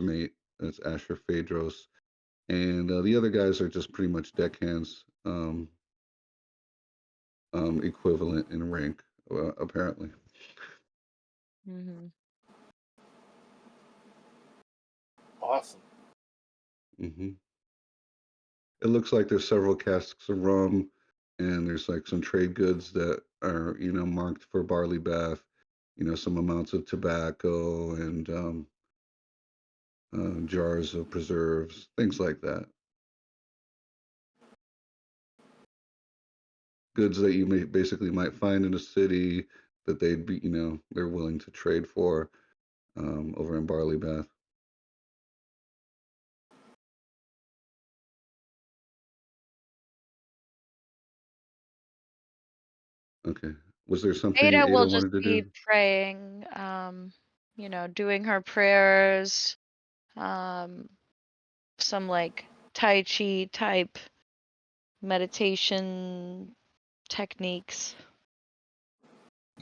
mate. That's Asher Phaedros, and the other guys are just pretty much deckhands, equivalent in rank, apparently. Mm-hmm. Awesome. hmm It looks like there's several casks of rum, and there's like some trade goods that are, marked for barley bath. Some amounts of tobacco and jars of preserves, things like that. Goods that you may basically might find in a city that they're willing to trade for over in barley bath. Okay. Was there something Ada will Ada just wanted to be do? praying, doing her prayers, some like Tai Chi type meditation techniques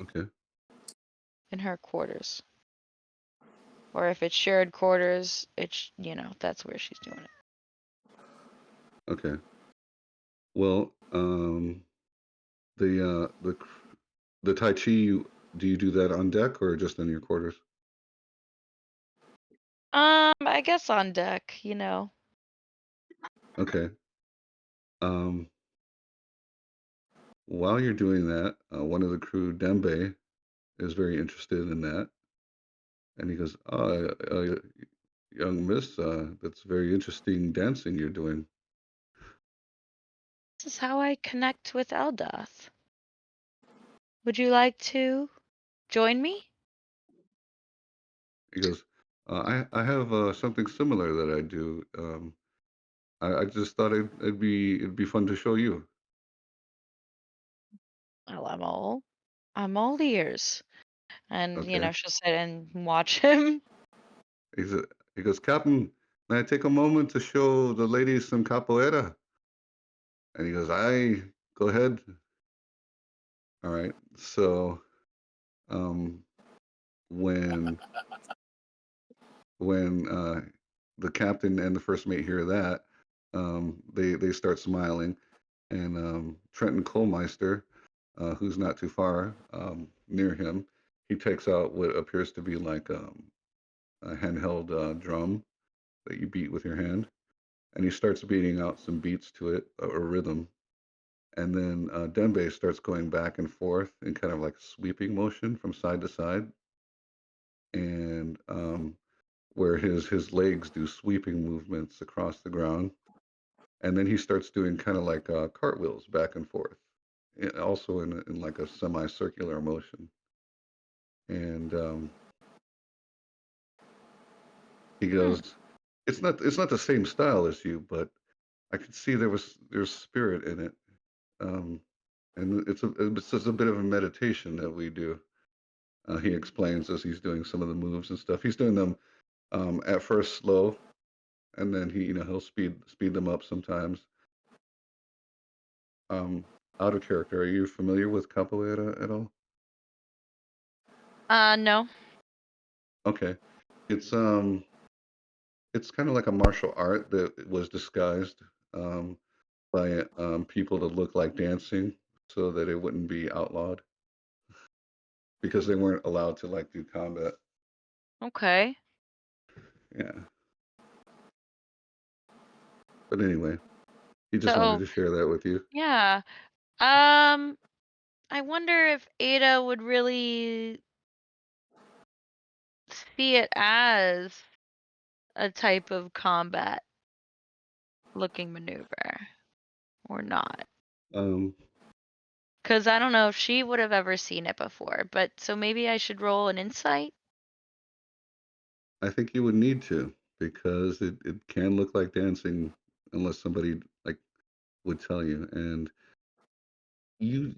Okay. in her quarters. Or if it's shared quarters, that's where she's doing it. Okay. Well, the Tai Chi, do you do that on deck or just in your quarters? I guess on deck, Okay. Um, while you're doing that, one of the crew, Dembe, is very interested in that, and he goes, young miss, that's very interesting dancing you're doing." This is how I connect with Eldath. Would you like to join me? He goes, I have something similar that I do. I just thought it'd be fun to show you." Well, I'm all ears. And, Okay. she'll sit and watch him. He's a, he goes, "Captain, may I take a moment to show the ladies some capoeira?" And he goes, "I go ahead." All right. So um, when when the captain and the first mate hear that, they start smiling, and Trenton Colmeister, who's not too far near him, he takes out what appears to be like a handheld drum that you beat with your hand, and he starts beating out some beats to it, a rhythm. And then Dembe starts going back and forth in kind of like sweeping motion from side to side, and where his legs do sweeping movements across the ground, and then he starts doing kind of like cartwheels back and forth, also in like a semicircular motion. And he Hmm. goes, "It's not the same style as you, but I could see there's spirit in it." Um, and it's just a bit of a meditation that we do. He explains as he's doing some of the moves and stuff. He's doing them at first slow, and then he'll speed them up sometimes. Um, Out of character, are you familiar with capoeira at all? No. Okay, it's it's kind of like a martial art that was disguised by people to look like dancing, so that it wouldn't be outlawed because they weren't allowed to like do combat. Okay. Yeah, but anyway, he just wanted So, to share that with you. yeah. Um, I wonder if Ada would really see it as a type of combat looking maneuver or not. Um, Because I don't know if she would have ever seen it before. But so maybe I should roll an insight. I think you would need to because it can look like dancing unless somebody like would tell you. And you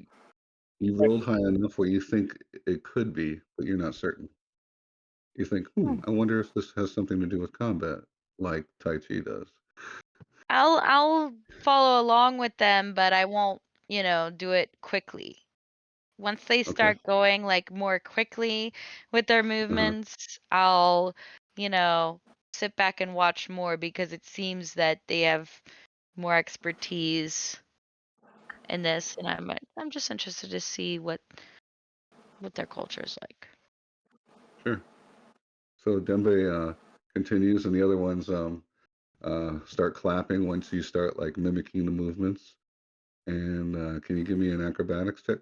you rolled high enough where you think it could be, but you're not certain. You think, Hmm. I wonder if this has something to do with combat, like Tai Chi does. I'll follow along with them, but I won't, do it quickly. Once they Okay. start going like more quickly with their Uh-huh. movements, I'll, you know, sit back and watch more because it seems that they have more expertise in this, and I'm just interested to see what their culture is like. Sure. So Dembe continues, and the other ones start clapping once you start like mimicking the movements. And can you give me an acrobatics check?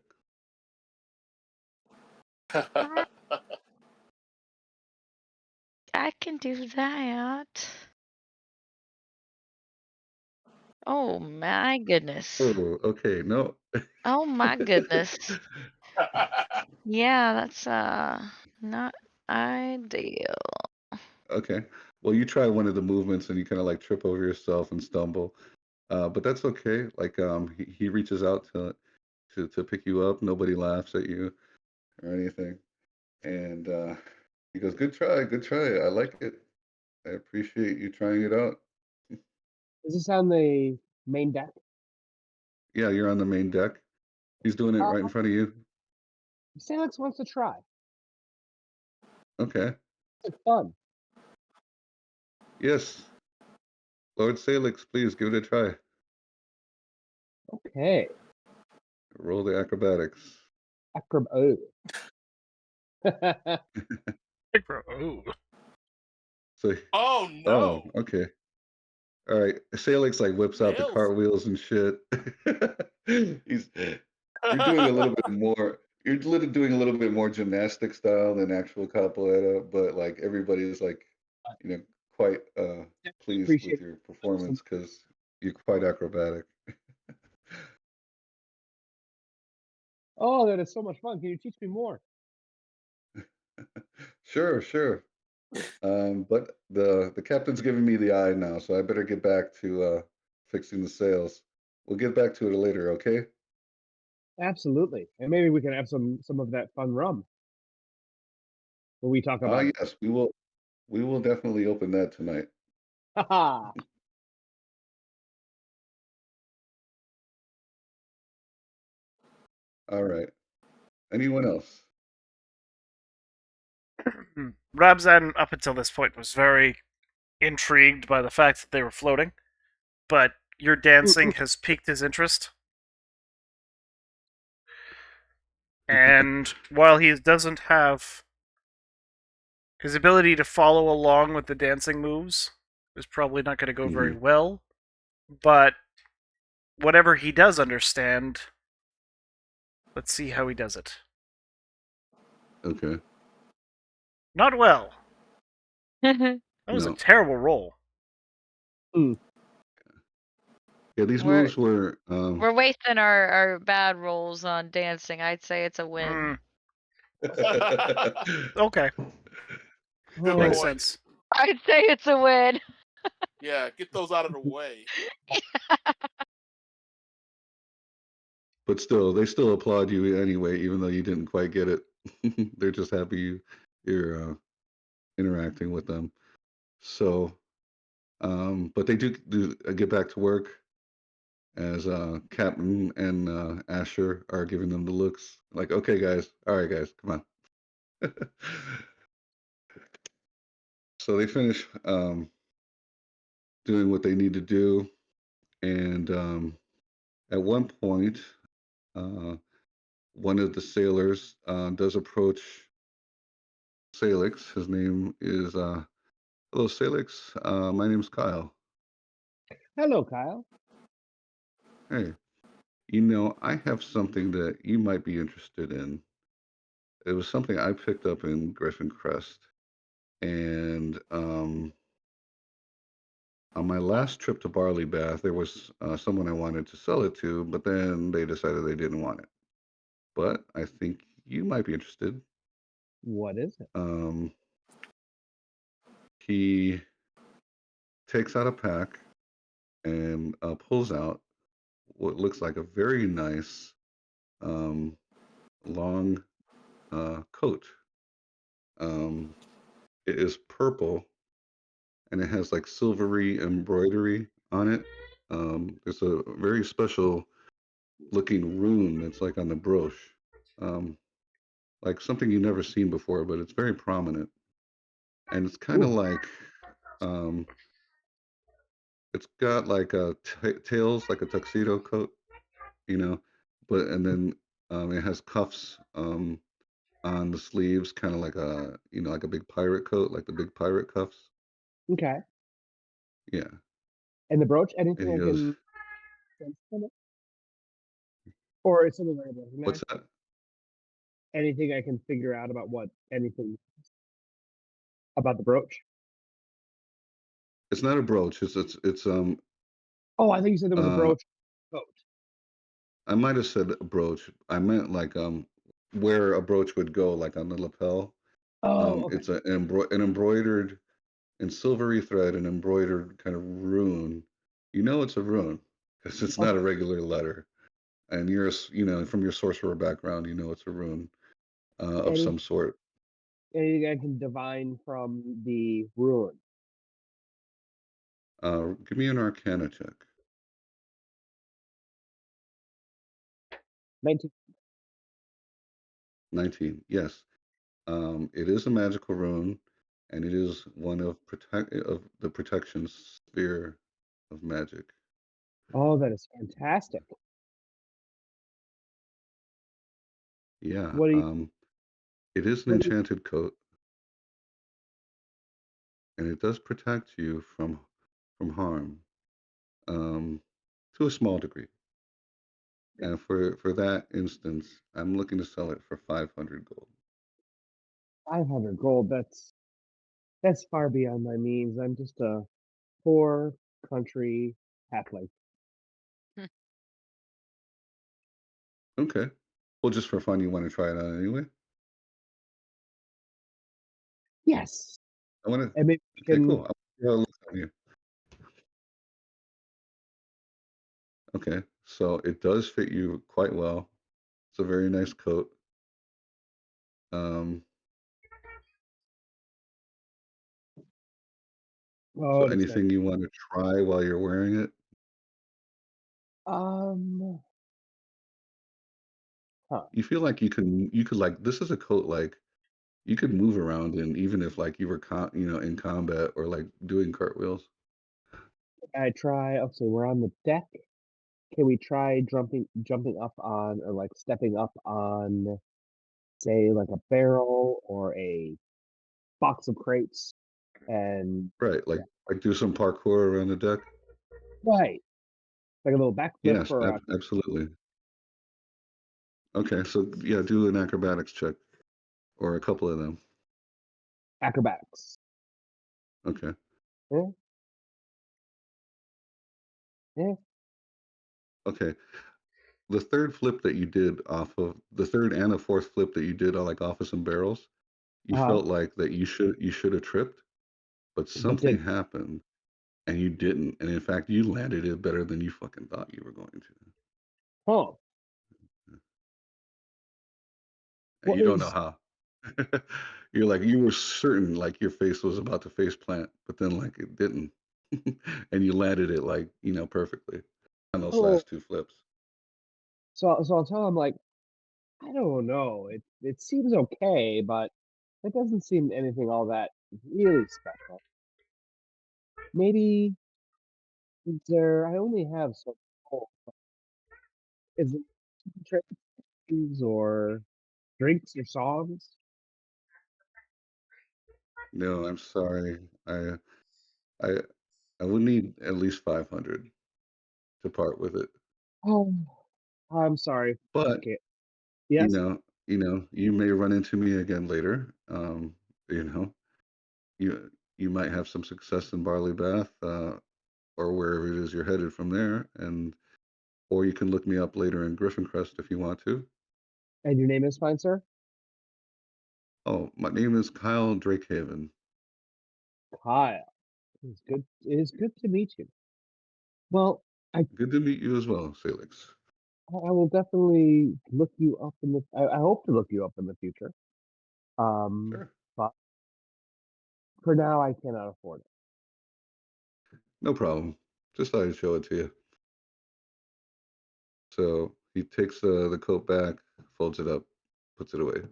I I can do that. Oh my goodness. Oh, okay. No. Oh my goodness. Yeah, that's not ideal. Okay. Well, you try one of the movements and you kind of like trip over yourself and stumble. But that's okay. Like he reaches out to pick you up. Nobody laughs at you or anything. And he goes, "Good try, good try. I like it. I appreciate you trying it out." Is this on the main deck? Yeah, you're on the main deck. He's doing it Uh, right in front of you. Salix wants to try. Okay. It's fun. Yes. Lord Salix, please give it a try. Okay. Roll the acrobatics. Oh. Ooh. So, Oh oh, no! okay. All right. Salix like whips out the Nails. cartwheels and shit. He's you're doing a little bit more. Doing a little bit more gymnastic style than actual capoeira, but like everybody's like, you know, quite pleased with Appreciate your it. performance because you're quite acrobatic. Oh, that is so much fun. Can you teach me more? Sure, sure. But the captain's giving me the eye now, so I better get back to fixing the sails. We'll get back to it later, okay? Absolutely. And maybe we can have some of that fun rum when we talk Ah, about it. yes, we will. We will definitely open that tonight. Haha. All right. Anyone else? Rabzan, up until this point, was very intrigued by the fact that they were floating, but your dancing has piqued his interest. And while he doesn't have his ability to follow along with the dancing moves, is probably not going to go very Mhm. well, but whatever he does understand, let's see how he does it. Okay. Not well. we're That was a No. terrible roll. Yeah, these moves were we're wasting our bad rolls on dancing. I'd say it's a win. Okay, Good Oh, makes point. sense. I'd say it's a win. Yeah, get those out of the way. but still, they still applaud you anyway, even though you didn't quite get it. They're just happy you're interacting with them. So, but they do get back to work as Captain and Asher are giving them the looks. Like, okay, guys, all right, guys, come on. So they finish doing what they need to do, and at one point, uh, one of the sailors does approach Salix. His name is hello, Salix. My name's Kyle. hello, Kyle. Hey, I have something that you might be interested in. It was something I picked up in Griffin Crest, and on my last trip to Barley Bath, there was someone I wanted to sell it to, but then they decided they didn't want it. But I think you might be interested. What is it? He takes out a pack and pulls out what looks like a very nice um, long coat. Um, it is purple and it has like silvery embroidery on it. There's a very special looking rune that's like on the brooch, um, like something you've never seen before, but it's very prominent. And it's kind of Ooh, like Um, it's got like a tails, like a tuxedo coat, you know, and then it has cuffs on the sleeves, kind of like like a big pirate coat, like the big pirate cuffs. Okay. Yeah. And the brooch, And anything he I goes, can sense from it? Or is something I "What's recognize? that?" Anything I can figure out about what anything about the brooch? It's not a brooch. It's Oh, I think you said there was a uh brooch coat. I might have said a brooch. I meant like where a brooch would go, like on the lapel. Oh, okay. It's an embroidered in silvery thread, an embroidered kind of rune. You know it's a rune because it's not a Okay. regular letter. And from your sorcerer background, you know it's a rune of Any some sort. anything I can divine from the ruin? Give me an Arcana check. 19. 19. Yes. It is a magical rune, and it is one of the protection sphere of magic. Oh, that is fantastic. Yeah. What do you It is an what do you enchanted coat, and it does protect you from harm, um, to a small degree. And for that instance, I'm looking to sell it for 500 gold. 500 gold, that's far beyond my means. I'm just a poor country halfling. Okay. Well, just for fun, you want to try it out anyway? Yes. I want to. And maybe we Okay, can cool. I'll see how it looks on you. Okay, so it does fit you quite well. It's a very nice coat. Um, so oh, that's nice. anything you want to try while you're wearing it? Um, huh. You feel like you could like this is a coat like you could move around in even if like you were in combat or like doing cartwheels. I try okay, we're on the deck. Can we try jumping up on or like stepping up on, say, like a barrel or a box of crates and Right, yeah, like do some parkour around the deck. right. Like a little backflip Yes, or a absolutely. Okay, so yeah, do an acrobatics check or a couple of them. acrobatics. Okay. Yeah, yeah. Okay. The third and the fourth flip that you did on like off of some barrels, you Uh-huh. felt like that you should have tripped, but But something did happened and you didn't. And in fact, you landed it better than you fucking thought you were going to. huh. And What you don't know is how. You're like you were certain like your face was about to face plant, but then like it didn't. And you landed it like, perfectly on those oh last two flips. so I'll tell him like, I don't know. It seems okay, but it doesn't seem anything all that really special. Maybe is there I only have so oh, is it trades or drinks or songs? No, I'm sorry. I I would need at least 500 to part with it. Oh, I'm sorry. But, Okay. Yes, you may run into me again later. You know, you you might have some success in Barley Bath, or wherever it is you're headed from there, or you can look me up later in Griffin Crest if you want to. and your name is fine, sir? Oh, my name is Kyle Drakehaven. Kyle. It is good to meet you. Well, I Good to meet you as well, Felix. I will definitely look you up in the I hope to look you up in the future. Sure. But for now, I cannot afford it. No problem. Just thought I'd show it to you. So he takes the coat back, folds it up, puts it away.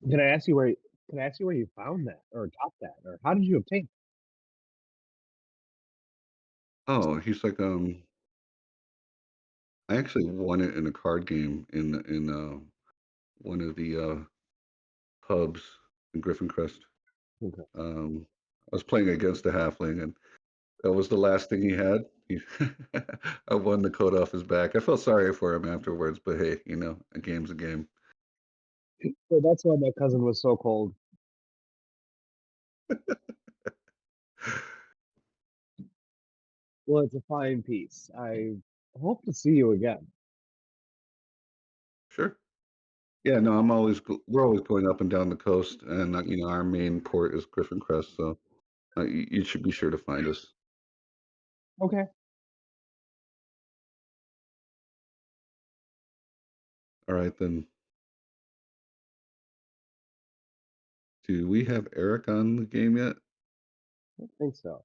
Can I ask you where? Can I ask you where you found that, or got that, or how did you obtain? Oh, he's like I actually won it in a card game in one of the pubs in Griffin Crest. Okay. I was playing against a halfling, and that was the last thing he had. I won the coat off his back. I felt sorry for him afterwards, but hey, a game's a game. So that's why my cousin was so cold. Well, it's a fine piece. I hope to see you again. Sure. Yeah, no, we're always going up and down the coast, and our main port is Griffin Crest, so you should be sure to find us. Okay. All right, then. Do we have Eric on the game yet? I don't think so.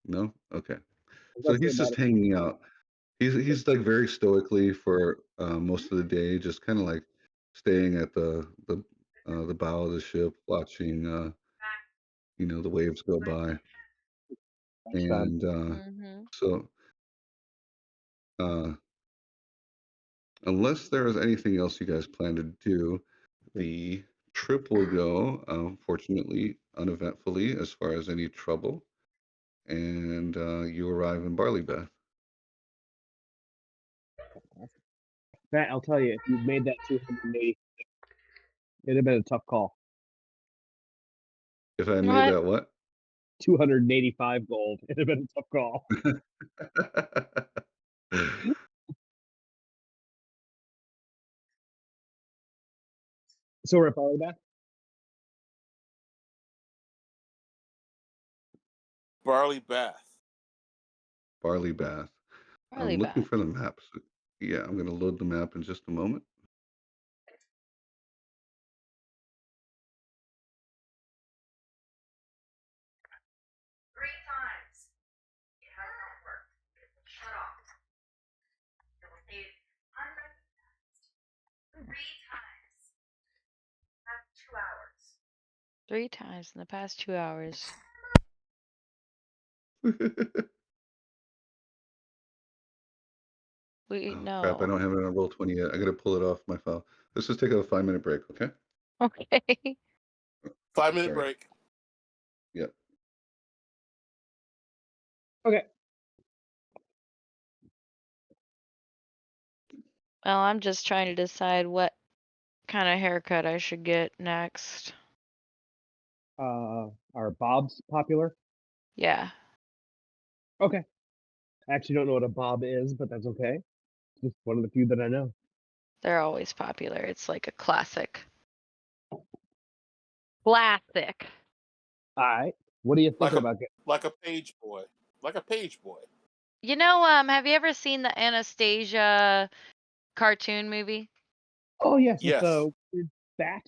No? Okay. So Unless they he's might just have. hanging out. He's like very stoically for most of the day, just kind of like staying at the bow of the ship, watching the waves go by, Done. and Mm-hmm. so uh, unless there is anything else you guys plan to do, the trip will go, fortunately, uneventfully as far as any trouble, and you arrive in Barley Bath. Matt, I'll tell you, if you made that 280, it'd have been a tough call. If I made What? that what? 285 gold. It'd have been a tough call. So we're at Barley Bath? Barley Bath. Barley Bath. Barley I'm looking bath. for the map. So, yeah, I'm going to load the map in just a moment. Three times in the past 2 hours. We Oh, crap. I know. don't have it on Roll20 yet. I got to pull it off my file. Let's just take a 5-minute break, okay? Okay. 5-minute Sorry. break. Yep. Okay. Well, I'm just trying to decide what kind of haircut I should get next. Are bobs popular? Yeah, Okay. I actually don't know what a bob is, but that's okay. Just one of the few that I know. they're always popular. It's like a classic. Classic. All right. What are you Like thinking a about getting? like a page boy. Like a page boy. You know, have you ever seen the Anastasia cartoon movie? Oh, yes, with Yes. the weird bat.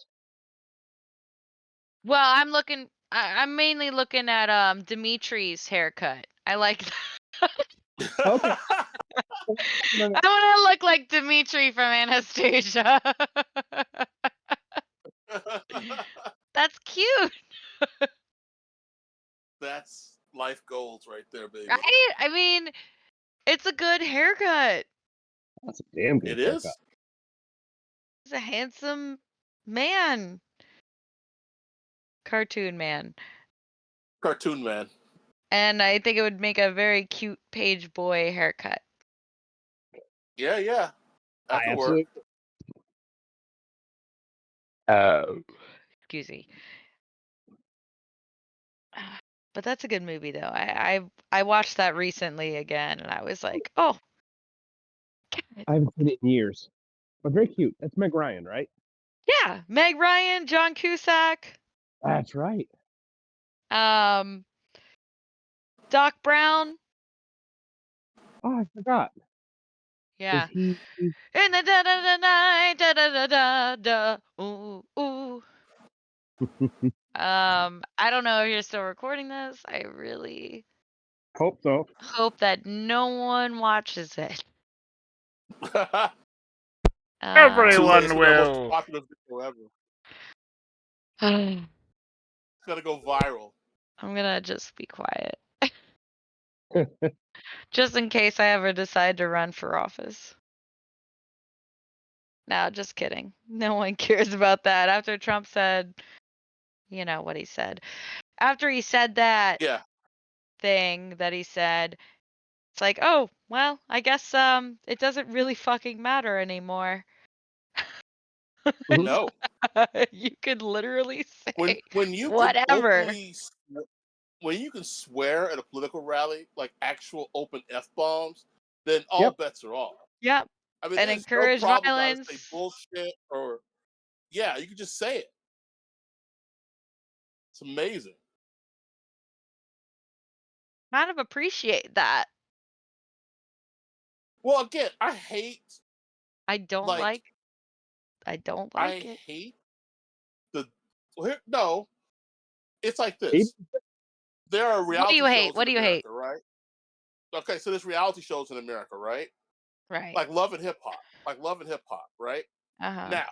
Well, I'm mainly looking at Dimitri's haircut. I like Okay. I want to look like Dimitri from Anastasia. That's cute, That's life goals right there, baby. right? I mean, it's a good haircut. That's a damn good It haircut. is. He's a handsome man. Cartoon man. Cartoon man. And I think it would make a very cute page boy haircut. Yeah, yeah. That I could work. absolutely. Excuse me. But that's a good movie though. I watched that recently again and I was like, oh, God. I haven't seen it in years. But very cute. That's Meg Ryan, right? Yeah, Meg Ryan, John Cusack, That's right. Doc Brown. Oh, I forgot. Yeah. Is he? In the da da da night, da da da da da. Ooh ooh. I don't know if you're still recording this. I really Hope so. hope that no one watches it. Too late. Everyone It's gonna be the most will. popular video ever. I'm It's gonna go viral. gonna just be quiet. Just in case I ever decide to run for office. No, just kidding. No one cares about that. After Trump said, you know what he said. After he said that Yeah. thing that he said, it's like, oh, well, I guess it doesn't really fucking matter anymore. Mhm. No. You could literally When say you can whatever. openly when you can swear at a political rally like actual open f bombs, then all Yep. bets are off. Yep. I mean, And there's no encourage problem about it. Say violence. bullshit or yeah, you can just say it. It's amazing. Kind of appreciate that. Well, again, I hate I don't like like I don't I like it. hate the no. It's like Maybe- this. There are What do reality you hate? shows What in do you hate? America, right? Okay, so there's reality shows in America, right? Right. Like Love and Hip Hop, right? Uh-huh. Now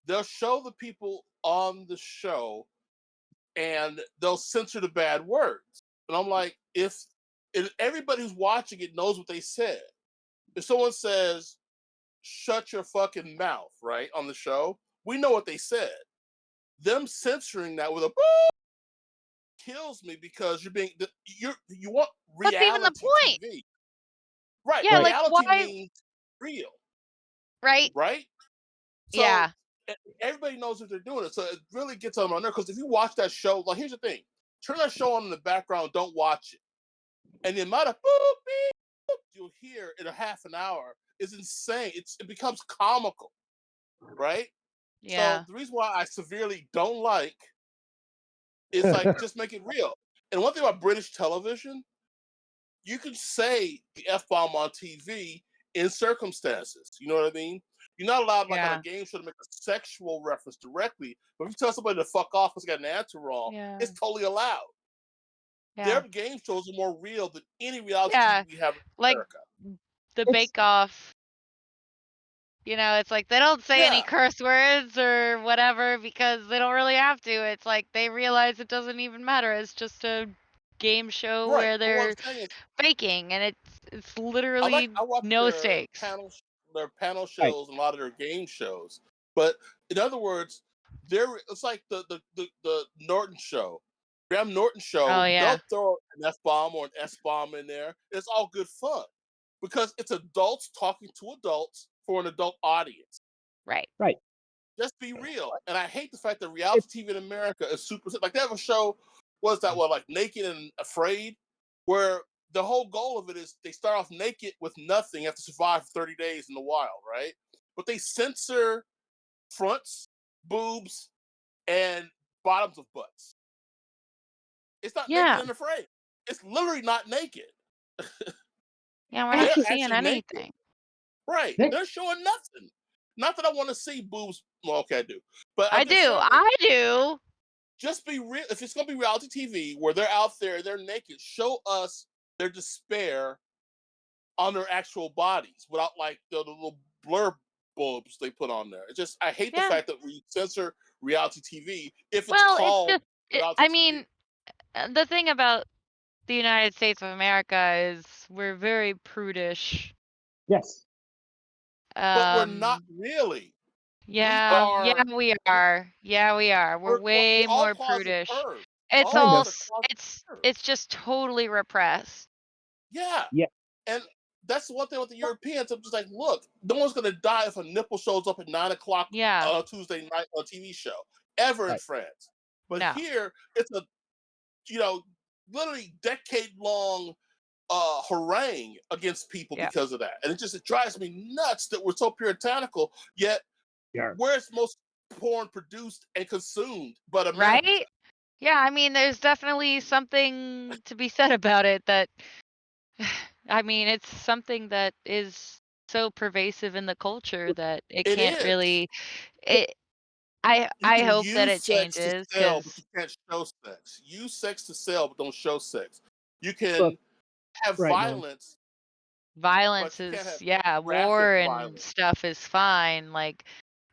they'll show the people on the show, and they'll censor the bad words. And I'm like, if everybody who's watching it knows what they said, if someone says "shut your fucking mouth," right on the show, we know what they said. Them censoring that with a kills me because you want What's even the reality point? TV, right? Yeah, Right. like Reality why means real, right? right? So Yeah. everybody knows what they're doing. It so it really gets on my nerve because if you watch that show, like here's the thing: turn that show on in the background, don't watch it, and the amount of boop, beep, boop you'll hear in a half an hour is insane. It becomes comical, right? So Yeah. the reason why I severely don't like is like just make it real. And one thing about British television, you can say the F bomb on TV in circumstances. You know what I mean? You're not allowed, like on a Yeah. game show, to make a sexual reference directly. But if you tell somebody to fuck off because they got an answer wrong, Yeah. it's totally allowed. Yeah. Their game shows are more real than any reality Yeah. TV we have in Like America. the It's Bake Off. You know, it's like they don't say any Yeah, curse words or whatever because they don't really have to. It's like they realize it doesn't even matter. It's just a game show right. where But what I'm they're saying is, faking and it's literally I watch no stakes. their panel right. shows and a lot of their game shows. But in other words, it's like the Norton show. Graham Norton Oh show, yeah. they'll throw an F bomb or an S bomb in there. It's all good fun because it's adults talking to adults for an adult audience. Right. Right. Just be real. And I hate the fact that It's reality TV in America is super like they have a show, was that what, like Naked and Afraid, where the whole goal of it is they start off naked with nothing, have to survive for 30 days in the wild, right? But they censor fronts, boobs, and bottoms of butts. It's not Naked Yeah. and Afraid. It's literally not naked. Yeah, we're not They're actually seeing actually naked. anything. Right. that, They're showing nothing. Not that I want to see boobs. Well, okay, I do. But I I'm just do. saying, like, I do. just be real. If it's gonna be reality TV where they're out there, they're naked, show us their despair on their actual bodies without like the little blur bulbs they put on there. It's just I hate the Yeah. fact that we censor reality TV if it's Well, it's called just reality I TV. mean, the thing about the United States of America is we're very prudish. yes. But we're not Um really. We yeah, yeah are. we are. Yeah, we are. We're We're way all more cause of prudish. curve. It's All of Kind all of. us are cause of curve. it's just totally repressed. Yeah. Yeah. And that's the one thing with the Europeans. I'm just like, look, no one's gonna die if a nipple shows up at 9 o'clock Yeah. on a Tuesday night on a TV show ever in Right. France. But No. here, it's a you know literally decade long harangue against people Yeah. because of that, and it drives me nuts that we're so puritanical. Yet, Yeah. where's most porn produced and consumed but America? Right? Yeah, I mean, there's definitely something to be said about it that I mean, it's something that is so pervasive in the culture that it It can't is. really it I You I can hope that use it sex to changes sell, but cuz you can't show sex. Use sex to sell, but don't show sex. You Look, can have right now. violence, violence but you can't is have yeah, graphic war and violence. stuff is fine like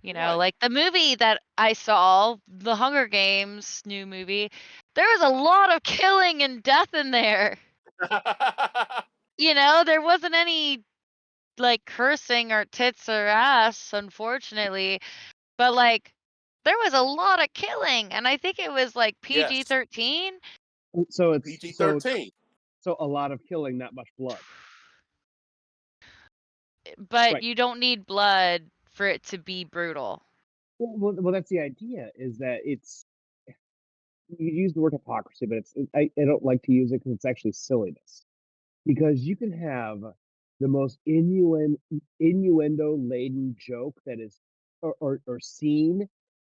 You know, Right. like the movie that I saw, the Hunger Games new movie, there was a lot of killing and death in there. You know, there wasn't any like cursing or tits or ass, unfortunately, but like there was a lot of killing, and I think it was like Yes. PG-13. So it's PG-13. so a lot of killing, not much blood. But Right. you don't need blood for it to be brutal. Well, that's the idea. Is that it's you use the word hypocrisy, but I don't like to use it because it's actually silliness. Because you can have the most innuendo laden joke that is or scene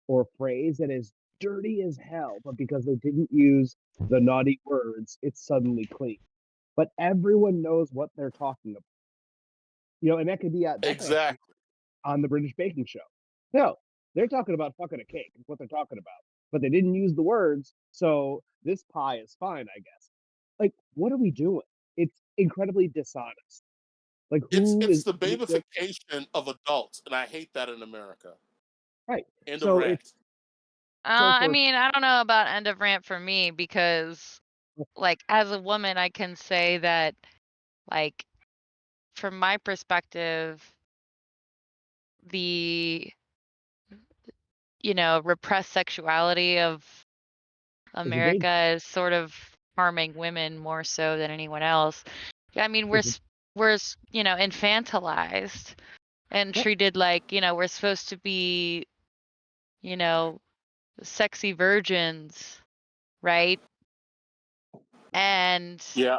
or phrase that is dirty as hell, but because they didn't use the naughty words, it's suddenly clean. But everyone knows what they're talking about. You know, and that could be Exactly. on the British baking show. No, they're talking about fucking a cake. Is what they're talking about. But they didn't use the words, so this pie is fine, I guess. Like, what are we doing? It's incredibly dishonest. Like, It's the babification of adults, and I hate that in America. right? End of So rant. it's so I for mean, I don't know about end of rant for me because, like, as a woman, I can say that, like, from my perspective, the, you know, repressed sexuality of is a danger. America is sort of harming women more so than anyone else. Yeah, I mean, It's you know, infantilized and Yep. treated like, you know, we're supposed to be, you know, sexy virgins, right? And Yeah.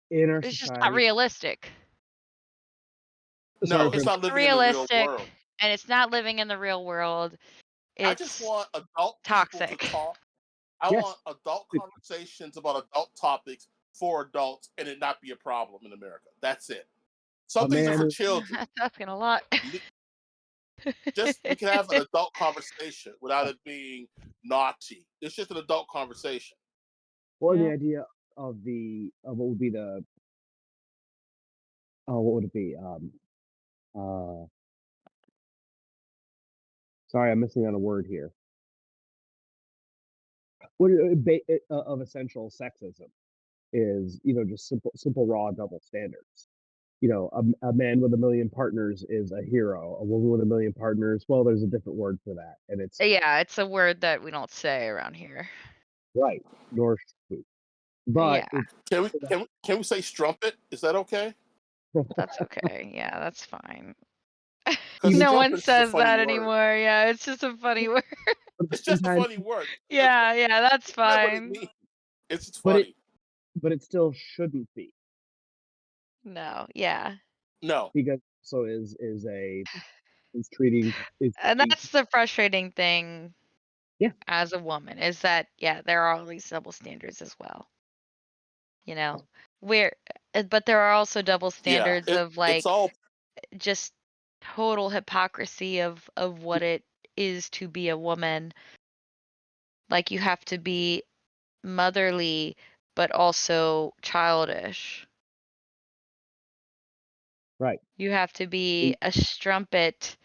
in our it's just not society. realistic. Sorry No, for it's not Not living in the real realistic, world. and it's not living in the real world. I just It's want adult people to toxic. talk. I yes, want adult conversations about adult topics for adults and it not be a problem in America. That's it. Some a things are man for is children. That's asking a lot. Just we can have an adult conversation without it being naughty. It's just an adult conversation. or the Yeah. idea of what would be the what would it be? Uh, sorry, I'm missing on a word here. What of essential sexism is just simple raw double standards. A man with a million partners is a hero. A woman with a million partners, well, there's a different word for that, and it's Yeah, it's a word that we don't say around here. right. Nor should we. But Yeah, it's Can we say strumpet? Is that okay? that's okay. Yeah, that's fine. Because even No one strumpet is just a says funny that word. anymore. Yeah, it's just a funny word. It's just a sometimes, funny word. Yeah, yeah, that's It's not what it fine. means. It's just but it funny. but it still shouldn't be No, yeah. No. because so is treating is And treating that's the frustrating thing yeah as a woman is that, yeah, there are all these double standards as well. You know, where, but there are also double Yeah. standards of It's like all just total hypocrisy of what it is to be a woman. Like you have to be motherly, but also childish. right You have to be and- a strumpet,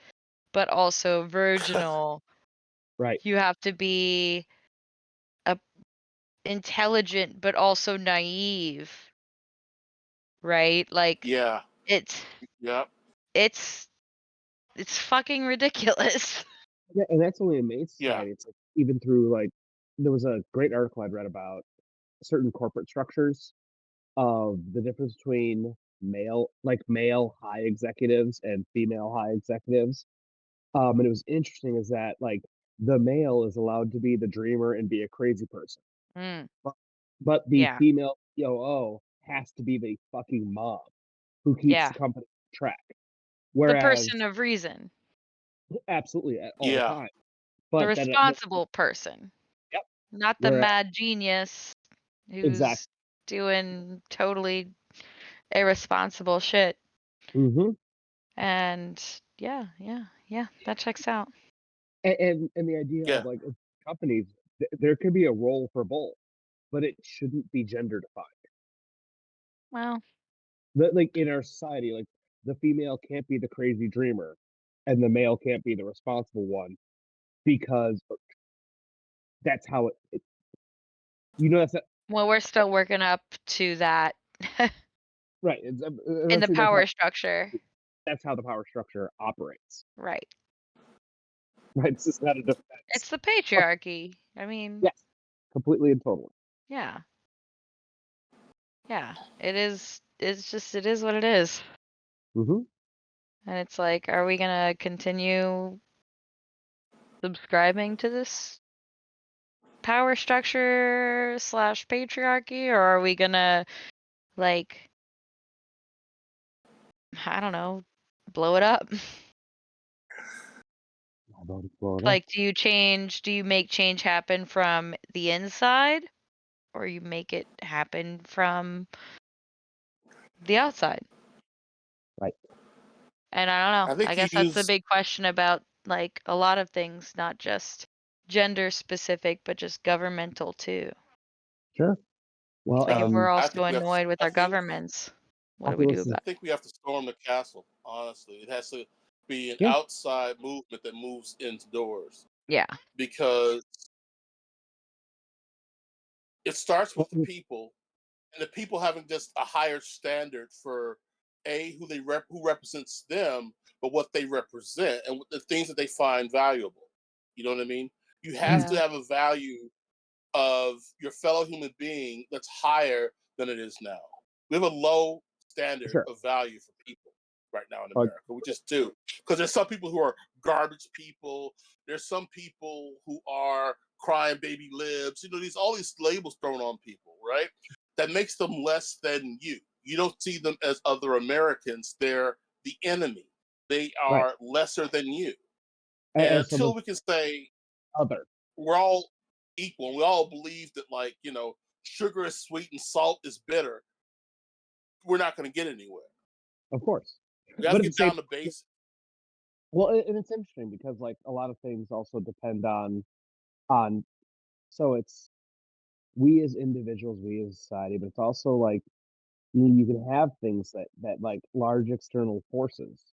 but also virginal. right You have to be a intelligent, but also naive, right? Like yeah. it's Yeah. it's it's fucking ridiculous. yeah, and that's only in main Yeah. society. It's like even through like there was a great article I'd read about certain corporate structures of the difference between male high executives and female high executives. And it was interesting is that like the male is allowed to be the dreamer and be a crazy person, Mm, but, but the yeah. female COO has to be the fucking mom who keeps Yeah. the company on track. The Whereas, person of reason, absolutely all the Yeah. time, the but then responsible person, yep. not the Whereas mad genius exactly. who's doing totally irresponsible shit. hmm And yeah, yeah, yeah, that checks out. and the idea Yeah. of like companies, there could be a role for both, but it shouldn't be gender defined. Well, Like in our society, like the female can't be the crazy dreamer, and the male can't be the responsible one because that's how it that's Well, we're still working up to that right. It's, in the eventually, power structure. that's how the power structure operates. Right. Right. This is not a defense. It's the patriarchy. I mean, Yes, completely and totally. yeah. Yeah. It is. It is what it is. Mm-hmm. And it's like, are we going to continue subscribing to this power structure / patriarchy, or are we going to, like, I don't know, blow it up? Like, do you make change happen from the inside, or you make it happen from the outside? Right. And I don't I know. I think you guess that's the use. big question about, like, a lot of things, not just gender specific, but just governmental too. Sure. Well, Like, if we're all I so think we have. annoyed with I our think. governments, what do we do populace is I about think we have to storm the castle. Honestly, it has to be an yeah, outside movement that moves indoors it? Yeah. because it starts with the well, people, and the people having just a higher standard for who represents them, but what they represent and the things that they find valuable. You know what I mean? You have to Yeah. have a value of your fellow human being that's higher than it is now. We have a low standard sure. of value for people right now in Uh, America. We just do. Because there's some people who are garbage people. There's some people who are crying baby libs. You know, these all these labels thrown on people, right? That makes them less than you. You don't see them as other Americans. They're the enemy. They right. are lesser than you. And As until someone we can say other, we're all equal and we all believe that, like, sugar is sweet and salt is bitter, we're not going to get anywhere. of course. We have But to at the get same down to basics. well, and it's interesting because like a lot of things also depend on so it's we as individuals, we as society, but it's also like you can have things that like large external forces,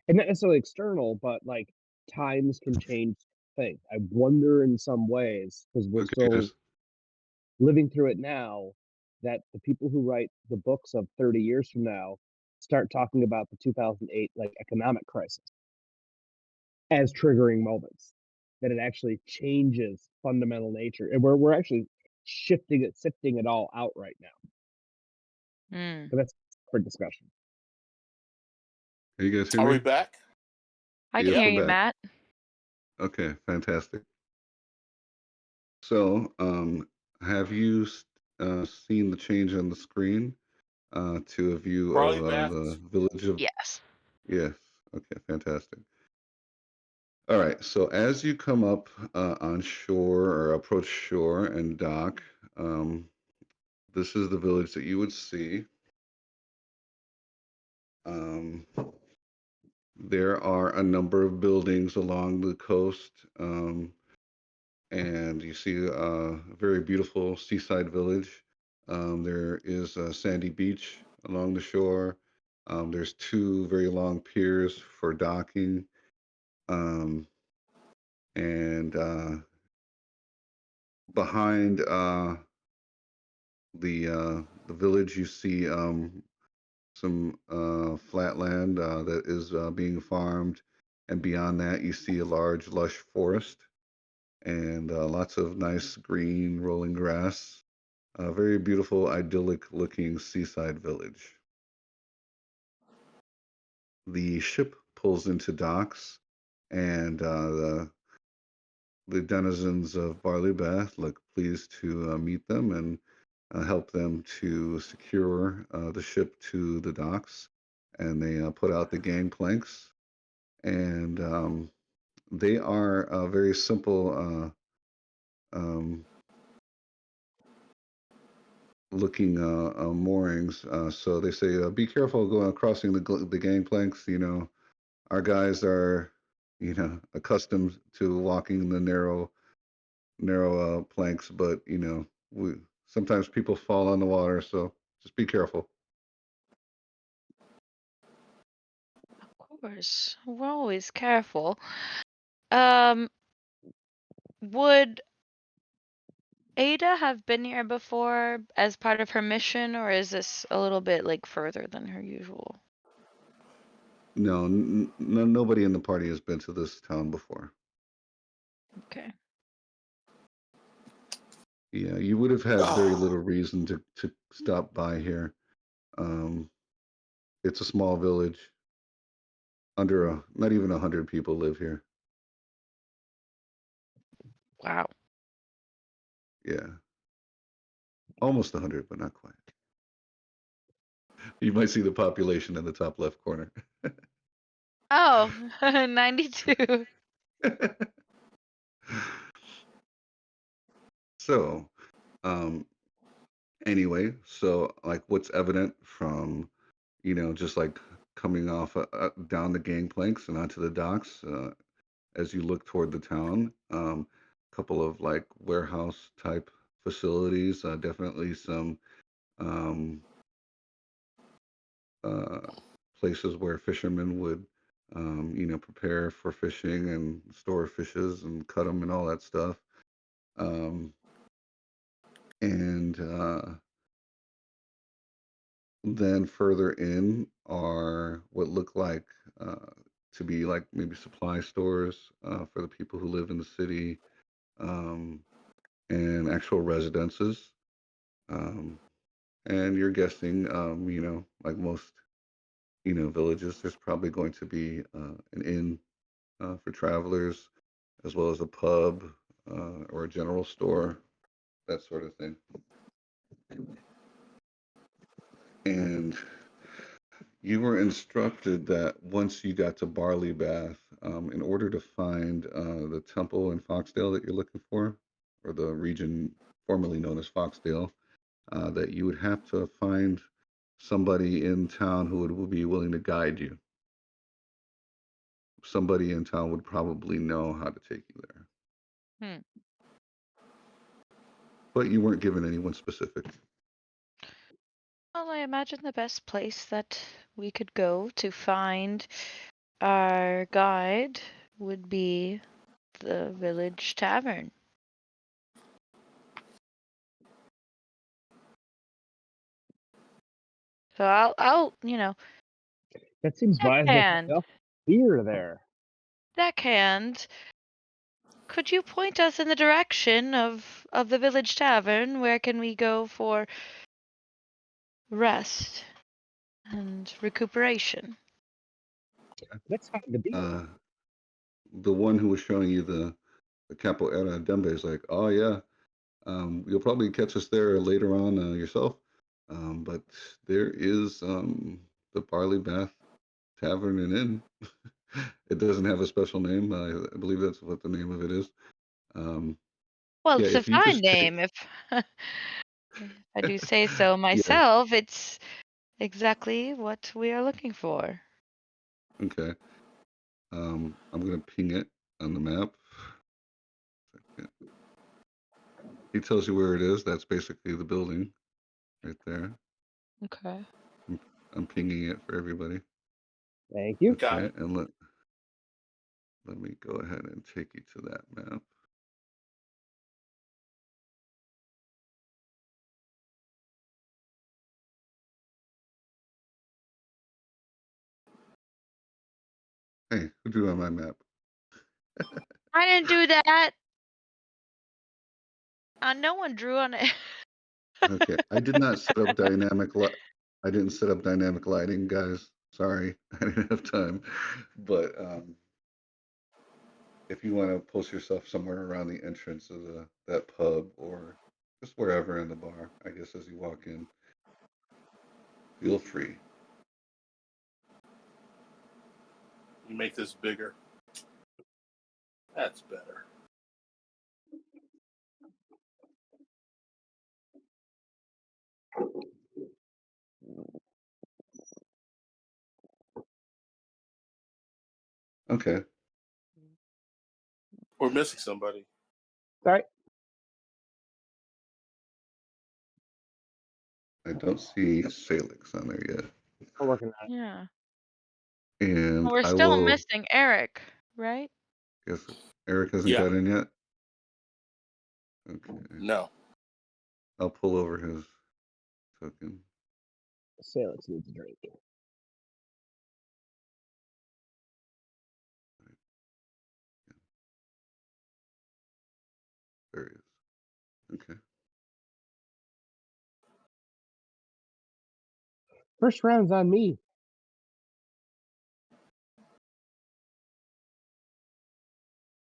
and not necessarily external, but like times can change things. I wonder in some ways because we're Okay, still guys. living through it now that the people who write the books of 30 years from now start talking about the 2008 like economic crisis as triggering moments, that it actually changes fundamental nature, and we're actually sifting it all out right now. Mm. But that's for discussion. Can you guys hear Are we me? back? I can Yes, Yep. hear we're you, back. Matt. Okay, fantastic. So, have you seen the change on the screen to a view of Barley the bats. village of? Yes. Yes. Okay, fantastic. All right. So as you come up on shore or approach shore and dock, um, this is the village that you would see. Um, there are a number of buildings along the coast, and you see a very beautiful seaside village. There is a sandy beach along the shore. There's two very long piers for docking, um, and behind the village, you see some flat land that is being farmed, and beyond that, you see a large, lush forest and lots of nice green rolling grass. A very beautiful, idyllic looking seaside village. The ship pulls into docks, and the denizens of Barley Bath look pleased to meet them and help them to secure the ship to the docks. And they put out the gangplanks, and they are very simple um, looking moorings. So they say, be careful going crossing the gangplanks. Our guys are, accustomed to walking the narrow planks, but we sometimes people fall on the water, so just be careful. course. We're always careful. Would Ada have been here before as part of her mission, or is this a little bit like further than her usual? No, nobody in the party has been to this town before. Okay. Yeah, you would have had very little reason to stop by here. It's a small village. Not even 100 people live here. Wow. Yeah, almost 100, but not quite. You might see the population in the top left corner. Oh, 92. So, anyway, so like what's evident from, just like coming off down the gangplanks and onto the docks, as you look toward the town, a couple of like warehouse type facilities, definitely some um, uh, places where fishermen would, prepare for fishing and store fishes and cut them and all that stuff. Um, and then further in are what look like uh, to be like maybe supply stores for the people who live in the city, um, and actual residences. Um, and you're guessing, like most, villages, there's probably going to be an inn for travelers, as well as a pub or a general store, that sort of thing. And you were instructed that once you got to Barley Bath, in order to find the temple in Foxdale that you're looking for, or the region formerly known as Foxdale, that you would have to find somebody in town who would be willing to guide you. Somebody in town would probably know how to take you there. Hmm. But you weren't given anyone specific. Well, I imagine the best place that we could go to find our guide would be the village tavern. So I'll, That seems wise. deckhand, Beer there. deckhand. Could you point us in the direction of the village tavern? Where can we go for rest and recuperation? Let's find the beer. The one who was showing you the Capoeira Dembe is like, oh yeah, you'll probably catch us there later on yourself. But there is the Barley Bath Tavern and Inn. It doesn't have a special name. I believe that's what the name of it is. Well, Yeah, it's a if you fine just take, name. If I do say so yeah, myself, it's exactly what we are looking for. okay. I'm gonna ping it on the map. He tells you where it is. That's basically the building right there. Okay. I'm pinging it for everybody. Thank you. Got Okay, it. and let me go ahead and take you to that map. Hey, who drew on my map? I didn't do that. No one drew on it. Okay, I did not set up dynamic light. I didn't set up dynamic lighting, guys. Sorry, I didn't have time. But if you want to post yourself somewhere around the entrance of that pub or just wherever in the bar, I guess as you walk in, feel free. You make this bigger. That's better. Okay, We're missing somebody. Sorry. I don't see Salix on there yet. I'm working on it. Yeah. and We're I still will. missing Eric, right? Guess Eric hasn't Yeah. got in yet. Okay, No. I'll pull over his token. Salix needs a drink. There he is. Okay. First round's on me.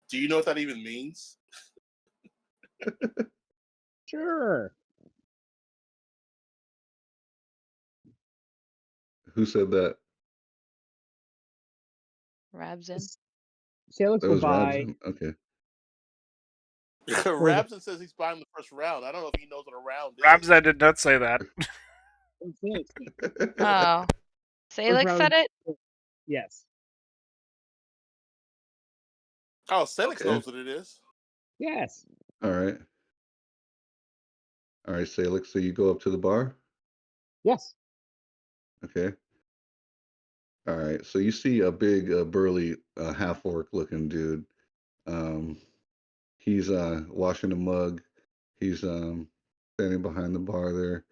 Do you know what that even means? Sure. Who said that? Rabsin. Salix That will was buy. Rabson. Okay. For the Rabson says he's buying the first round. I don't know if he knows what a round is. Rabza did not say that. Salix. Oh. First Salix round. said it? Yes. Oh, Celix Okay. knows what it is. Yes. All right. All right, Salix. So you go up to the bar. Yes. Okay. All right. So you see a big, burly, half orc looking dude. Um, he's washing a mug. He's standing behind the bar there.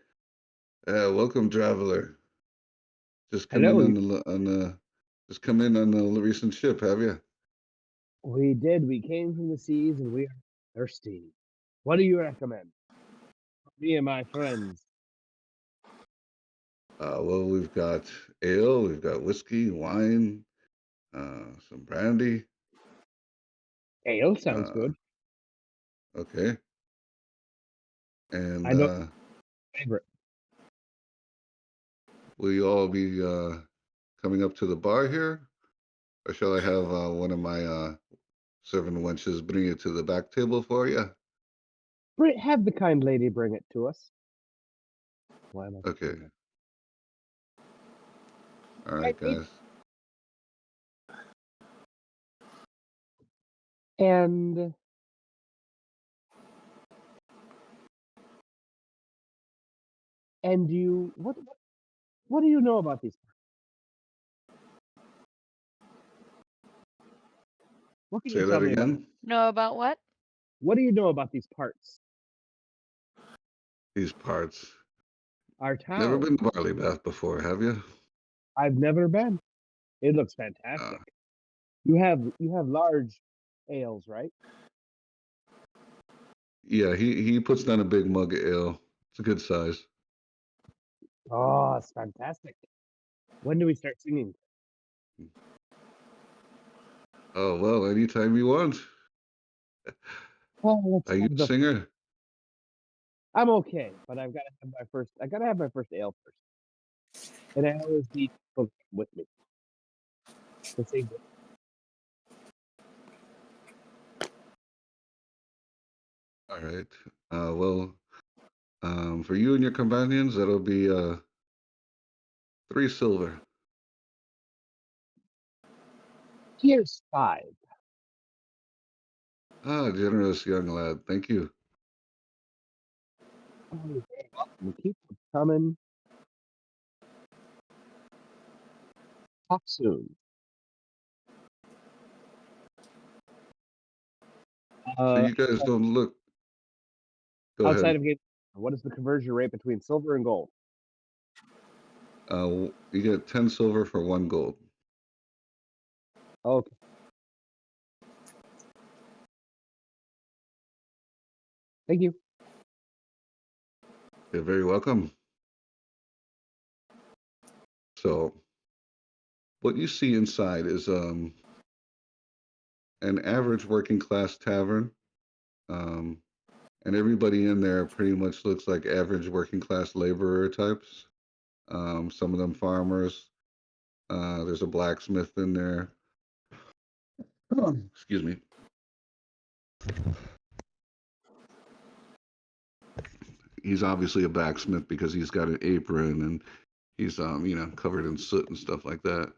Welcome, traveler. Just come in Hello. just come in on the recent ship, have you? We did. We came from the seas and we are thirsty. What do you recommend? Me and my friends. Well, we've got ale, we've got whiskey, wine, some brandy. Ale sounds Uh, good. okay. And I know favorite. will you all be coming up to the bar here? Or shall I have one of my servant wenches bring it to the back table for you? Have the kind lady bring it to us. Why am I Okay. doing All that? right, guys. And you what do you know about these parts? What can you Say tell that me about again. Know about what? what do you know about these parts? These parts. Our Never town. been to Barley Bath before, have you? I've never been. It looks Uh, fantastic. You have large ales, right? yeah, he puts down a big mug of ale. It's a good size. Oh, it's fantastic. When do we start singing? Oh well, anytime you want. Oh, let's Are you have a the singer? I'm okay, but I gotta have my first ale first. And I always need people with me to sing with. All right. Well, for you and your companions, that'll be 3 silver. Here's 5. Ah, generous young lad. Thank you. Oh, you're very welcome. Keep them coming. Talk soon. So Uh, you guys don't look. Go outside ahead. of game, what is the conversion rate between silver and gold? You get 10 silver for 1 gold. Okay. Thank you. You're very welcome. So what you see inside is an average working class tavern. Um, and everybody in there pretty much looks like average working class laborer types. Some of them farmers. There's a blacksmith in there. Excuse me. He's obviously a blacksmith because he's got an apron and he's covered in soot and stuff like that.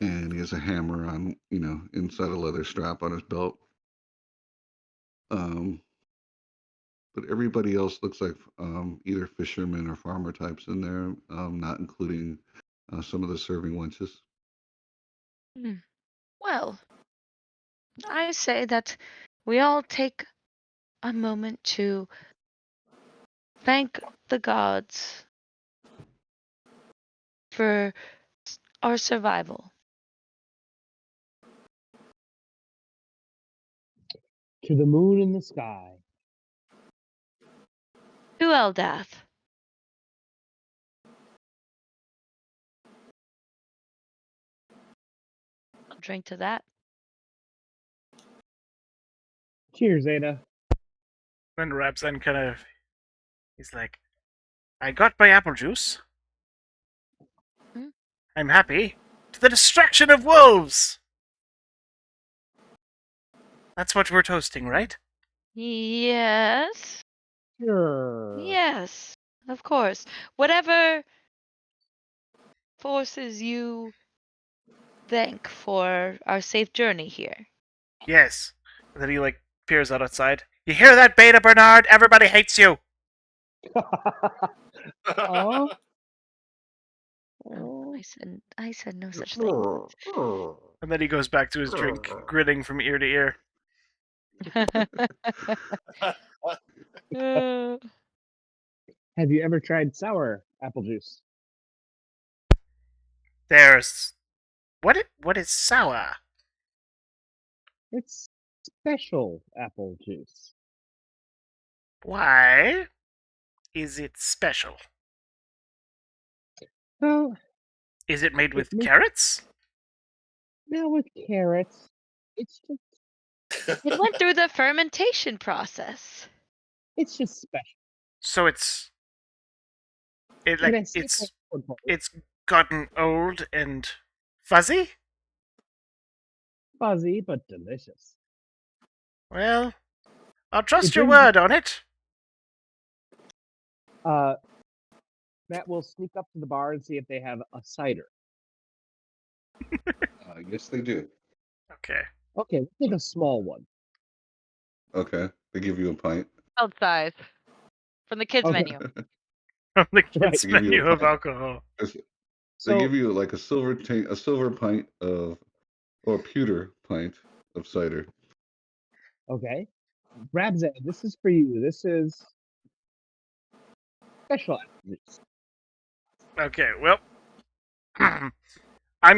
And he has a hammer on inside a leather strap on his belt. Um, but everybody else looks like either fishermen or farmer types in there, not including some of the serving wenches. Well, I say that we all take a moment to thank the gods for our survival. To the moon and the sky. To Eldath. I'll drink to that. Cheers, Ada. Then Rabzan kind of, he's like, I got my apple juice. Hmm? I'm happy. To the destruction of wolves! That's what we're toasting, right? Yes. Sure. Yes. Of course. Whatever forces you thank for our safe journey here. Yes. And then he, like, peers out outside. You hear that, Beta Bernard? Everybody hates you! Oh. I said no such thing. And then he goes back to his drink, grinning from ear to ear. Have you ever tried sour apple juice? There's... What is sour? It's special apple juice. Why is it special? Well, Is it made it with makes carrots? now with carrots. It's It went through the fermentation process. just special. So it's... It, Can like, I say it's gotten old and fuzzy? fuzzy but delicious? Well, I'll trust It your brings word on it. Matt will sneak up to the bar and see if they have a cider. Yes, they do. Okay. Okay, let's take a small one. Okay, they give you a pint. Child size. From the kids Okay. menu. From the Right. kids' They give you menu a of pint. alcohol. They So give you like a silver pint of, or pewter pint of cider. okay, Rabzan, this is for you. This is special apple juice. Okay, well, I'm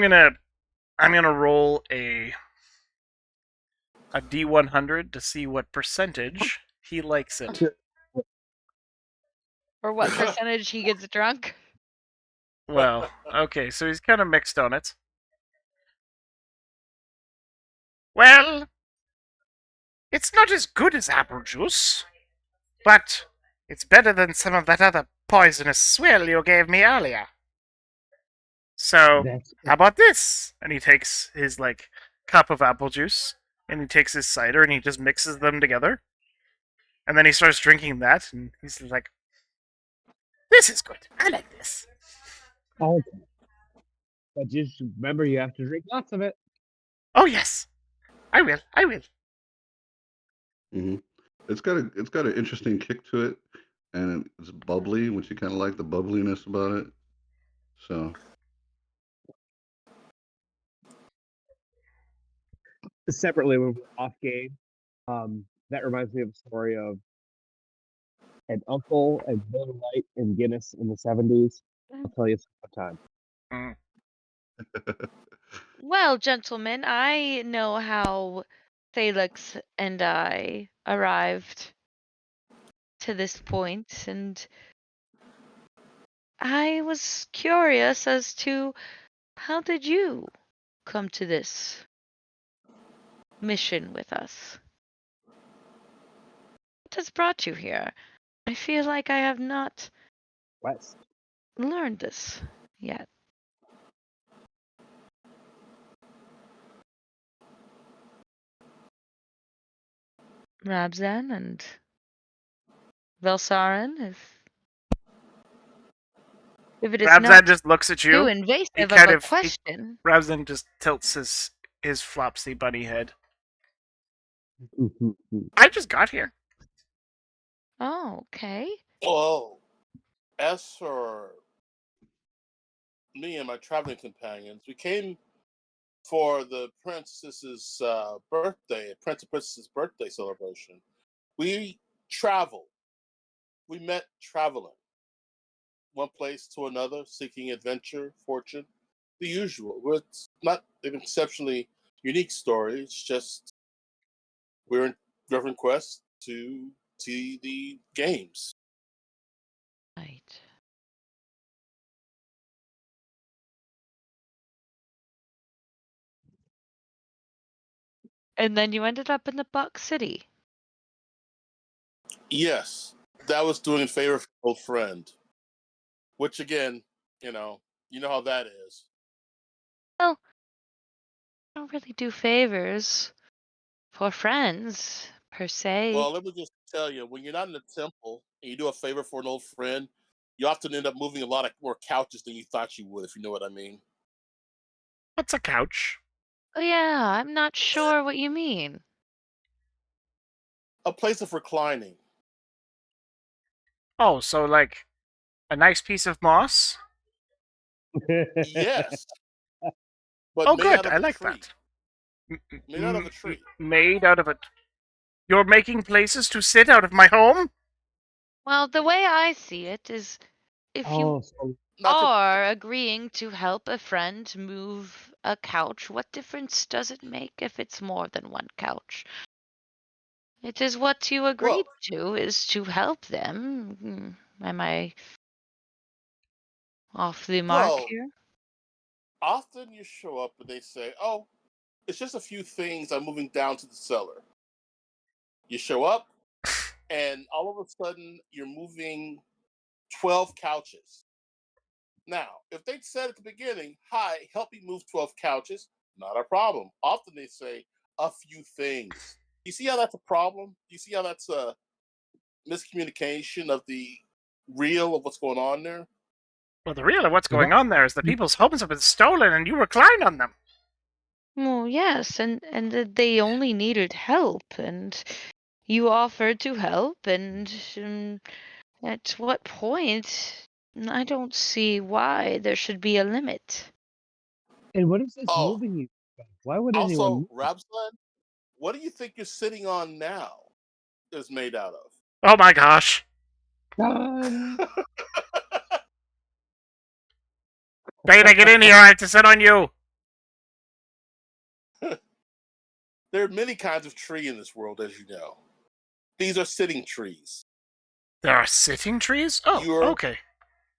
gonna roll a D100 to see what percentage he likes it. Or what percentage he gets drunk. Well, okay, so he's kind of mixed on it. Well, it's not as good as apple juice, but it's better than some of that other poisonous swill you gave me earlier. So, That's how about this? And he takes his, like, cup of apple juice, and he takes his cider, and he just mixes them together. And then he starts drinking that, and he's like, this is good. I like this. okay. But just remember, you have to drink lots of it. Oh, yes. I will. I will. Hmm. It's got an interesting kick to it, and it's bubbly, which you kind of like the bubbliness about it. So Separately, when we're off game, that reminds me of a story of an uncle and Miller Lite and Guinness in the 70s. I'll tell you sometime. Mm. Well, gentlemen, I know how Felix and I arrived to this point, and I was curious as to how did you come to this mission with us? What has brought you here? I feel like I have not West. learned this yet. Rabzan and Velsarin, if it is Rabzan not just looks at too you. He invasive of kind a of. question. Rabzan just tilts his flopsy bunny head. I just got here. Oh, okay. Well, as for me and my traveling companions, we came for the princess's birthday, Prince and Princess's birthday celebration. We traveled. We met traveling one place to another, seeking adventure, fortune, the usual. It's not an exceptionally unique story. It's just we're in different quest to see the games. Right. And then you ended up in the Buck City. Yes, that was doing a favor for an old friend. Which again, you know how that is. Well, I don't really do favors for friends per se. Well, let me just tell you, when you're not in the temple and you do a favor for an old friend, you often end up moving a lot of more couches than you thought you would, if you know what I mean. What's a couch? Oh yeah, I'm not sure what you mean. A place of reclining. Oh, so like a nice piece of moss? Yes, but Oh, made good. out of I a like tree. that. M- Made out of a tree. Made out of a. You're making places to sit out of my home? Well, the way I see it is if you Oh, so Not to are agreeing to help a friend move a couch, what difference does it make if it's more than one couch? It is what you well, agreed to, is to help them. Am I off the mark well, here? often you show up and they say, "Oh, it's just a few things. I'm moving down to the cellar." You show up, and all of a sudden you're moving 12 couches. Now, if they'd said at the beginning, "Hi, help me move 12 couches," not a problem. Often they say a few things. You see how that's a problem? You see how that's a miscommunication of the real of what's going on there? Well, the real of what's that going on there is the people's homes have been stolen and you recline on them. Well, yes, and that they only needed help, and you offered to help, and at what point? I don't see why there should be a limit. and what is this Oh, moving you? Why would anyone also, move? Rabson, what do you think you're sitting on now is made out Oh my gosh. Done. of? Beta, get in here. I have to sit on you. There are many kinds of tree in this world, as you know. These are sitting trees. There are sitting trees? Oh, You're okay.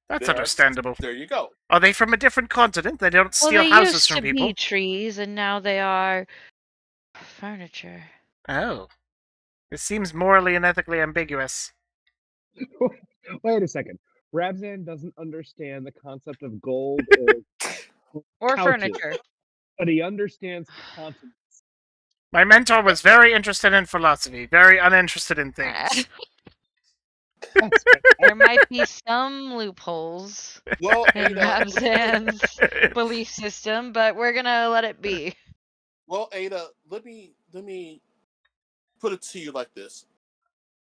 That's there. understandable. There you go. Are they from a different continent? They don't Well, steal they houses used from to be people. trees, and now they are furniture. Oh. This seems morally and ethically ambiguous. Wait a second. Rabzan doesn't understand the concept of gold or Or couches, furniture. but he understands continents. My mentor was very interested in philosophy, very uninterested in things. That's fantastic. There might be some loopholes Well, in Ada, let me put it. Ramzan's belief system, but we're gonna let it be. Well, Ada, let me put it to you like this.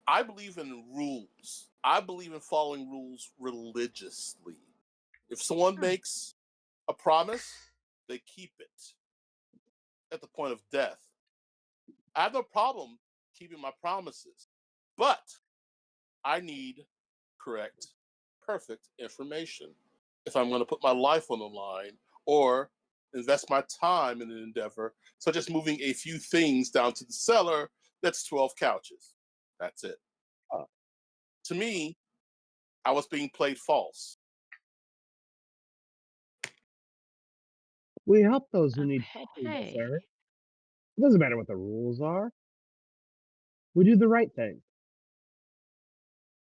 I believe in rules. I believe in following rules religiously. If someone Hmm. makes a promise, they keep it at the point of death. I have no problem keeping my promises, but I need correct, perfect information if I'm going to put my life on the line or invest my time in an endeavor, such as moving a few things down to the cellar that's 12 couches. That's it. Oh, To me, I was being played false. we help those who need help, Okay. sir. It doesn't matter what the rules are. We do the right thing.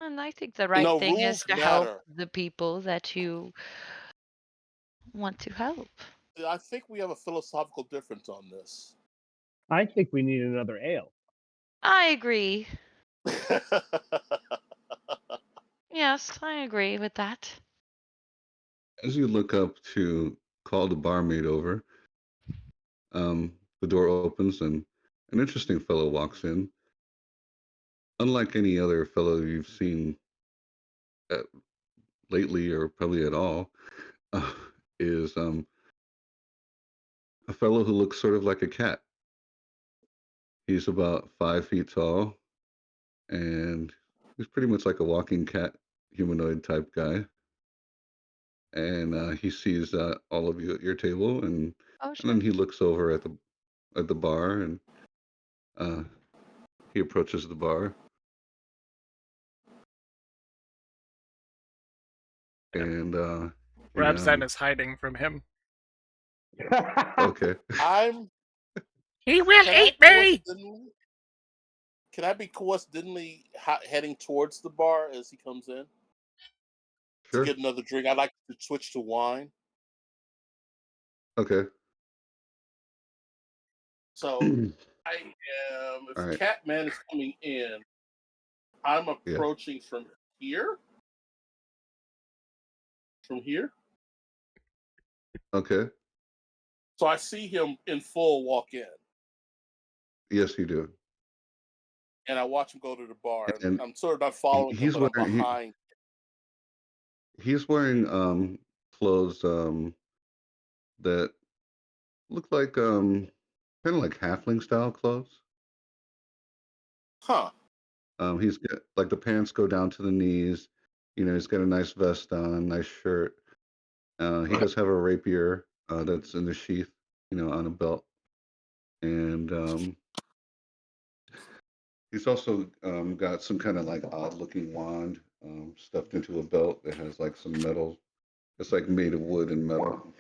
And I think the right No, thing is rules to help matter. the people that you want to help. I think we have a philosophical difference on this. I think we need another ale. I agree. Yes, I agree with that. As you look up to call the barmaid over, the door opens and an interesting fellow walks in. Unlike any other fellow you've seen uh, lately or probably at all, uh, is a fellow who looks sort of like a cat. He's about 5 feet tall, and he's pretty much like a walking cat, humanoid type guy. And he sees all of you at your table, Oh, and then sure. he looks over at the bar, and uh, he approaches the bar, and he Rabstein is hiding from him. okay. I'm. He will Can I eat me! coincidentally? Can I be coincidentally heading towards the bar as he comes in to Sure. get another drink? I'd like to switch to wine. Okay. So I am. All If right. Catman is coming in, I'm Yeah. approaching from here. From here. Okay. So I see him in full walk in, Yes, you do. and I watch him go to the bar. And And I'm sort of not following him, he's but I'm wearing behind. he's wearing clothes that look like kind of like halfling style clothes. Huh. He's got like the pants go down to the knees. You know, he's got a nice vest on, nice shirt. He does have a rapier that's in the sheath, you know, on a belt. And he's also got some kind of like odd looking wand stuffed into a belt that has like some metal. It's like made of wood and metal.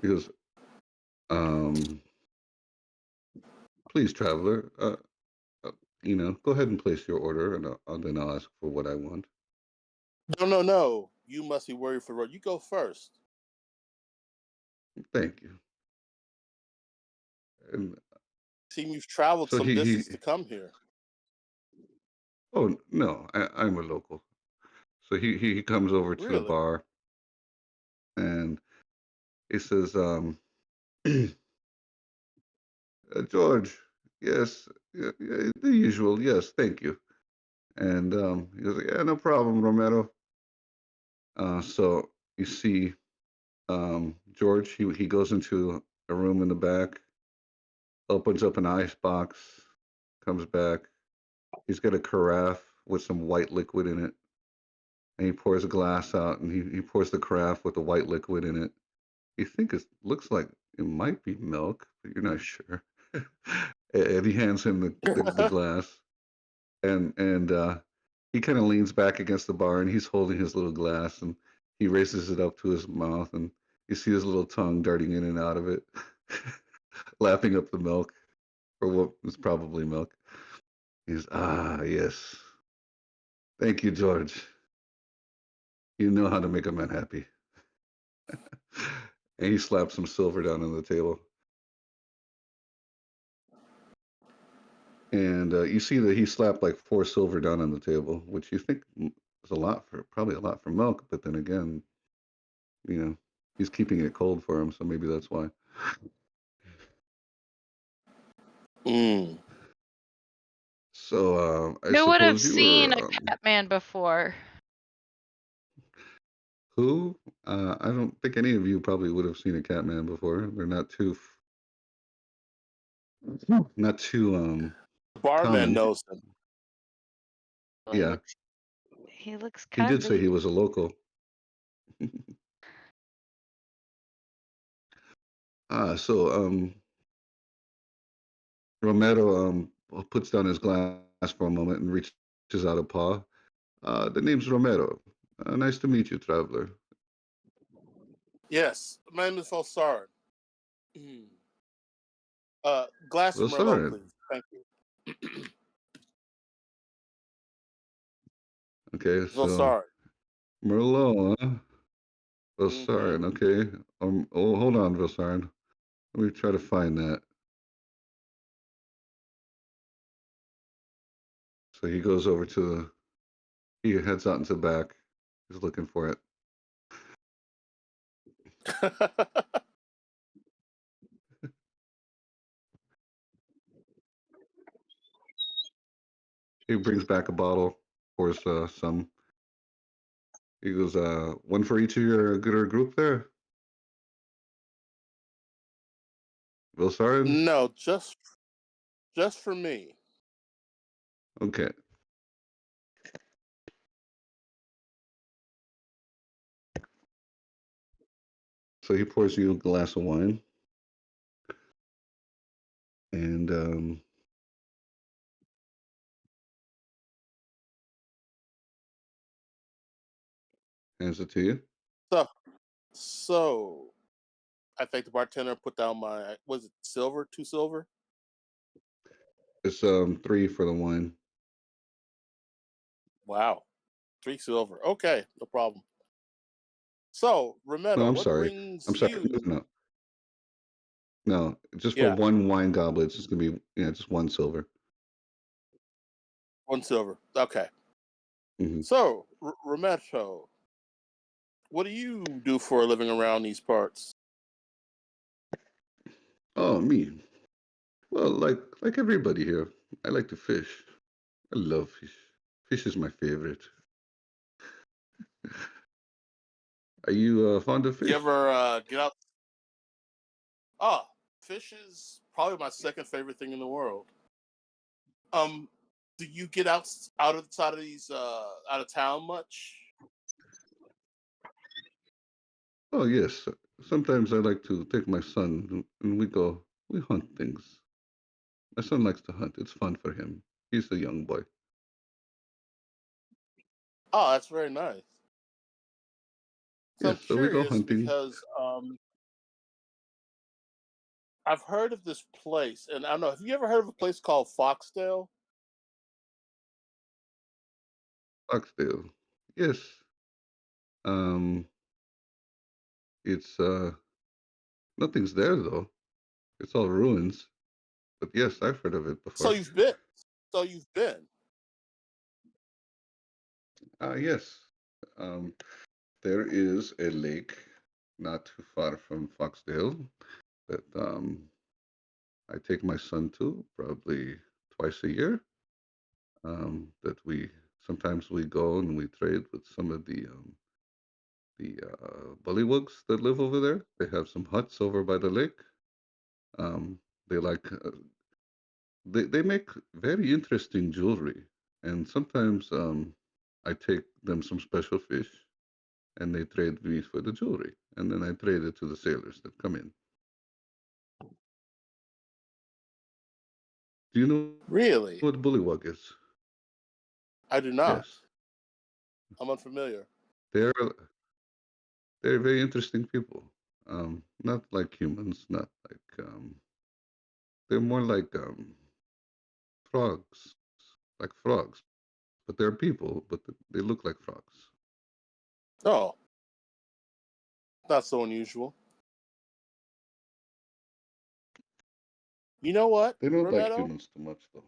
He goes, um, please, traveler, uh, you know, go ahead and place your order, and then I'll ask for what I want. No. You must be worried for the road. You go first. Thank you. And Seem you've traveled so some he distance to come here. oh no, I'm a local. So he comes over to the Really? bar and he says, George, yes, yeah, yeah, the usual, yes, thank you. And he goes, yeah, no problem, Romero. So you see, George, he goes into a room in the back, opens up an ice box, comes back. He's got a carafe with some white liquid in it, and he pours a glass out, and he pours the carafe with the white liquid in it. You think it looks like it might be milk, but you're not sure. And he hands him the glass, and he kind of leans back against the bar, and he's holding his little glass, and he raises it up to his mouth, and you see his little tongue darting in and out of it, lapping up the milk, or what was probably milk. He's, yes, thank you, George. You know how to make a man happy. And he slaps some silver down on the table. And you see that he slapped like 4 silver down on the table, which you think is a lot for probably a lot for milk, but then again, you know, he's keeping it cold for him, so maybe that's why. Mm. So I Who would have suppose you seen a were Catman before? who? I don't think any of you probably would have seen a Catman before. They're not too The barman common. knows him. Well, Yeah, he looks he did say kindly. he was a local. So Romero puts down his glass for a moment and reaches out a paw. The name's Romero. Nice to meet you, traveler. Yes. My name is Falsard. Mm. Glass of Well, Merlot, sorry. please. Thank you. Okay, so Falsard. Merlot, huh? Mm-hmm. Vilsarin, okay. Oh, hold on, Vilsarin. Let me try to find that. So he goes over to he heads out into the back. He's looking for it. He brings back a bottle, pours some. He goes, one for each of your gooder group there, Vilsarin? No, just for me. Okay. So he pours you a glass of wine and hands it to you. So I thank the bartender. Put down my was it silver? 2 silver. It's 3 for the wine. Wow, 3 silver. Okay, no problem. So No, Remeto, I'm what sorry. brings I'm sorry. you? No, just for Yeah, one wine goblet, it's just gonna be just 1 silver. 1 silver. Okay. Hmm. So Remeto, what do you do for a living around these parts? Oh, me. Well, like everybody here, I like to fish. I love fish. Fish is my favorite. Are you fond of You fish? ever get out? Ah, fish is probably my second favorite thing in the world. Um, do you get out of these out of town much? Oh, yes. Sometimes I like to take my son and we hunt things. My son likes to hunt. It's fun for him. He's a young boy. Oh, that's very nice. So I'm Yes, so we go curious hunting. because I've heard of this place, and I don't know. Have you ever heard of a place called Foxdale? Foxdale. Yes. Um, it's nothing's there though. It's all ruins. But yes, I've heard of it So before. you've been. So you've been. Yes. Um, there is a lake not too far from Foxdale that I take my son to probably twice a year. That we sometimes we go and we trade with some of the bullywugs that live over there. They have some huts over by the lake. They like they make very interesting jewelry, and sometimes I take them some special fish, and they trade me for the jewelry, and then I trade it to the sailors that come in. Do you know Really? what bullywug is? I do not. Yes, I'm unfamiliar. they're they're very interesting people. Not like humans, not like they're more like frogs, like frogs, but they're people, but they look like frogs. Oh, not so unusual. You know what, They don't like Remeto? humans too much though.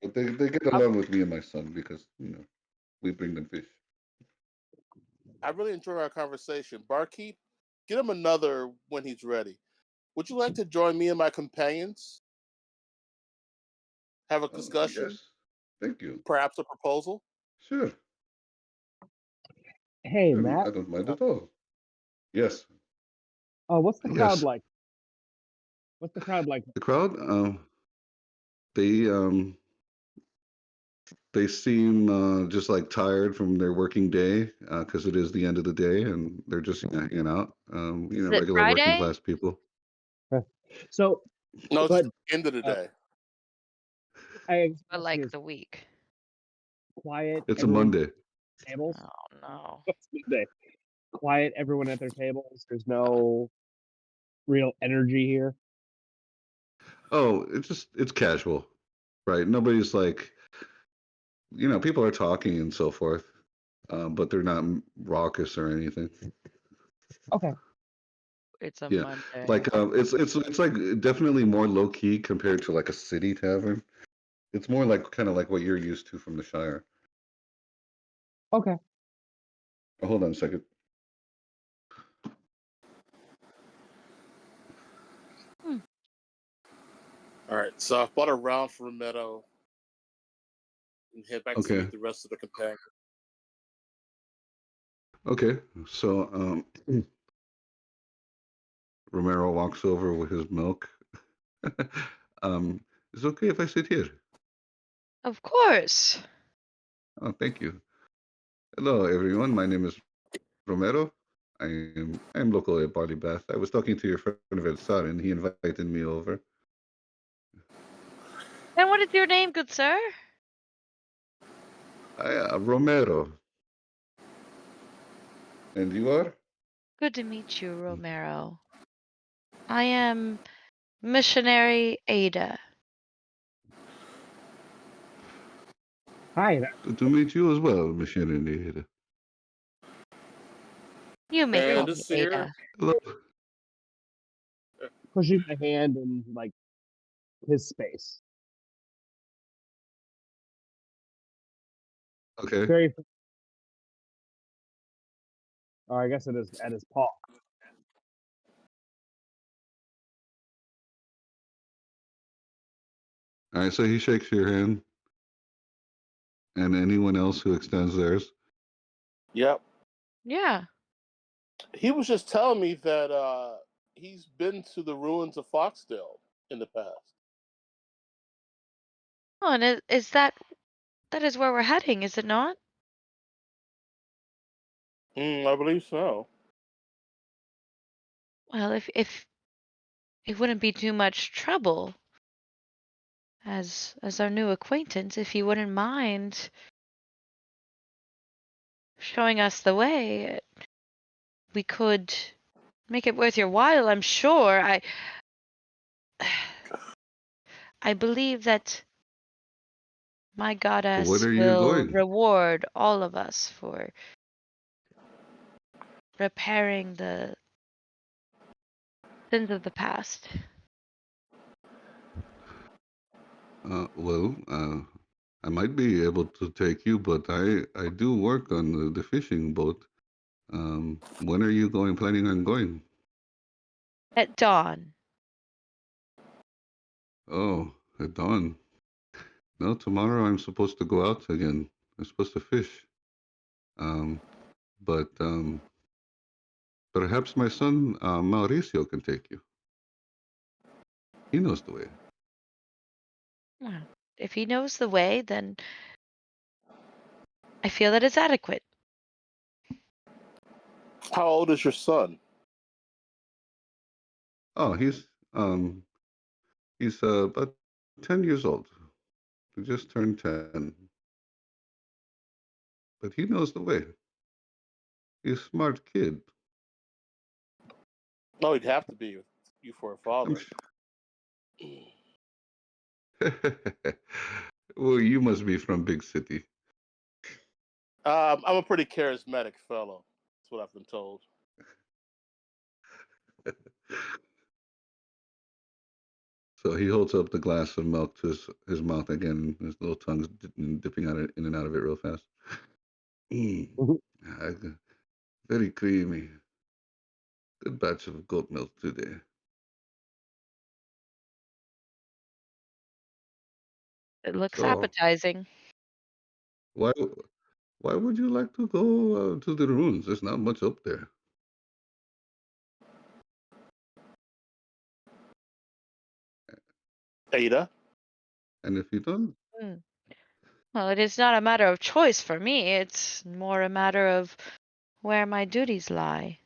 But they get I along with me and my son because we bring them fish. I really enjoy our conversation. Barkeep, get him another when he's ready. Would you like to join me and my companions? Have a Oh discussion? yes, thank you. Perhaps a proposal? Sure, Hey, sure, Matt. I don't mind at all. Yes, What's the crowd yes. like? What's the crowd like? The crowd, they they seem just like tired from their working day because it is the end of the day and they're just hanging out. Is it Regular working Friday class people. So, No, it's but just the end of the uh, day. I guess the or question like is the week? quiet. It's a Everyone Monday. tables. Oh no. What's Monday? Quiet. Everyone at their tables. There's no real energy here. Oh, it's casual, right? Nobody's like people are talking and so forth, but they're not raucous or anything. Okay. It's a Yeah, Monday. like it's like definitely more low key compared to like a city tavern. It's more like kind of like what you're used to from the Shire. Okay. Oh, hold on a second. Hmm. All right, so I bought a round for Remeto and head back to Okay. meet the rest of the companions. Okay, so Romero walks over with his milk. Is it okay if I sit here? Of course. Oh, thank you. Hello, everyone. My name is Romero. I am local at Barley Bath. I was talking to your friend Vedsar, and he invited me over. And what is your name, good sir? Romero. And you are? Good to meet you, Romero. I am missionary Ada. Hi, Good to meet you as well, Monsieur Indeed. You may call And the me singer. Ada. Hello. pushing my hand in like his space. Okay. Very. Oh, I guess it is at his paw. All right. So he shakes your hand, and anyone else who extends theirs. Yep. Yeah. He was just telling me that he's been to the ruins of Foxdale in the past. Oh, and is that is where we're heading, is it not? I believe so. Well, if it wouldn't be too much trouble as our new acquaintance, if you wouldn't mind showing us the way, we could make it worth your while, I'm sure. I believe that my What goddess are you will going? reward all of us for repairing the sins of the past. Well, I might be able to take you, but I do work on the fishing boat. When are you going? Planning on going? At dawn. Oh, at dawn. No, tomorrow I'm supposed to go out again. I'm supposed to fish. Um, but perhaps my son Mauricio can take you. He knows the way. Well, if he knows the way, then I feel that it's adequate. How old is your son? Oh, he's about 10 years old. He just turned 10, but he knows the way. He's a smart kid. No, he'd have to be with you for a I'm father. sure. Well, you must be from big city. I'm a pretty charismatic fellow. That's what I've been told. So he holds up the glass of milk to his mouth again, his little tongue's dipping out in and out of it real fast. Mm, ah, very creamy. Good batch of goat milk today. It looks So appetizing. why why would you like to go to the ruins? There's not much up there. Ada? And if you don't, Mm. Well, it is not a matter of choice for me. It's more a matter of where my duties lie.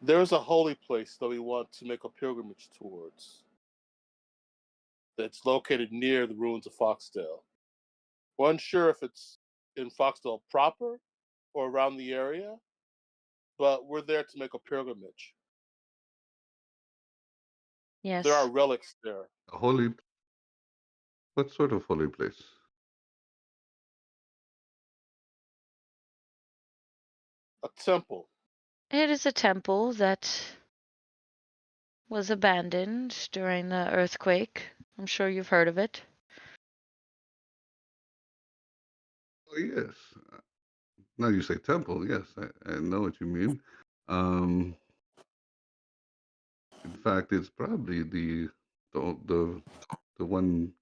There's a holy place that we want to make a pilgrimage towards that's located near the ruins of Foxdale. We're unsure if it's in Foxdale proper or around the area, but we're there to make a pilgrimage. There are Yes. relics there. a holy, what sort of holy place? A temple. It is a temple that was abandoned during the earthquake. I'm sure you've heard of it. Oh, yes. Now you say temple. Yes, I know what you mean. Um, in fact, it's probably the the one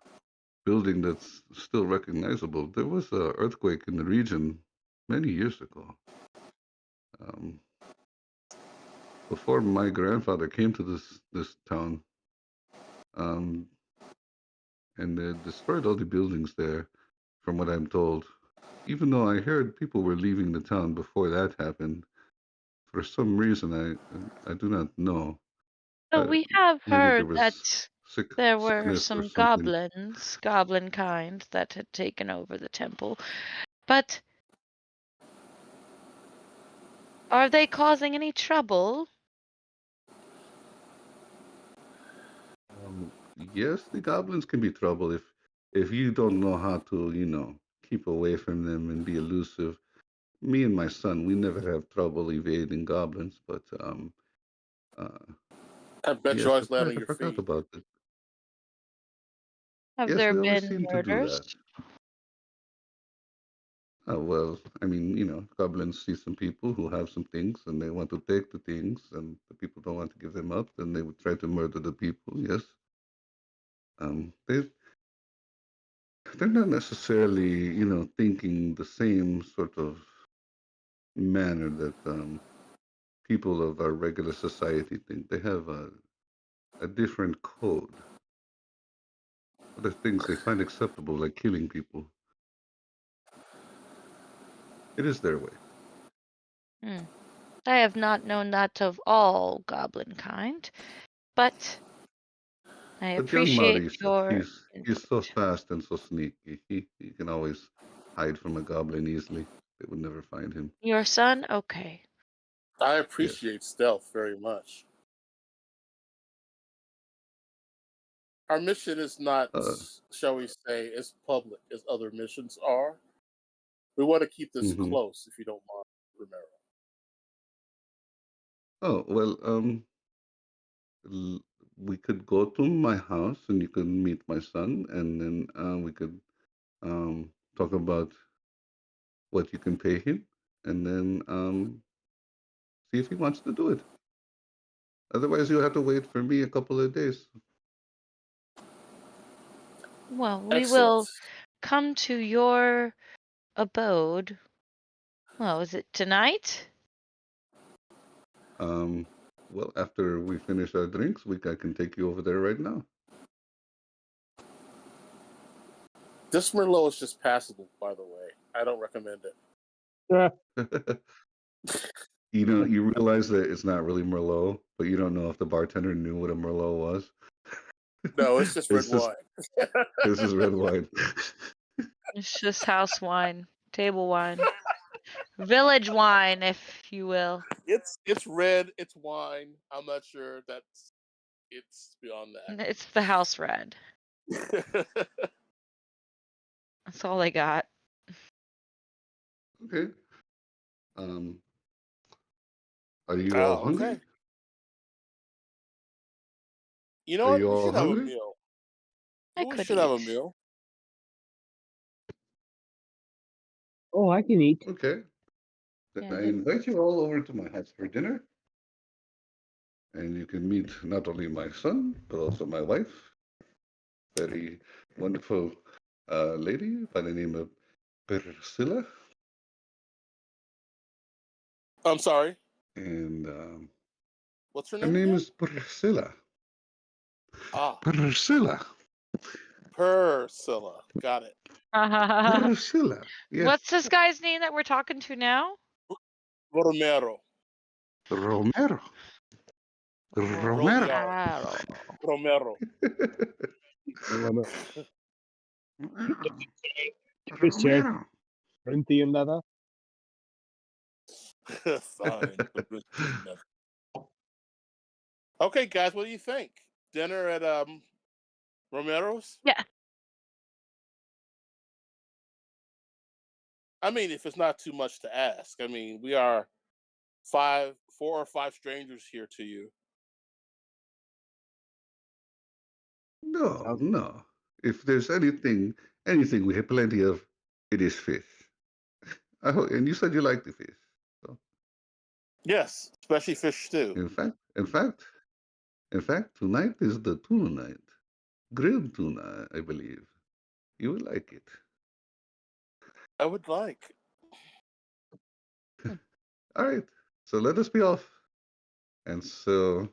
building that's still recognizable. There was an earthquake in the region many years ago. Um, before my grandfather came to this town, um, and they destroyed all the buildings there, from what I'm told. Even though I heard people were leaving the town before that happened, for some reason I do not know. So we have Maybe there heard was that there were sickness or some something. goblins, goblin kind, that had taken over the temple. But are they causing any trouble? Yes, the goblins can be trouble if you don't know how to, keep away from them and be elusive. Me and my son, we never have trouble evading goblins, but uh, I bet you yes, always land on I your forgot feet. about it. Have Yes, there we always been seem to do that. murders? Oh, well, I mean, goblins see some people who have some things and they want to take the things, and the people don't want to give them up, then they would try to murder the people. Yes. They're not necessarily, thinking the same sort of manner that people of our regular society think. They have a different code. Other things they find acceptable, like killing people. It is their way. Hmm. I have not known that of all goblin kind, but I But young appreciate Maurice, your he's so input. fast and so sneaky. He can always hide from a goblin easily. They would never find him. Your son? Okay. I Yes. appreciate stealth very much. Our mission is not, Uh, shall we say, as public as other missions are. We want to keep this hmm close, if you don't mind, Romero. Oh, well, l- we could go to my house and you could meet my son, and then we could talk about what you can pay him, and then see if he wants to do it. Otherwise, you'll have to wait for me a couple of days. Well, we Excellent. will come to your abode. Well, is it tonight? Um, well, after we finish our drinks, I can take you over there right now. This Merlot is just passable, by the way. I don't recommend it. You realize that it's not really Merlot, but you don't know if the bartender knew what a Merlot was. No, it's just red It's just wine. this is red wine. It's just house wine, table wine, village wine, if you will. It's red. It's wine. I'm not sure that's it's beyond It's the house red. that. That's all I got. Okay. Um, are you all Oh, hungry? okay. You know Are what? you We all should have a hungry? meal. I We could should have a eat. meal. Oh, I can eat. Okay. Then Yeah, I then invite you all over to my house for dinner, and you can meet not only my son but also my wife, very wonderful lady by the name of Priscilla, I'm sorry. and What's her her name name again? is Priscilla. Ah, Priscilla. Priscilla. Got it. Priscilla. Yes. what's this guy's name that we're talking to now? Romero. Romero. Romero. Romeo. Romero. Romero. Bueno, Christian, Romero. ¿no entiendo nada? Fine. Okay, guys, what do you think? Dinner at Romero's? Yeah. I mean, if it's not too much to ask. I mean, we are 4 or 5 strangers here to you. No, Sounds no. If there's anything we have plenty of, it is fish. And you said you like the fish. So, Yes, especially fish stew. in fact, in fact, in fact, tonight is the tuna night. Grilled tuna, I believe. You would like it. I would like. All right. So let us be off. And so,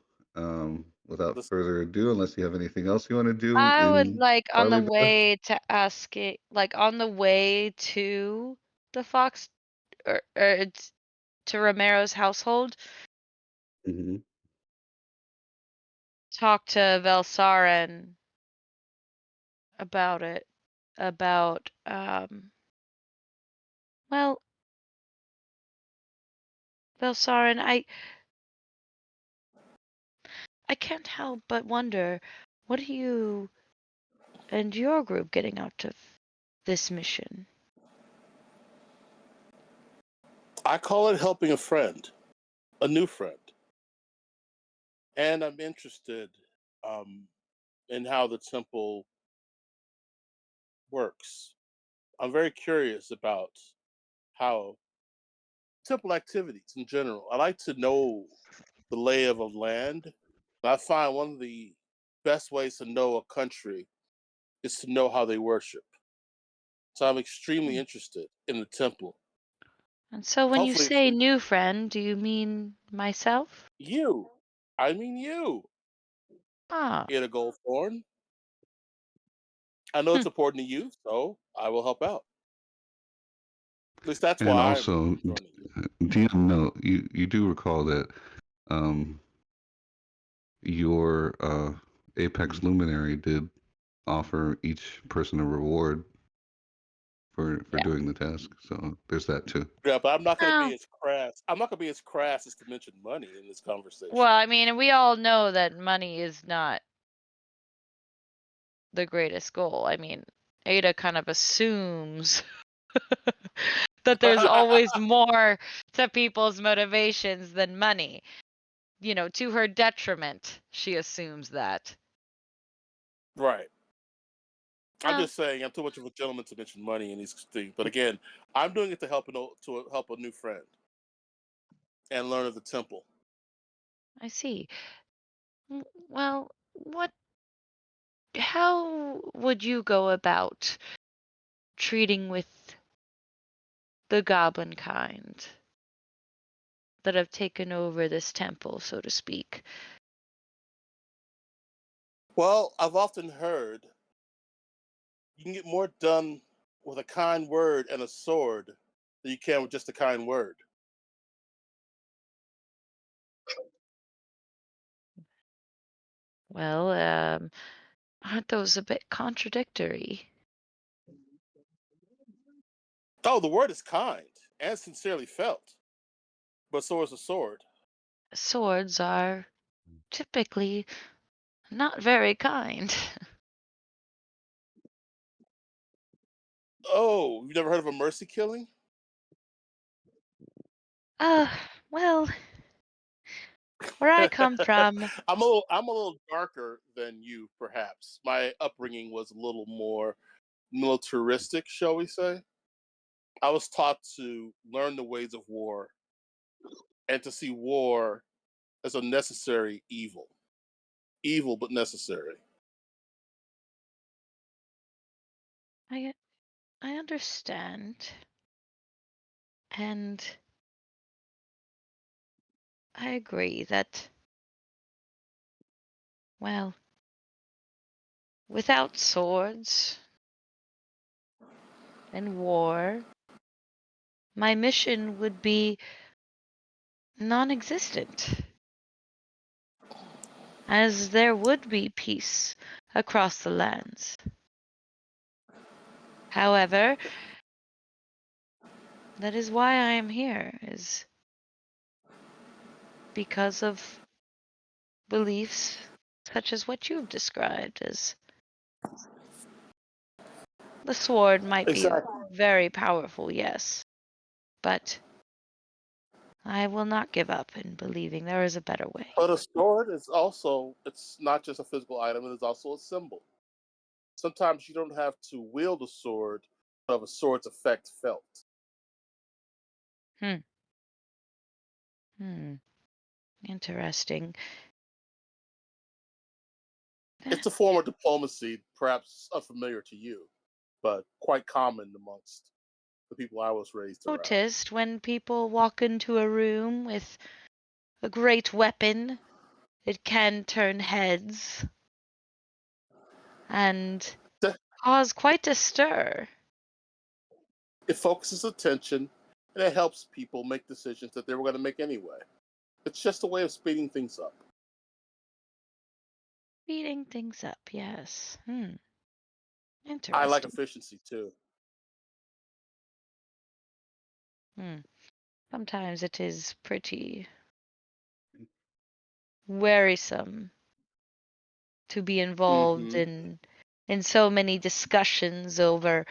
without This, further ado, unless you have anything else you want to do I would in like on the Barley Bar. way to ask it, like on the way to the Fox or it's to Romero's household, Hmm. talk to Velsaren about it. About well, Velsaren, I can't help but wonder, what are you and your group getting out of this mission? I call it helping a friend, a new friend, and I'm interested in how the temple works. I'm very curious about how temple activities in general. I like to know the lay of a land. And I find one of the best ways to know a country is to know how they worship. So I'm extremely Hmm. interested in the temple. And so when you Hopefully, say new friend, do you mean myself? you, I mean you, Ah, Ida Goldthorn. I know hmm. it's important to you, so I will help out. At least that's And why I'm also, joining you. DM, no, you do recall that um, your Apex Luminary did offer each person a reward for Yeah. doing the task. So there's that too. Yeah, but I'm not going to Oh, be as crass. I'm not going to be as crass as to mention money in this well, conversation. I mean, we all know that money is not the greatest goal. I mean, Ada kind of assumes that there's always more to people's motivations than money. To her detriment, she assumes that. Right. I'm Oh, just saying I'm too much of a gentleman to mention money in these things. But again, I'm doing it to help a new friend and learn of the temple. I see. Well, how would you go about treating with the goblin kind that have taken over this temple, so to speak? Well, I've often heard you can get more done with a kind word and a sword than you can with just a kind word. Well, aren't those a bit contradictory? Oh, the word is kind and sincerely felt, but so is a sword. Swords are typically not very kind. Oh, you've never heard of a mercy killing? Uh, well, where I come from, I'm a little darker than you, perhaps. My upbringing was a little more militaristic, shall we say? I was taught to learn the ways of war and to see war as a necessary evil. Evil but necessary. I I understand, and I agree that, well, without swords and war, my mission would be non-existent, as there would be peace across the lands. However, that is why I am here, is because of beliefs such as what you've described, as the sword might be Exactly. very powerful, yes, but I will not give up in believing there is a better way. But a sword is also, it's not just a physical item, it is also a symbol. Sometimes you don't have to wield a sword to have a sword's effect felt. Hmm. Hmm. Interesting. It's a form of diplomacy, perhaps unfamiliar to you. but quite common amongst the people I was raised around. Noticed when people walk into a room with a great weapon, it can turn heads and cause quite a stir. It focuses attention and it helps people make decisions that they were going to make anyway. It's just a way of speeding things up. Speeding things up, yes. I like Interesting. efficiency too. Sometimes it is pretty wearisome to be involved Mm-hmm. in so many discussions over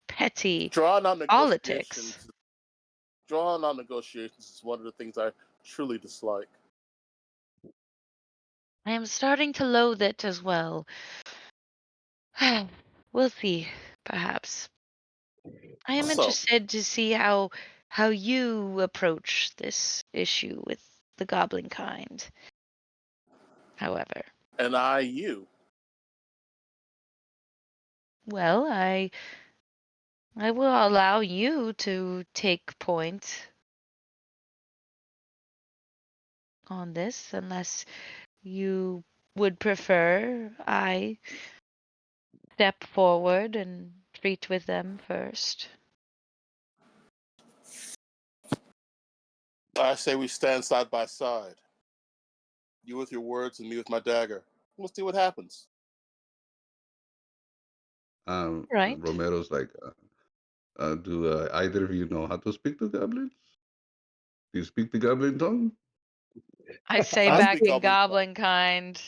petty Drawing out politics. negotiations. Drawing out negotiations is one of the things I truly dislike. I am starting to loathe it as well. We'll see, perhaps. I am So, interested to see how you approach this issue with the goblin kind. However, and you. well, I will allow you to take point on this unless you would prefer I step forward and treat with them first. I say we stand side by side. You with your words and me with my dagger. We'll see what happens. Right? Romero's like, do either of you know how to speak to goblins? Do you speak the goblin tongue? I say I back speak in goblin. goblin kind.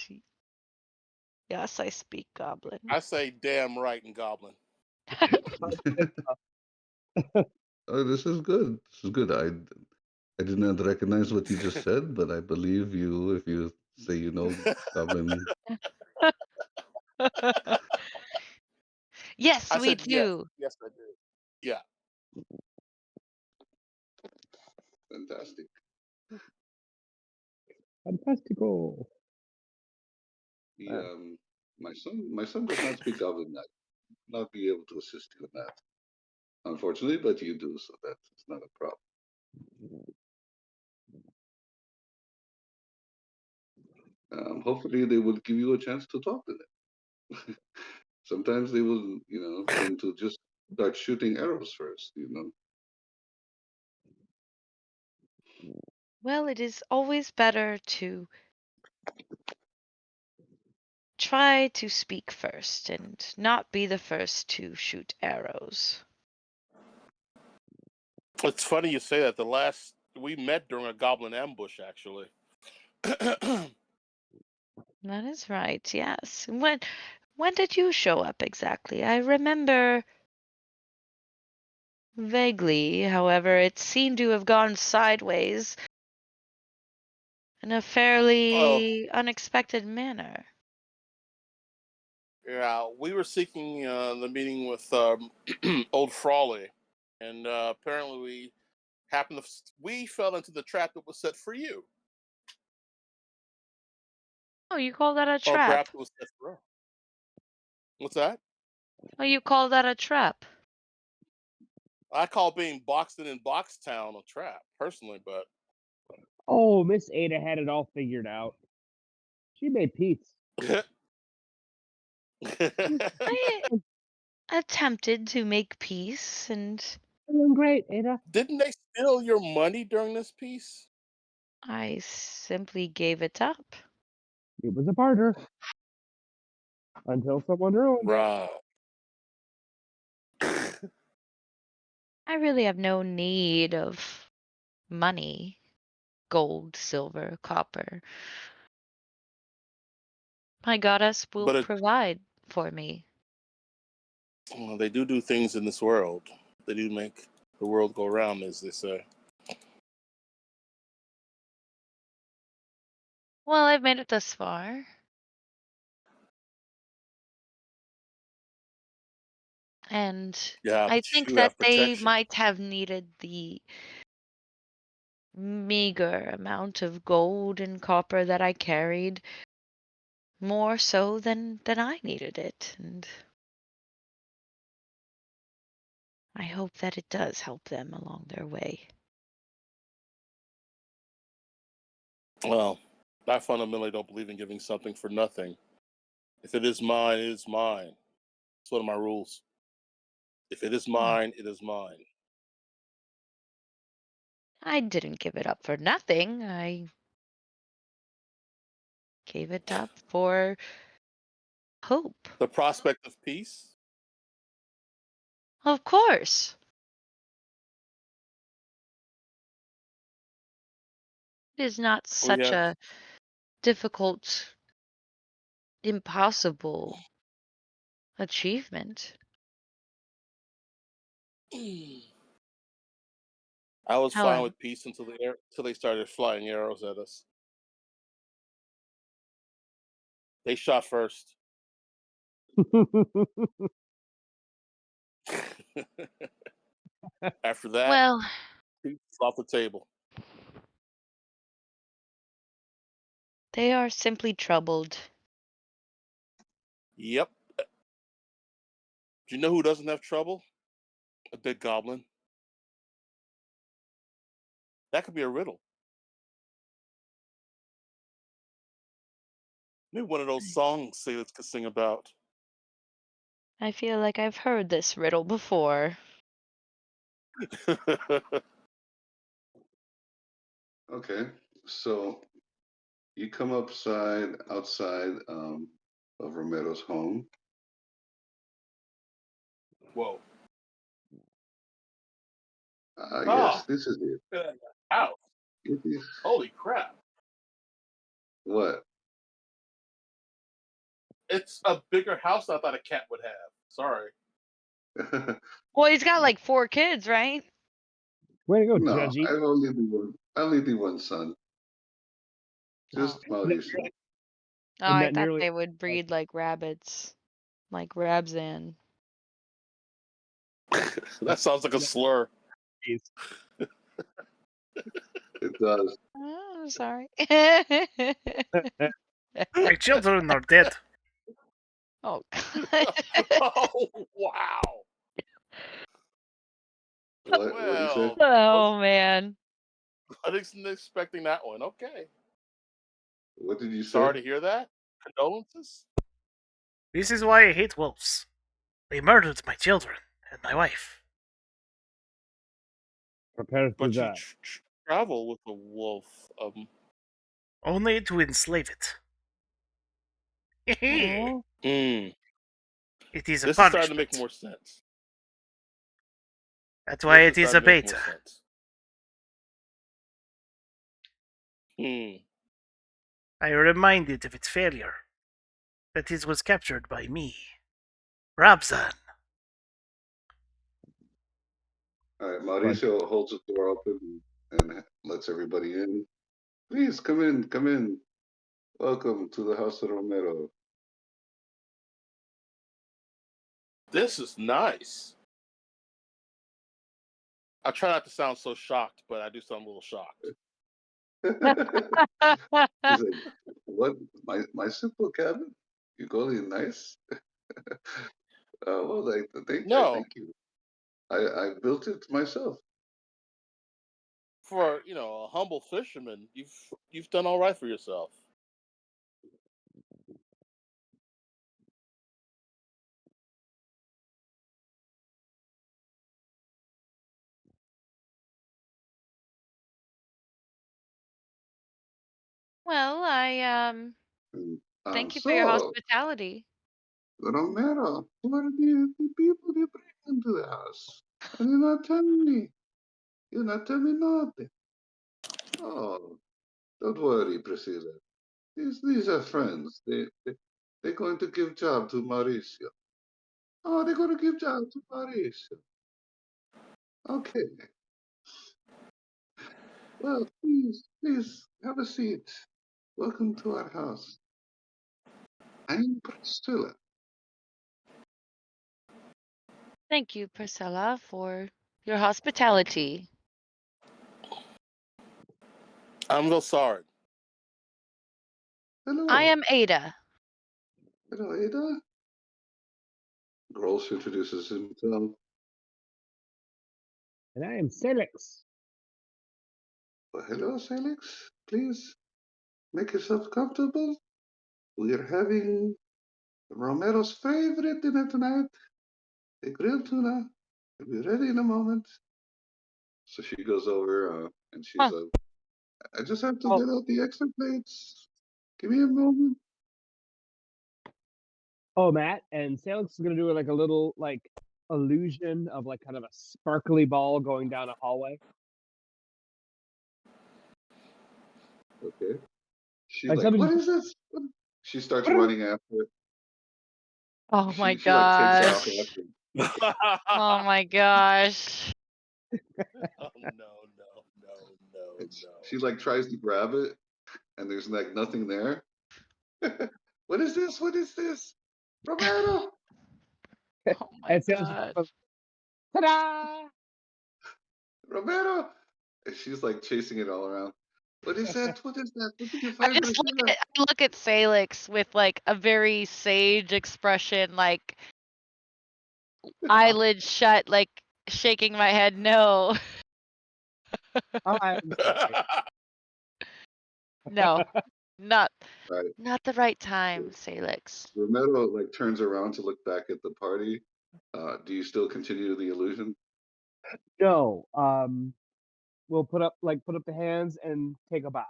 Yes, I speak goblin. I say damn right in goblin. Oh, this is good. This is good. I did not recognize what you just said, but I believe you if you say you know goblin. Yes, I we said yes. do. Yes, I do. Yeah. Fantastic. Fantastical. He, my son does not speak goblin. I will not be able to assist you in that, unfortunately, but you do, so that's not a problem. Hopefully, they will give you a chance to talk to them. Sometimes they will, tend to just start shooting arrows first. Well, it is always better to try to speak first and not be the first to shoot arrows. It's funny you say that. The last we met during a goblin ambush, actually. That is right, yes. When did you show up exactly? I remember vaguely, however, it seemed to have gone sideways in a Oh, fairly unexpected manner. yeah. We were seeking the meeting with old Frawley, and apparently we fell into the trap that was set for you, Oh, you call that a or trap? perhaps it was set for her. What's that? Oh, you call that a trap? I call being boxed in Boxtown a trap, personally, but Oh, Miss Ada had it all figured out. She made peace. I attempted to make peace, and Doing great, Ada. didn't they steal your money during this piece? I simply gave it up. It was a barter until someone ruined it. Right. I really have no need of money, gold, silver, copper. My goddess will But provide for me. they do things in this world. They do make the world go round, as they say. Well, I've made it this far, and Yeah, I but think you that have they protection. might have needed the meager amount of gold and copper that I carried more so than I needed it, and I hope that it does help them along their way. Well, I fundamentally don't believe in giving something for nothing. If it is mine, it is mine. It's one of my rules. If it is Oh, mine, it is mine. I didn't give it up for nothing. I gave it up for hope. The prospect of peace. Of course. It is not We such have a difficult, impossible achievement. I was fine However, with peace until they started flying arrows at us. They shot first. After that, well, peace is off the table. they are simply troubled. Yep. Do you know who doesn't have trouble? A big goblin. That could be a riddle. Maybe one of those songs sailors could sing about. I feel like I've heard this riddle before. Okay, so you come outside of Romero's home. Whoa. Yes, Oh, this is it. house. It is Holy crap. what? It's a bigger house than I thought a cat would have. Sorry. Well, he's got like 4 kids, right? Way to go, No, Judgy. I only the one son, Oh. just Mauricio. Oh, And I that thought nearly they would breed like rabbits, like Rabzan. That sounds like a slur. It does. Oh, sorry. My children are dead. Oh, God. Oh, wow. What do you say? Well, Oh, man. wasn't expecting that one. Okay. What did you say? Sorry to hear that. Condolences. This is why I hate wolves. They murdered my children and my wife. Prepare to But you die. travel with a wolf. Only to enslave it. It Oh, mm, is a this is starting to make punishment. more sense. That's why This is it is a starting to make more beta. sense. Hmm. I remind it of its failure. That it was captured by me. Rabzan. All right, But Mauricio holds the door open and lets everybody in. Please come in, come in. Welcome to the House of Romero. This is nice. I try not to sound so shocked, but I do sound a little shocked. He's like, what? My simple cabin? You call it nice? Well, No, thank you. I built it myself. for a humble fisherman, you've done all right for yourself. well, I And, thank you for your so, hospitality. Romero, what are the people you bring into the house? And you're not telling me. You're not telling me nothing. Oh, don't worry, Priscilla. These are friends. They're going to give job to Mauricio. Oh, they're going to give job to Mauricio. Okay. Well, please have a seat. Welcome to our house. I'm Priscilla. Thank you, Priscilla, for your hospitality. I'm so sorry. I Hello. am Ada. Hello, Ada. Grolsch introduces himself. And I am Celix. Well, hello, Felix. Please make yourself comfortable. We are having Romero's favorite dinner tonight, a grilled tuna. We'll be ready in a moment. So she goes over and she's Huh. like, I just have to Oh. get out the extra plates. Give me a moment. Oh, Matt, and Salix is gonna do like a little like illusion of like kind of a sparkly ball going down a hallway. Okay. She's Like like, something. what is this? She starts running after it. Oh my She like takes off gosh. after it. Oh my gosh. Oh, no. And she like tries to grab it and there's like nothing there. What is this? What is this? Romero! Oh my And Salix gosh. goes, ta-da! Romero! And she's like chasing it all around. What is that? What is that? What did you I find just back there? look at Salix with like a very sage expression, like eyelids shut, like shaking my head no. I'm sorry. No. Not Right. not the right time, Salix. Romero like turns around to look back at the party. Do you still continue the illusion? No, we'll put up the hands and take a bow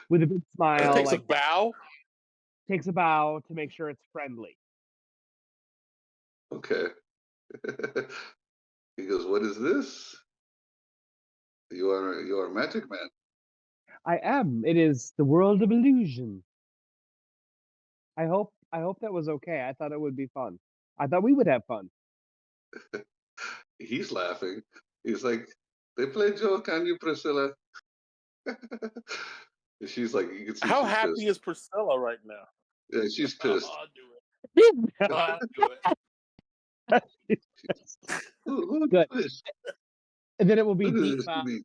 with a big smile. Takes a Like bow. takes a bow to make sure it's friendly. Okay. He goes, what is this? You are a magic man. I am. It is the world of illusion. I hope that was okay. I thought it would be fun. I thought we would have fun. He's laughing. He's like, they play joke on you, Priscilla. She's like, you can see How she's happy pissed. is Priscilla right now? Yeah, she's pissed. I'll do it. I'll do it. Look Good. at this. And then it will be Look at deep. this.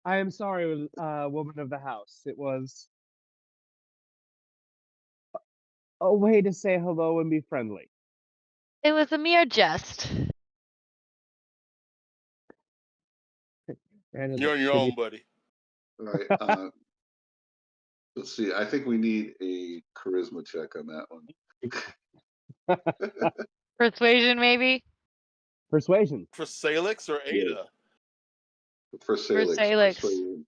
I am sorry, woman of the house. It was a way to say hello and be friendly. It was a mere jest. Brandon, You're on your own, buddy. All right. Let's see. I think we need a charisma check on that one. Persuasion, maybe? Persuasion. For Salix or Yeah, Ada? for For Salix. Salix. Persuasion.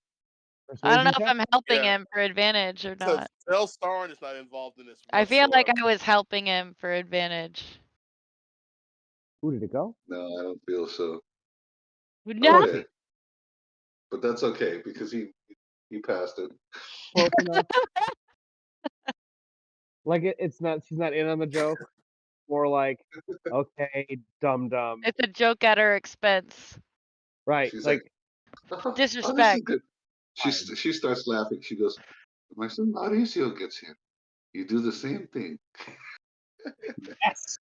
I don't know Persuasion if check. I'm helping Yeah. him for advantage or So not. Elstarn is not involved in this I feel whatsoever. like I was helping him for advantage. Who did it go? No, I don't feel so. No. Okay, but that's okay because he passed it. Close enough. Like it's not. She's not in on the joke. More like, okay, dum dum. It's a joke at her expense. Right. She's like oh, this is Disrespect. good. She starts laughing. She goes, my son Mauricio gets here. You do the same thing. yes.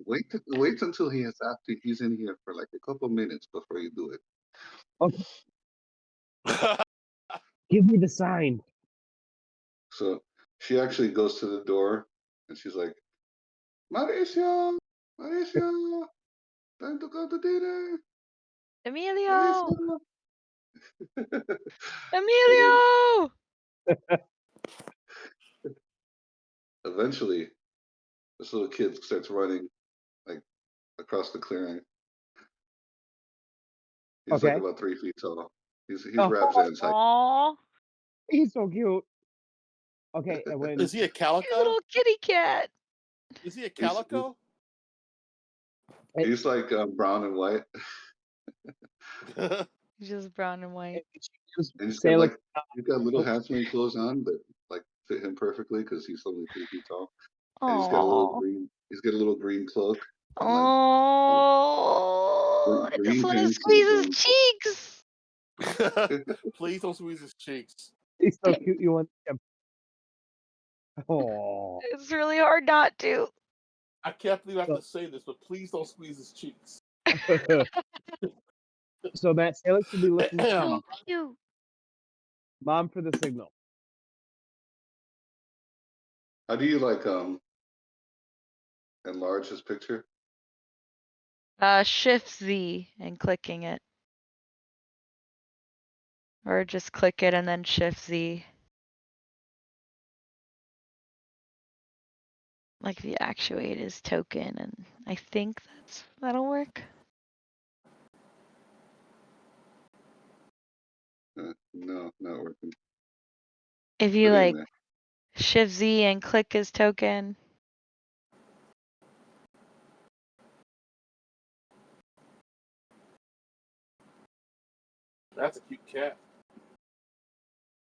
Wait until he's in here for like a couple minutes before you do it. Okay. Give me the sign. So she actually goes to the door and she's like, Mauricio, Mauricio, time to go to dinner. Emilio! Mauricio. Emilio! Eventually, this little kid starts running like across the clearing. He's like Okay. about 3 feet tall. He's Oh, Rabzan's height. Aww. he's so cute. Okay, and when Is he a Cute calico? little kitty cat. Is he a calico? He's like brown and white, He's just brown and white. and he's got Salix, little halfling clothes on that like fit him perfectly because he's only 3 feet tall. And he's got Aww. a little green cloak and like Oh, I just green want to pants and a squeeze his green cheeks. Please don't squeeze his cheeks. he's so cute. You want him? Oh, It's really hard not to. I can't believe I have to say this, but please don't squeeze his cheeks. So Matt Salix will be looking for Ahem. You. mom for the signal. How do you like enlarge his picture? Shift Z and clicking it. Or just click it and then Shift Z. Like the actuate is token, and I think that'll work. No, not working. If you But like anyway, Shift Z and click his token. That's a cute cat.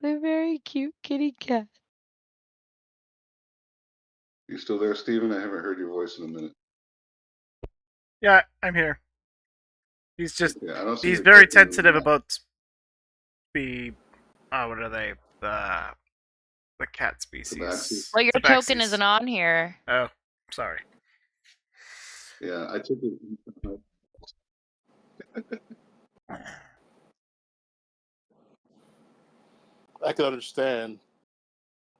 A very cute kitty cat. you still there, Steven? I haven't heard your voice in a minute. Yeah, I'm here. He's just Okay, I don't see he's your very token in the sensitive map. about the what are they? The cat Tabaxi. species. Well, your token Tabaxis. isn't on here. Oh, sorry. Yeah, I took it. I can understand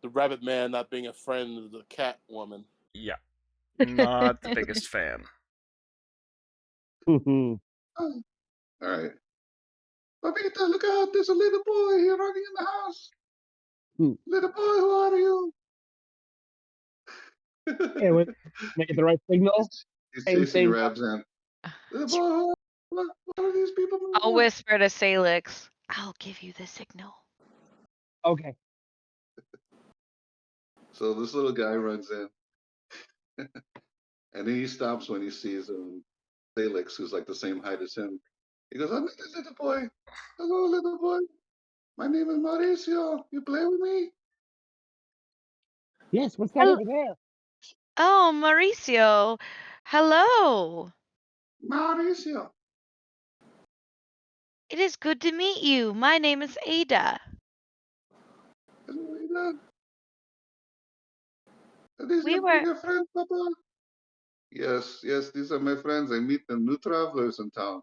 the rabbit man not being a friend of the cat woman. Yeah, not the biggest fan. Oh, all right. Papita, look out! There's a little boy here running in the house. Little boy, who are you? And when they get the right signal, He's same chasing thing. Rabzan. Little boy, what are these people doing? I'll whisper to Salix. I'll give you the signal. Okay. So this little guy runs in, and then he stops when he sees Salix, who's like the same height as him. He goes, "I'm the little boy. Hello, little boy. My name is Mauricio. You play with me?" Yes, what's that over there? Oh, Mauricio. Hello. Mauricio. It is good to meet you. My name is Ada. Hello, Ada. Are these We were your friends, Papa? Yes, yes, these are my friends. I meet them, new travelers in town.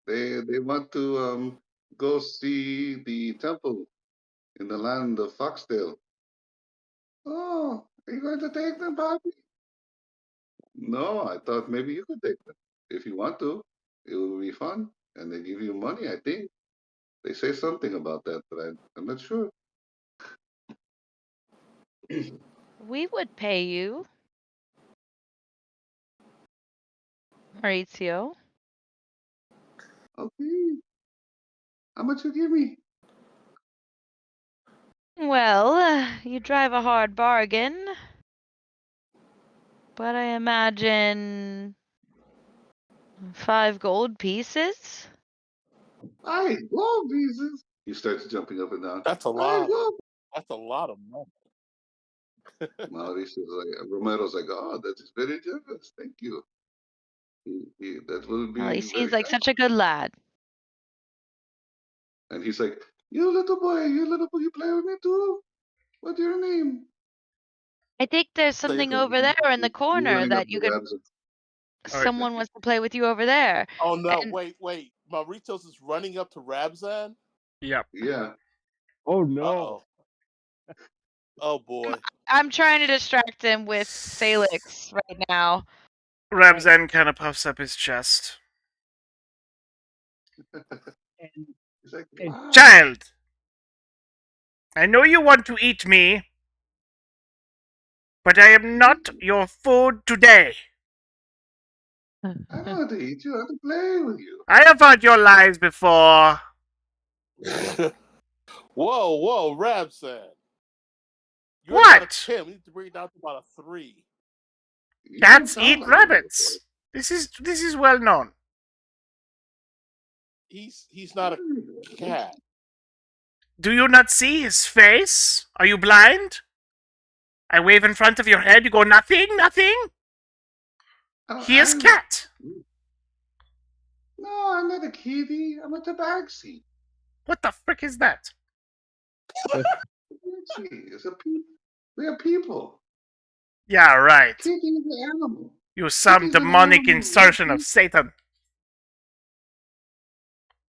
They want to go see the temple in the land of Foxdale. Oh, are you going to take them, Bobby? No, I thought maybe you could take them if you want to. It will be fun, and they give you money. I think they say something about that, but I'm not sure. we would pay you, Mauricio. Okay, how much you give me? Well, you drive a hard bargain, but I imagine 5 gold pieces. I love visas. He starts jumping up and down. That's a I lot. love. That's a lot of money. Mauricio's like, Romero's like, oh, that is very generous. Thank you. That will Well, he be seems very like kind. such a good lad. And he's like, you little boy, you play with me too? What's your name? I think there's Say something it. over there in the He's corner running up that to you could. Rabs. All right. Someone wants to play with you over there. Oh no! And Wait. Maurito's is running up to Rabzan. Yep. Yeah. Oh Uh no. oh. Oh boy. I'm trying to distract him with Salix right now. Rabzan kind of puffs up his chest. And, He's like, and wow. Child, I know you want to eat me, but I am not your food today. I don't want to eat you. I want to play with you. I have heard your lies before. Whoa, Rabzan. You're at about a What? 10. We need to bring it down to about a 3. You don't Cats sound eat like a little boy. rabbits. This is well known. He's not a cat. Do you not see his face? Are you blind? I wave in front of your head, you go nothing, nothing. He is cat. No, I'm not a kitty. I'm a tabaxi. What the frick is that? Tabaxi is a people. We are people. Yeah, right. Kitty is an animal. You some Kitty is an demonic animal. insertion of Satan.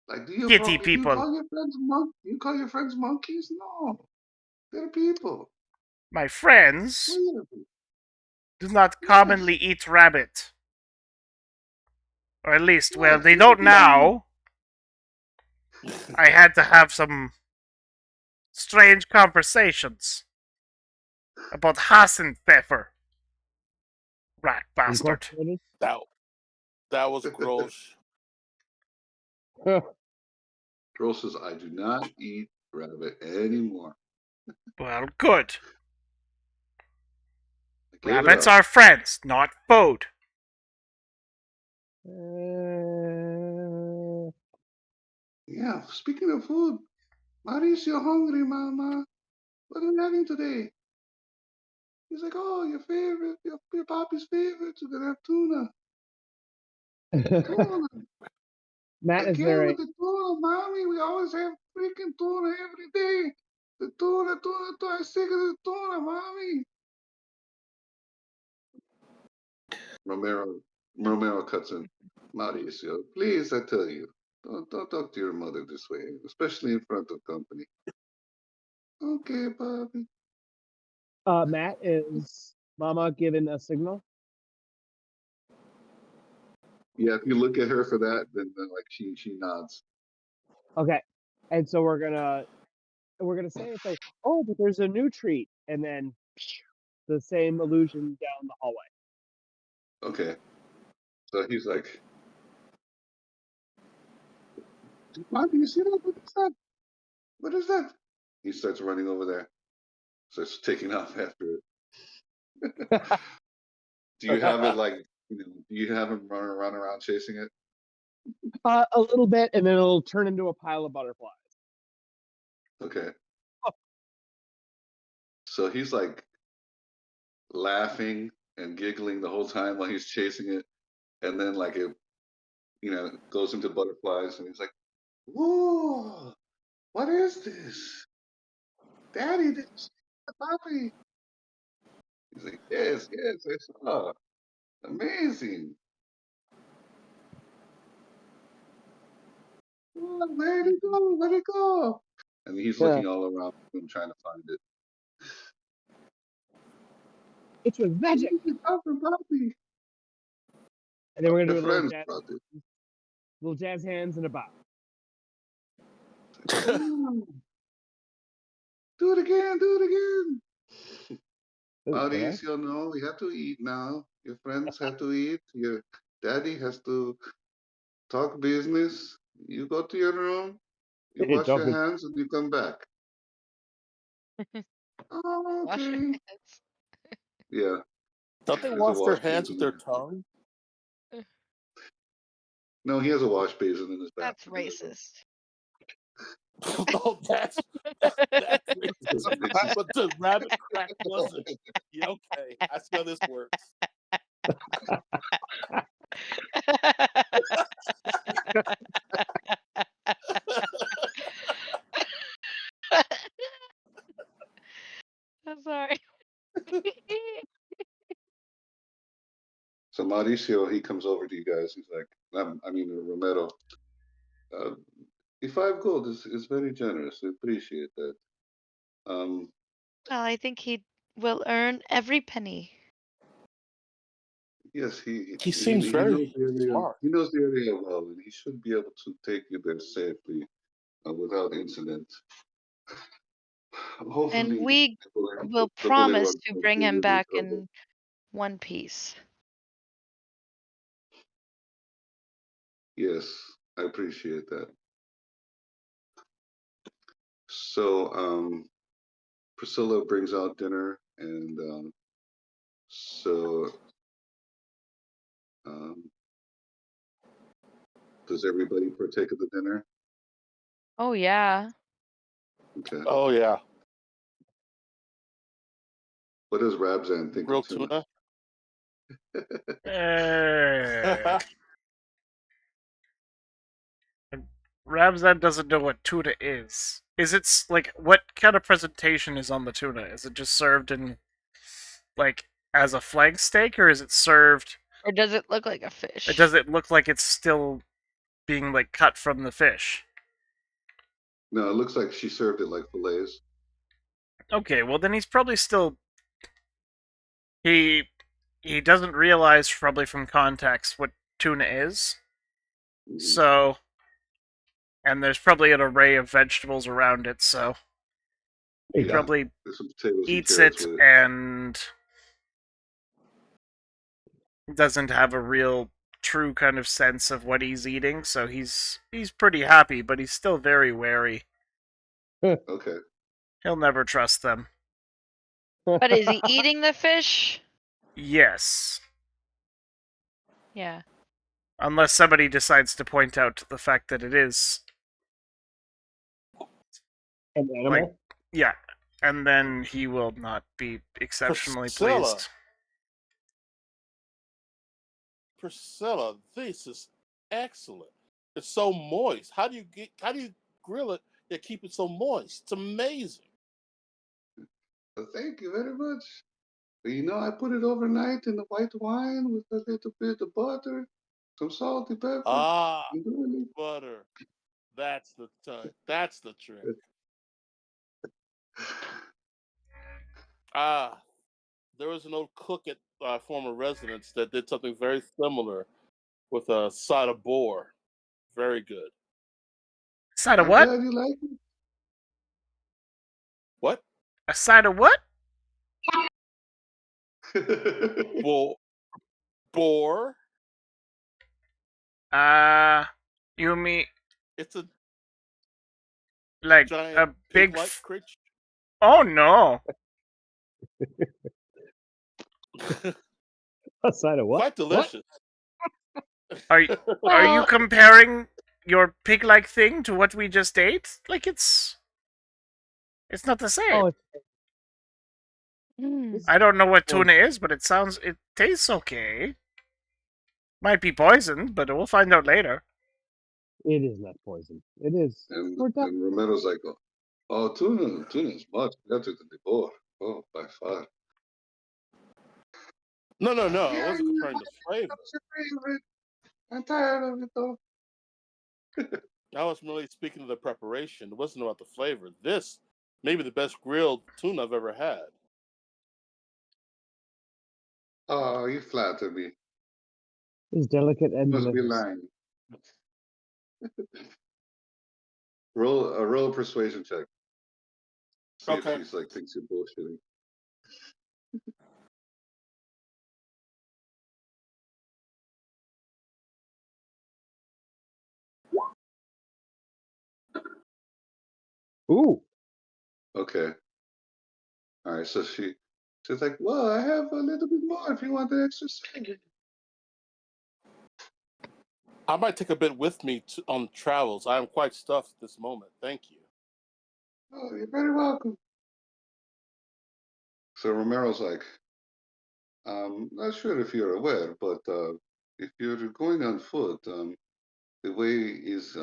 Like, Kitty do you people. call your friends you call your friends monkeys? No, they're people. My friends Weird. do not Yes, commonly eat rabbit. Or at least, well, yes, they they're don't people. now. I had to have some strange conversations about Hassenpfeffer. Rat bastard. Incorporated. That was gross. Girl says, I do not eat rabbit anymore. Well, good. I gave it Rabbits up. are friends, not food. Yeah, speaking of food, Mauricio hungry, Mama. What are we having today? He's like, oh, your favorite, your papi's favorite. We're gonna have tuna. Tuna. Matt, is Again there a with the tuna, Mommy. We always have freaking tuna every day. The tuna, I'm sick of the tuna, Mommy. Romero cuts in. Mauricio, please, I tell you, don't talk to your mother this way, especially in front of company. Okay, Bobby. Matt, is Mama giving a signal? Yeah, if you look at her for that, then like she nods. Okay. And so we're gonna say it's like, oh, but there's a new treat, and then the same illusion down the hallway. Okay. So he's like, Bobby, you see that? What is that? What is that? He starts running over there. Starts taking off after it. Do you have it like, do you have him run around chasing it? A little bit, and then it'll turn into a pile of butterflies. Okay. Oh. So he's like laughing and giggling the whole time while he's chasing it. And then like it, goes into butterflies and he's like, whoa, what is this? Daddy, did you see the puppy? He's like, yes, I saw. Amazing. Oh, where'd it go? Where'd it go? And he's Yeah. looking all around him trying to find it. It was magic. Puppy. And then we're gonna Your do a friends brought it. little jazz hands and a bow. Oh, do it again, do it again. Ooh, did I? Mauricio, no, we have to eat now. Your friends have to eat. Your daddy has to talk business. You go to your room, you Hey, wash your talking. hands, and you come back. Oh, Wash your okay. hands. Yeah, Don't they there's a wash their wash hands basin with in their his room. tongue? No, he has a wash basin in his That's bathroom in his room. racist. Oh, that's racist. But the rabbit crack wasn't. Yeah, okay. I see how this works. I'm sorry. So Mauricio, he comes over to you guys. He's like, Romero, uh, the 5 gold is very generous. I appreciate that. Um, Well, I think he will earn every penny. yes, he He he seems he knows very the area. smart. He knows the area well, and he should be able to take you there safely without incident. And Hopefully, we will the promise Boleros to won't bring get him you in back trouble. in one piece. Yes, I appreciate that. So, Priscilla brings out dinner, and so um, does everybody partake of the dinner? Oh yeah. Okay. Oh yeah, What does Rabzan think of grilled tuna? tuna. Eh. Ramzan doesn't know what tuna is. Is it like what kind of presentation is on the tuna? Is it just served in like as a flank steak, or is it served? Or does it look like a Or fish? does it look like it's still being like cut from the fish. No, it looks like she served it like fillets. Okay, well then he's probably still he doesn't realize probably from context what tuna is. Mhm. So, and there's probably an array of vegetables around it, so he Yeah. probably There's some potatoes and eats carrots it with it. and doesn't have a real true kind of sense of what he's eating, so he's pretty happy, but he's still very wary. Okay. He'll never trust them. But is he eating the fish? Yes. Yeah. Unless somebody decides to point out the fact that it is. An animal? Like, yeah. And then he will not be exceptionally pleased. Priscilla, this is excellent. It's so moist. How do you grill it and keep it so moist? It's amazing. Well, thank you very much. But you know, I put it overnight in the white wine with a little bit of butter, some salty pepper. Ah, and really. butter. That's the That's the trick. Ah, there was an old cook at former residence that did something very similar with a side of boar. Very good. Side of I'm what? glad you like What? A side of what? it. Boar. You mean It's a like giant a big? pig-like creature. Oh no! A side of what? Quite delicious. Are you Well, comparing your pig-like thing to what we just ate? Like it's not the same. Oh, mm, I don't know what well, tuna is, but it tastes okay. Might be poisoned, but we'll find out later. it is not poison. It is. and We're done. Romero's like, oh, tuna is much better than the boar. Oh, by far. No. I Yeah, wasn't comparing the flavor. that's your favorite. I'm tired of it though. I was merely speaking of the preparation. It wasn't about the flavor. This may be the best grilled tuna I've ever had. Oh, you flatter me. It's delicate You and must be delicious. lying. Roll a persuasion check. See if Okay. she's like thinks you're bullshitting. Ooh. Okay. All right. So she's like, well, I have a little bit more if you want the extra second. I might take a bit with me on travels. I am quite stuffed at this moment. Thank you. Oh, you're very welcome. So Romero's like, not sure if you're aware, but if you're going on foot, the way is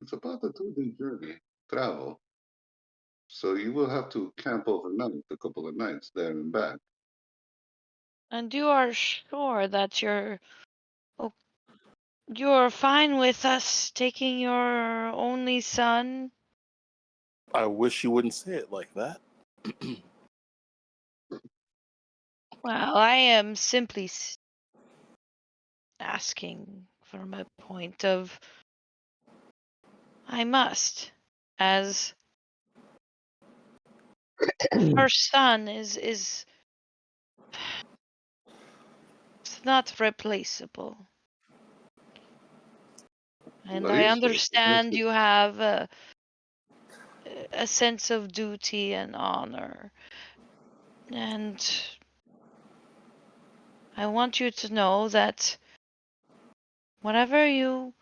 it's about a 2 day journey travel. So you will have to camp overnight a couple of nights there and back. and you are sure that you're fine with us taking your only son? I wish you wouldn't say it like that. Well, I am simply asking from a point of I must, as her son is it's not replaceable. And I Mauricio, understand you have a sense of duty and honor. And I want you to know that whatever you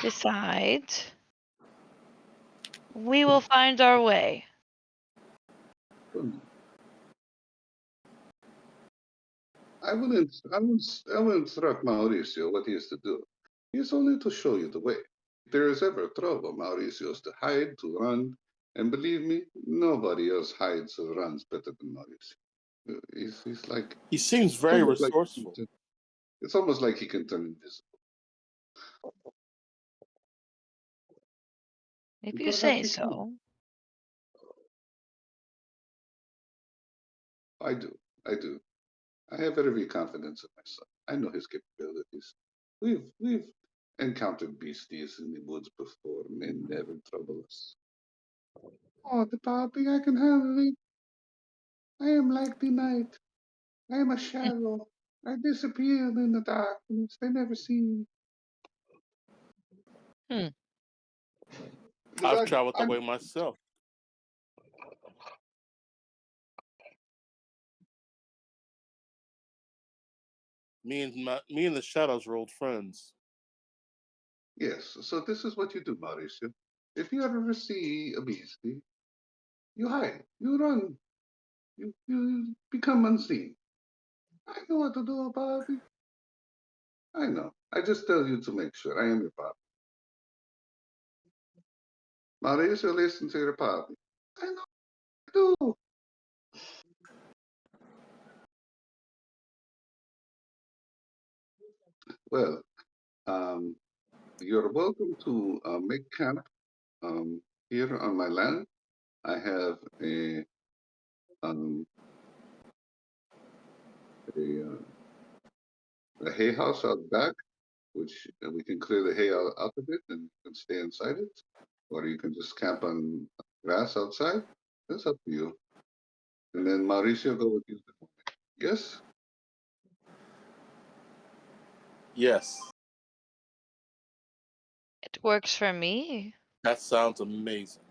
decide, we will find our way. I wouldn't instruct Mauricio what he is to do. He is only to show you the way. If there is ever trouble, Mauricio is to hide, to run, and believe me, nobody else hides or runs better than Mauricio. He's like, He seems it's very almost like resourceful. it's almost like he can turn invisible. If you Perhaps say he can. so. I do. I do. I have every confidence in my son. I know his capabilities. We've encountered beasties in the woods before, and they never trouble us. Oh, the puppy, I can handle it. I am like the night. I am a shadow. I disappeared in the darkness. They never see me. Hmm. I've Because traveled that I'm way myself. Me and the shadows are old friends. yes. So this is what you do, Mauricio. If you ever see a beastie, you hide, you run, you become unseen. I know what to do, Bobby. I know. I just tell you to make sure I am your Bobby. Mauricio, listen to your Bobby. I know what to do. Well, um, you're welcome to make camp here on my land. I have um, a hay house out back, which we can clear the hay out of it and stay inside it, or you can just camp on grass outside. That's up to you. And then Mauricio go with you. Yes. Yes, It works for me. that sounds amazing.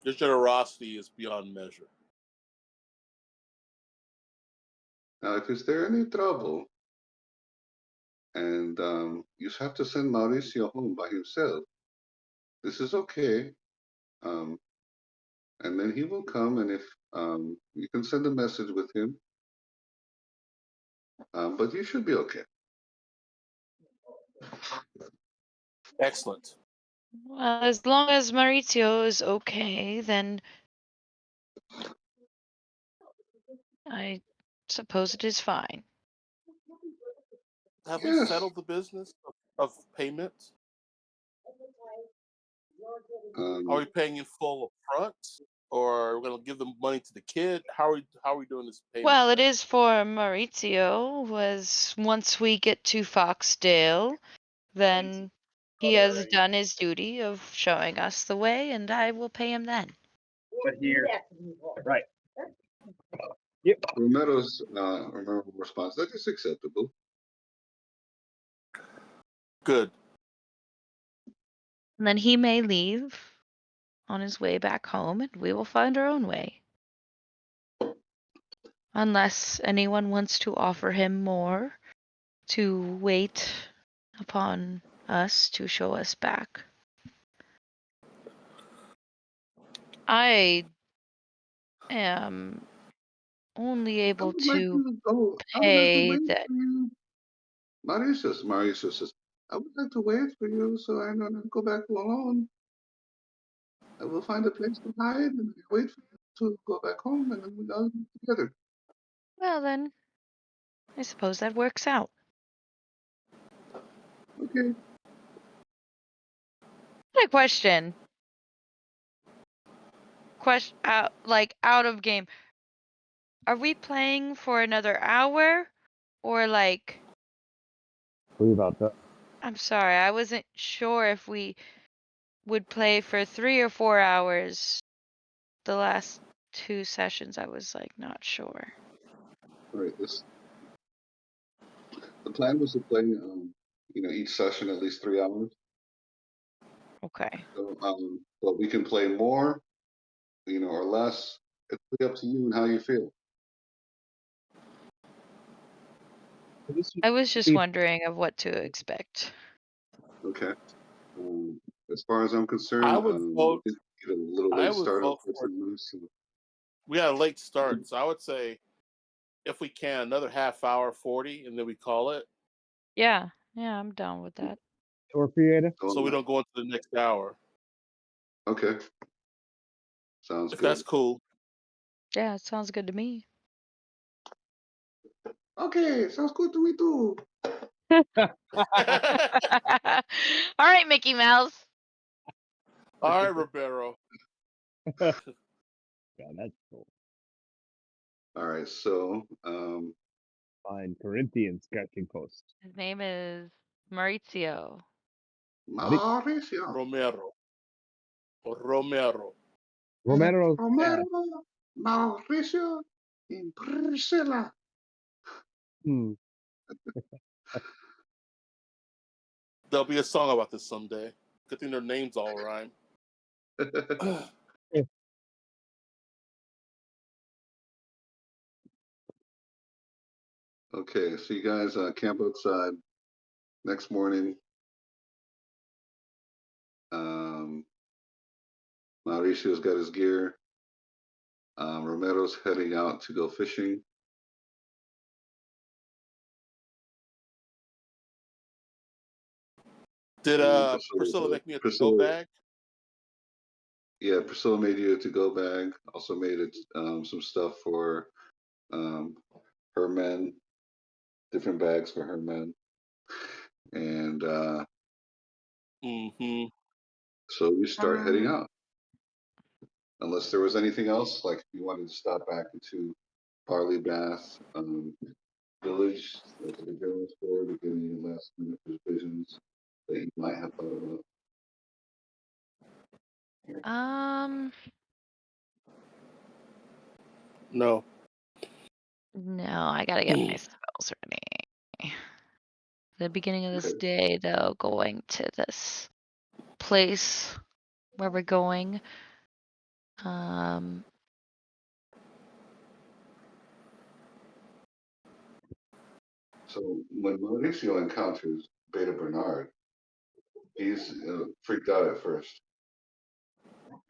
Your generosity is beyond measure. Now, if is there any trouble, and you have to send Mauricio home by himself, this is okay. Um, and then he will come, and if you can send a message with him, but you should be okay. Excellent. Well, as long as Maurizio is okay, then I suppose it is fine. Have we Yes. settled the business of payment? Are we paying in full up front, or we're going to give the money to the kid? How are we doing this payment Well, it thing? is for Maurizio. Was once we get to Foxdale, then he has done his duty of showing us the way, and I will pay him then. But here, right? Yep. Romero's response, that is acceptable. Good. And then he may leave on his way back home, and we will find our own way. Unless anyone wants to offer him more to wait upon us to show us back. I am only I able would like to to go, I would like to pay wait that. for you. Mauricio says, I would like to wait for you so I don't go back alone. I will find a place to hide and wait for you to go back home and then we'll all be together. Well, then, I suppose that works out. Okay. A question. Like out of game. Are we playing for another hour, or like? What about that? I'm sorry, I wasn't sure if we would play for 3 or 4 hours. The last 2 sessions, I was like not sure. All right. The plan was to play, each session at least 3 hours. Okay. So, but we can play more, or less. It's really up to you and how you feel. This would I was just be wondering of what to expect. Okay. As far as I'm I concerned, would we vote. did get a little I late would start, vote for. unfortunately. So We had a late start, so I would say if we can another half hour, 40, and then we call it, Yeah, I'm down with that. work for you, Ada? so we don't go into the next hour. Okay. Sounds If good. that's cool. Yeah, it sounds good to me. Okay, sounds good to me too. All right, Mickey Mouse. All right, Ribeiro. Yeah, that's cool. All right, so Fine Corinthian sketching post. His name is Maurizio. Mauricio. Romero. Romero. Romero. Romero, Mauricio, and Priscilla. Hmm. There'll be a song about this someday. Good thing their names all rhyme. Okay, so you guys camp outside. Next morning, Mauricio's got his gear. Romero's heading out to go fishing. Did And Priscilla make me a to-go Priscilla, bag? yeah, Priscilla made you a to-go bag. Also made it some stuff for her men, different bags for her men. And Mm-hmm. so we start heading Um, out. Unless there was anything else, like if you wanted to stop back into Barley Bath Village, like the general store, to get any last minute provisions that you might have thought about. No. no, I gotta get my spells ready. The beginning of this Okay. day, though, going to this place where we're going. Um, So when Mauricio encounters Beta Bernard, he's freaked out at first.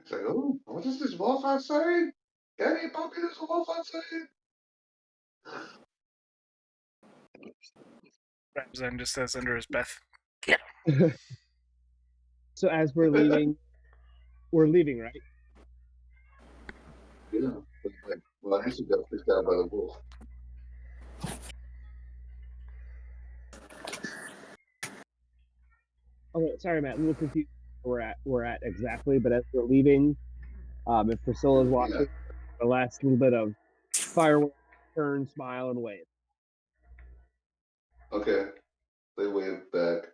He's like, "Oh, what is this wolf outside? Daddy, puppy, there's a wolf outside." Ramzan just says under his breath, "Get him." So as we're leaving, right? Yeah, but like Mauricio got freaked out by the wolf. Oh, sorry, Matt. A little confused. Where we're at exactly, but as we're leaving, if Priscilla's Yeah. watching, the last little bit of fireworks, turn, smile, and wave. Okay. They wave back.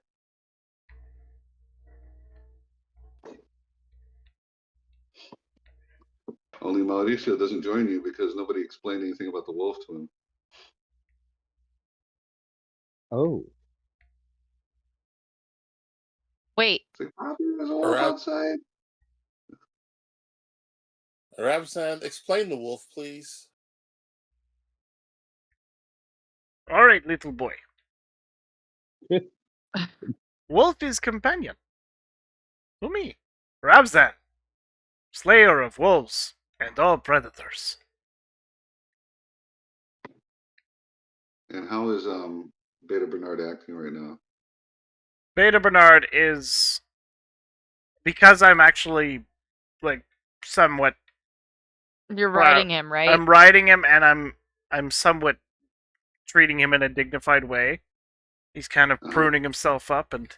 Only Mauricio doesn't join you because nobody explained anything about the wolf to him. Oh, wait, It's like, Bobby, there's a wolf Rab- outside. Rabsan, explain the wolf, please. All right, little boy. Wolf is companion. To me, Ramzan, slayer of wolves and all predators. And how is Beta Bernard acting right now? Beta Bernard is, because I'm actually like somewhat you're proud. riding him, right? I'm riding him, and I'm somewhat treating him in a dignified way. He's kind of pruning himself up and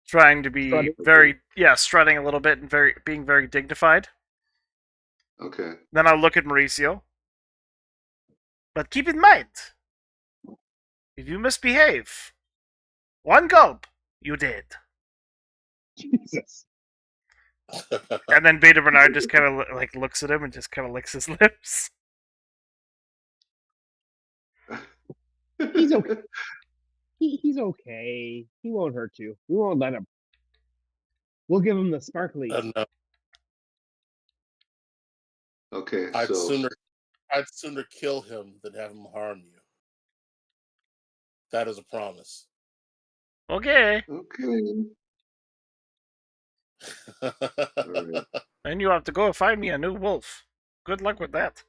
trying to be Strutting. very, strutting a little bit and being very dignified. Okay. Then I'll look at Mauricio. But keep in mind, if you misbehave, one gulp, you dead. Jesus. And then Beta Bernard just kind of like looks at him and just kind of licks his lips. He's okay. He's okay. He won't hurt you. We won't let him. We'll give him the sparkly. No. Okay, I'd so sooner kill him than have him harm you. That is a promise. Okay. okay. All right. Then you have to go find me a new wolf. Good luck with that.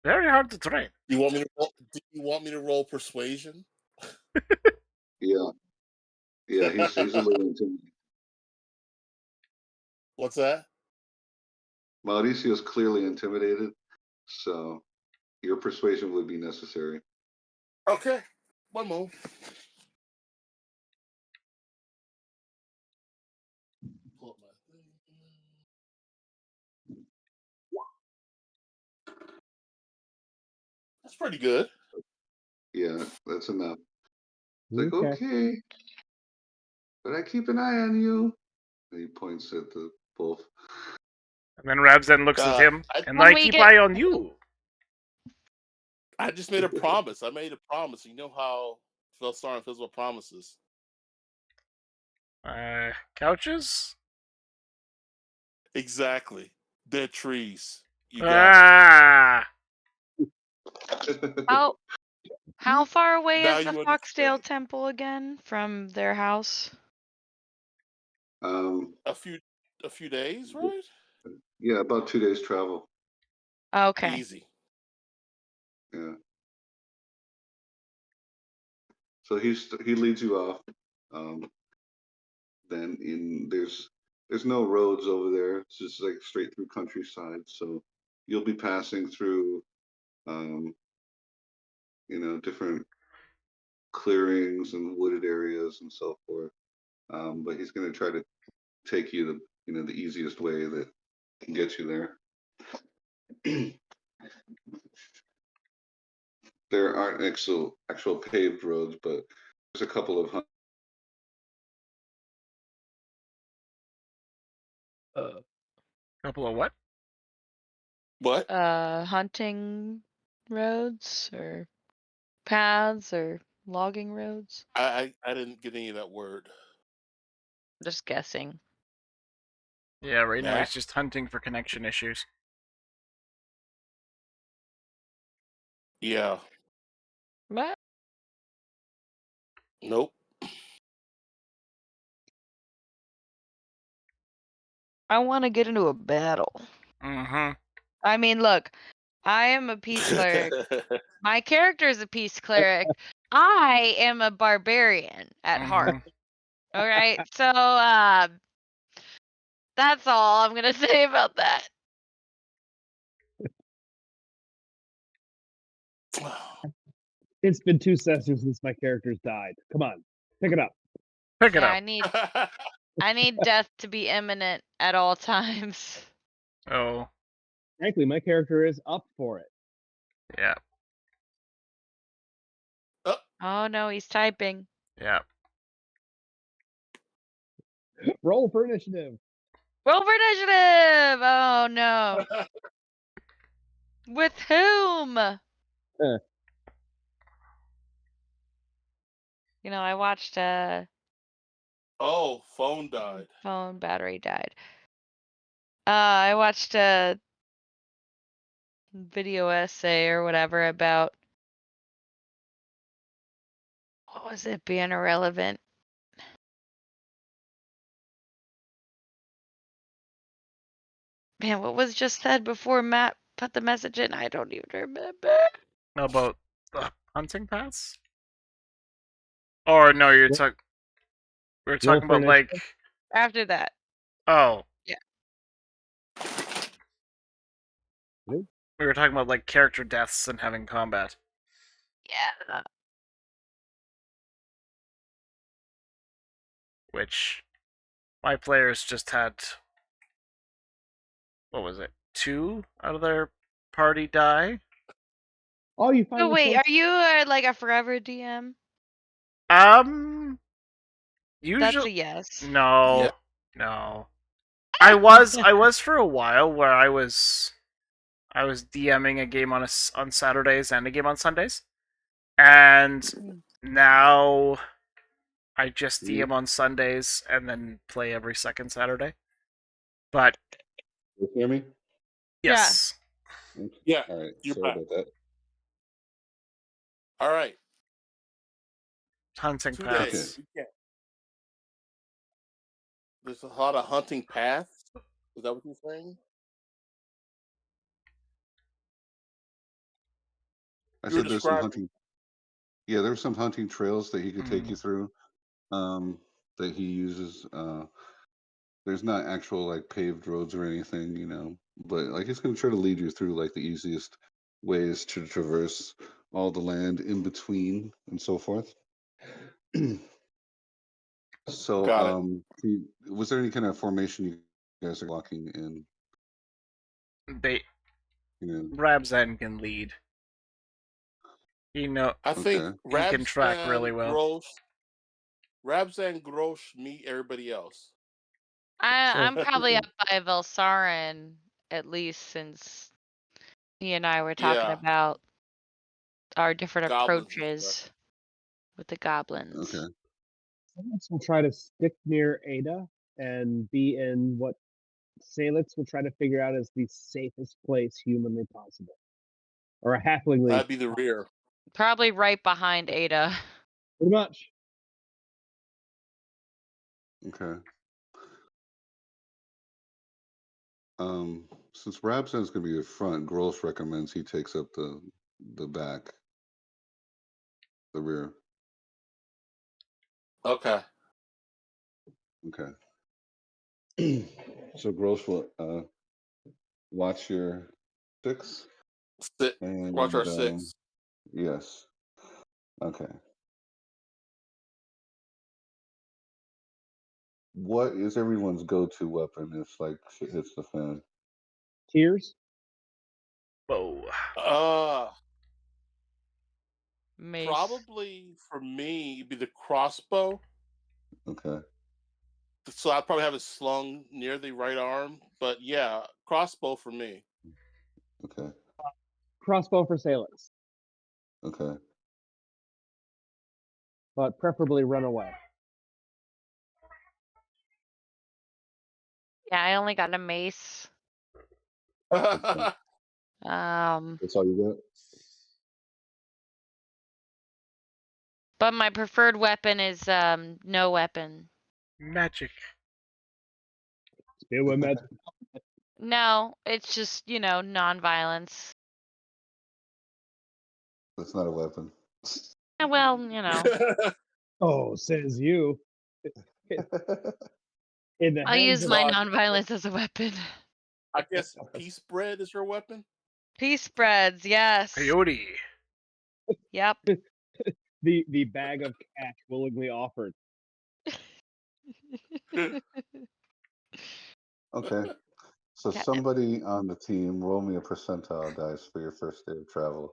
Very hard to train. Do you want me to roll persuasion? Yeah, yeah. He's a little intimidated. What's that? Mauricio's clearly intimidated, so your persuasion would be necessary. Okay. One move. pretty good. Yeah, that's enough. It's like, Okay. okay, but I keep an eye on you. And he points at the wolf. And then Rabzen looks at him, I and When I we keep get- eye on you. I just made a promise. I made a promise. You know how Felstar and Fizzle promises. Couches? Exactly. Dead trees. You got it. Ah! How far away Now is the you Foxdale understand. Temple again from their house? A few days, right? Yeah, about 2 days travel. Okay. Easy. Yeah. So he leads you off. Then there's no roads over there. It's just like straight through countryside. So you'll be passing through, different clearings and wooded areas and so forth. But he's going to try to take you the easiest way that can get you there. There aren't actual paved roads, but there's a couple of Couple of what? What? Hunting roads or paths or logging roads? I didn't get any of that word. Just guessing. Yeah, right now Mac? he's just hunting for connection issues. Yeah. What? Nope. I want to get into a battle. Mm-hmm. I mean, look, I am a peace cleric. My character is a peace cleric. I am a barbarian at heart. All right, so that's all I'm gonna say about that. It's been 2 sessions since my character's died. Come on, pick it up. Pick it Yeah, up. I need death to be imminent at all times. Oh, Frankly, my character is up for it. yeah, Oh no, he's typing. yeah. Roll for initiative. Roll for initiative! Oh no. With whom? You know, I watched Oh, phone died. phone battery died. I watched a video essay or whatever about what was it being irrelevant? Man, what was just said before Matt put the message in? I don't even remember. How about the hunting paths? Or no, you're Roll- talking. We were roll talking for about like. initiative. After that. Oh. Yeah. Nope. We were talking about like character deaths and having combat. Yeah. Which my players just had. What was it? 2 out of their party die. Oh, you So finally wait, killed. are you like a forever DM? That's Usually a yes. no, Yeah. no. I was for a while where I was DMing a game on Saturdays and a game on Sundays, and now I just DM on Sundays and then play every second Saturday. But You hear me? yes, Yeah. All right. You're Sorry back. about that. All right. hunting 2 paths. days. Yeah. There's a lot of hunting paths. Is that what you're saying? I You're said there's some describing. hunting. Yeah, there's some hunting trails that he could take Mhm. you through. That he uses. There's not actual like paved roads or anything, but like he's gonna try to lead you through like the easiest ways to traverse all the land in between and so forth. So, Got it. was there any kind of formation you guys are walking in? They You know, Rabzan can lead. He know I think Okay. he can track really well. Rabzan Grosh meet everybody else. So I'm probably Okay. up by Velsarin, at least, since he and I were talking Yeah, about our different goblins and stuff. approaches with the goblins. Okay. Salix will try to stick near Ada and be in what Salix will try to figure out as the safest place humanly possible. Or a halflingly, That'd be the rear. Probably right behind Ada. pretty much. Okay. Since Rabson's gonna be the front, Gross recommends he takes up the back, the rear. Okay. Okay. So Gross will watch your 6 Sit. Watch our and 6. yes. Okay. What is everyone's go-to weapon if like shit hits the fan? Tears. Whoa. Mace. Probably for me, it'd be the crossbow. Okay. So I'd probably have it slung near the right arm. But yeah, crossbow for me. Okay. Crossbow for Salix. Okay. But preferably run away. Yeah, I only got a mace. Okay. Um, That's all you but my preferred weapon is no weapon. Magic. Spear with got? magic. No, it's just, non-violence. That's not a weapon. Well, Oh, says you. In the I'll hands use of my So non-violence as a weapon. I guess peace bread is your weapon. Peace spreads, yes. Peyote. Yep. the bag of cash willingly offered. Okay. So Catnip. somebody on the team roll me a percentile dice for your first day of travel.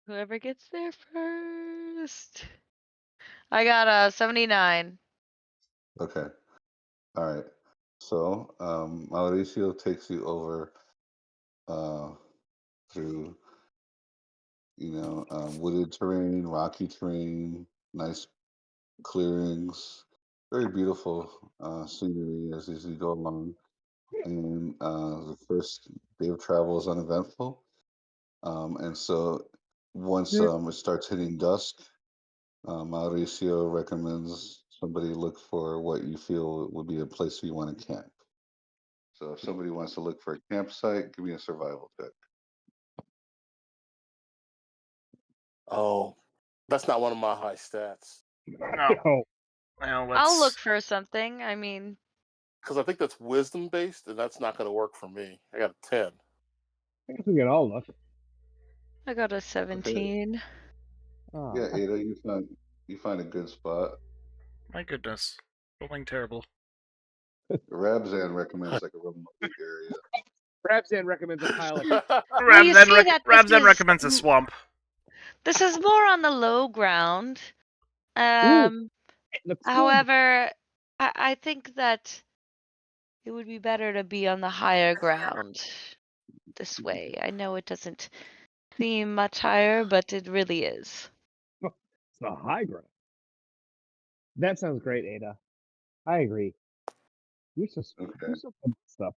Whoever gets there first. I got a 79. Okay. All right. So Mauricio takes you over through wooded terrain, rocky terrain, nice clearings, very beautiful scenery as you go along. And the first day of travel is uneventful. And so once it starts hitting dusk, Mauricio recommends somebody look for what you feel would be a place you want to camp. So if somebody wants to look for a campsite, give me a survival check. Oh, that's not one of my high stats. No. Oh, Well, I'll look let's. for something. I mean, Because I think that's wisdom based, and that's not going to work for me. I got a 10. I guess we can all look. I got a Okay. 17. Yeah, Oh, Ada, you find a good spot. My goodness. Rolling terrible. Rabzan recommends like a remote area. Rabzan recommends a pile of. Well, you see that Rabzan recommends a swamp. this is more on the low ground. Ooh, it looks good. However, I think that it would be better to be on the higher ground this way. I know it doesn't seem much higher, but it really is. It's the high ground. That sounds great, Ada. I agree. You're so Okay. you're so good at stuff.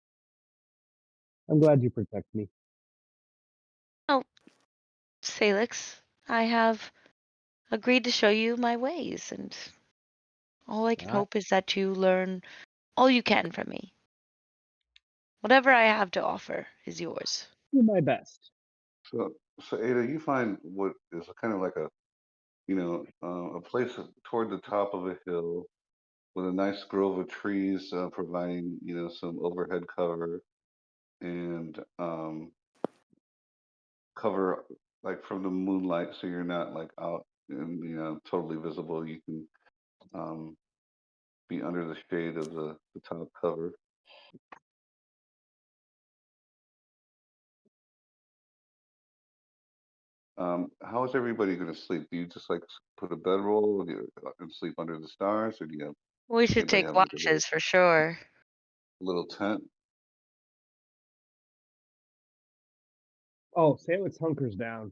I'm glad you protect me. Oh, Salix, I have agreed to show you my ways, and all I can I hope is that you learn all you can from me. Whatever I have to offer is yours. do my best. So Ada, you find what is kind of like a place toward the top of a hill with a nice grove of trees providing some overhead cover and cover like from the moonlight, so you're not like out and totally visible. You can um, be under the shade of the top cover. How is everybody going to sleep? Do you just like put a bedroll and sleep under the stars, or do you have We should anybody take have like a watches for sure. little tent? Oh, Salix hunkers down.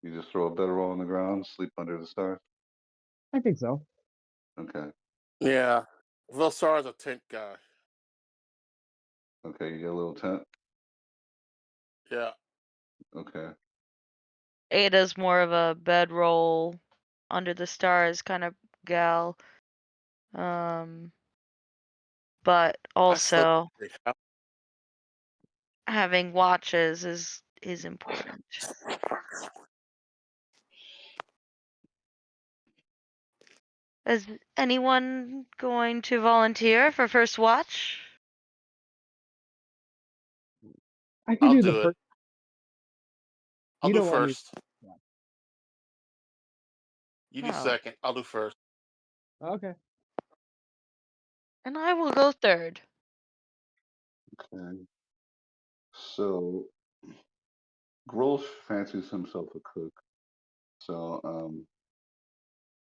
You just throw a bedroll on the ground, sleep under the stars. I think so. Okay. Yeah. Velsar's a tent guy. Okay. You get a little tent. Yeah. Okay. Ada's more of a bedroll, under the stars kind of gal. But I slept also in a big house. having watches is important. Is anyone going to volunteer for first watch? I can I'll do the do it. first. I'll You do don't want me. first. You do Oh, second. I'll do first. Okay. and I will go third. Okay. So Grolsch fancies himself a cook, so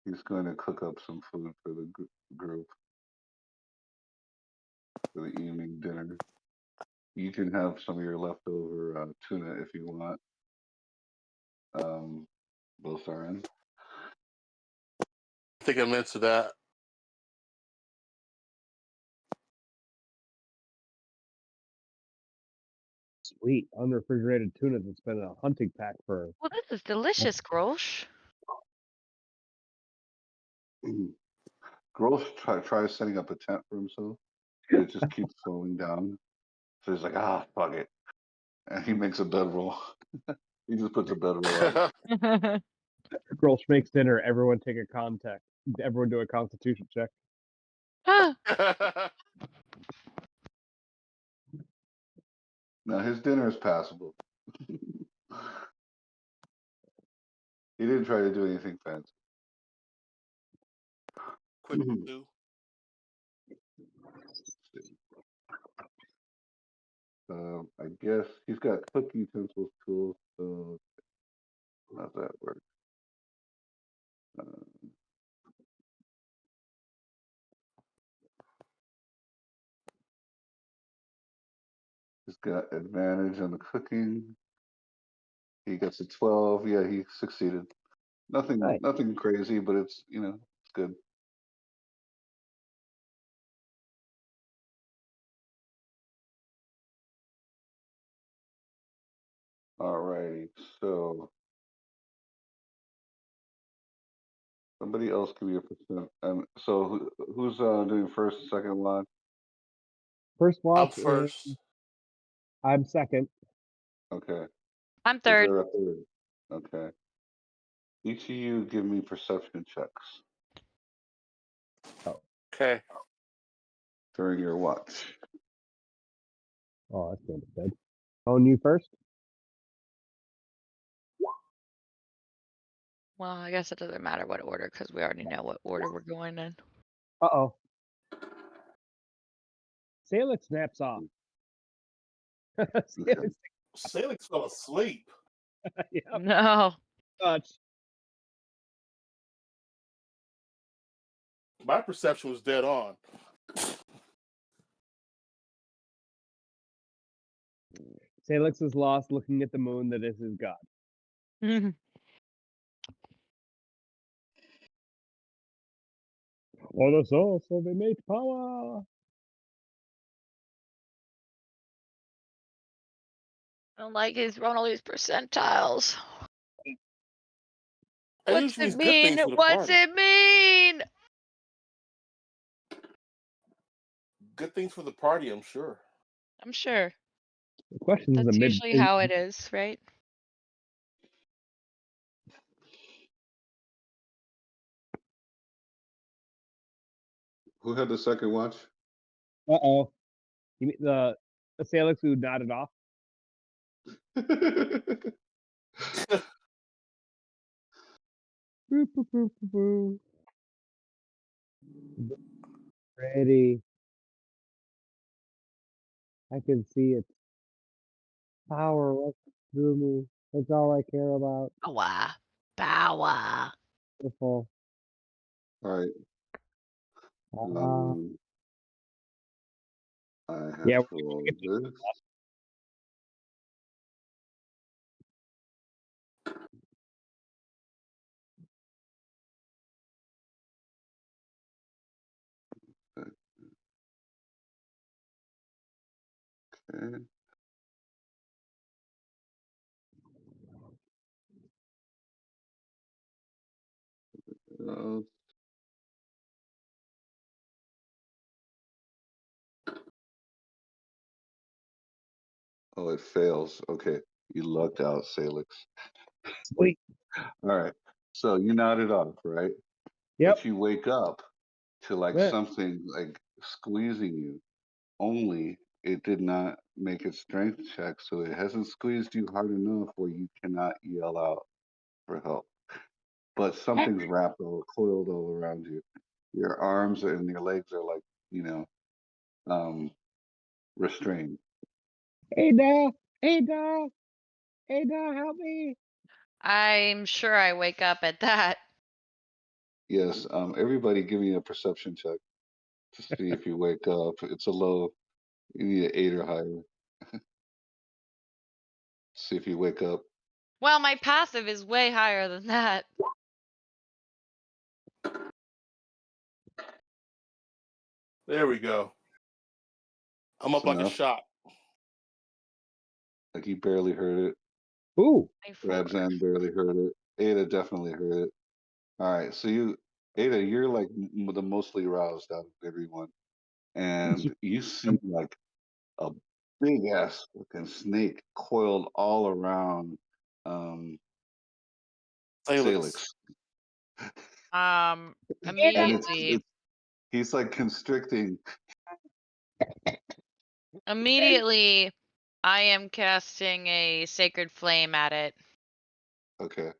he's going to cook up some food for the group for the evening dinner. You can have some of your leftover tuna if you want. Both are in. I think I'm into that. Sweet. Unrefrigerated tuna that's been in a hunting pack for. Well, this is delicious, Grosh. Grolsch tries setting up a tent for himself, but it just keeps falling down. So he's like, fuck it. And he makes a bedroll. He just puts a bedroll out. Grolsch makes dinner. Everyone take a contact. Everyone do a constitution check. Now his dinner is passable. He didn't try to do anything fancy. Quick do. I guess he's got cook utensils tools, so how's that work? He's got advantage on the cooking. He gets a 12. Yeah, he succeeded. Nice. Nothing crazy, but it's it's good. Alrighty, so somebody else give me a percent. And so who's doing first, second watch? First I'm watch is. first. I'm second. Okay. I'm Is third. there a third? Okay. Each of you give me perception checks Oh, Okay. during your watch. oh, that's going to be good. Own you first. Well, I guess it doesn't matter what order because we already know what order we're going in. Uh-oh. Salix snaps off. Salix, Salix fell asleep. yeah, No. touch. My perception was dead on. Salix is lost looking at the moon that is his god. For the source of innate power. I don't like he's on all these percentiles. That What's usually it means good mean? things for the What's party. it mean? Good things for the party, I'm sure. I'm sure. The question is That's the usually how it is, right? Who had the second watch? Uh-oh. You mean the Salix who nodded off? Boo, boo, boo, boo, boo. Ready. I can see its power. Do me. That's all I care about. Power. Power. Beautiful. All right. Uh, I have yeah, to roll this. Okay. Uh, oh, it fails. Okay. You lucked out, Salix. sweet. All right. So you nodded off, right? Yep. But you wake up to like Yeah. something like squeezing you. Only it did not make its strength check, so it hasn't squeezed you hard enough where you cannot yell out for help. But something's wrapped or coiled all around you. Your arms and your legs are like, you know, um, restrained. Ada! Ada! Ada, help me! I'm sure I wake up at that. Yes, everybody give me a perception check to see if you wake up. It's a low, you need an 8 or higher. See if you wake up. Well, my passive is way higher than that. There we go. I'm That's up like a enough. shot. Like you barely heard it. Ooh! My 4. Rabzan barely heard it. Ada definitely heard it. All right, so Ada, you're like the mostly roused out of everyone, and you see like a big ass fucking snake coiled all around Salix. Salix, Um, and immediately, he's like constricting. immediately, I am casting a sacred flame at it. Okay,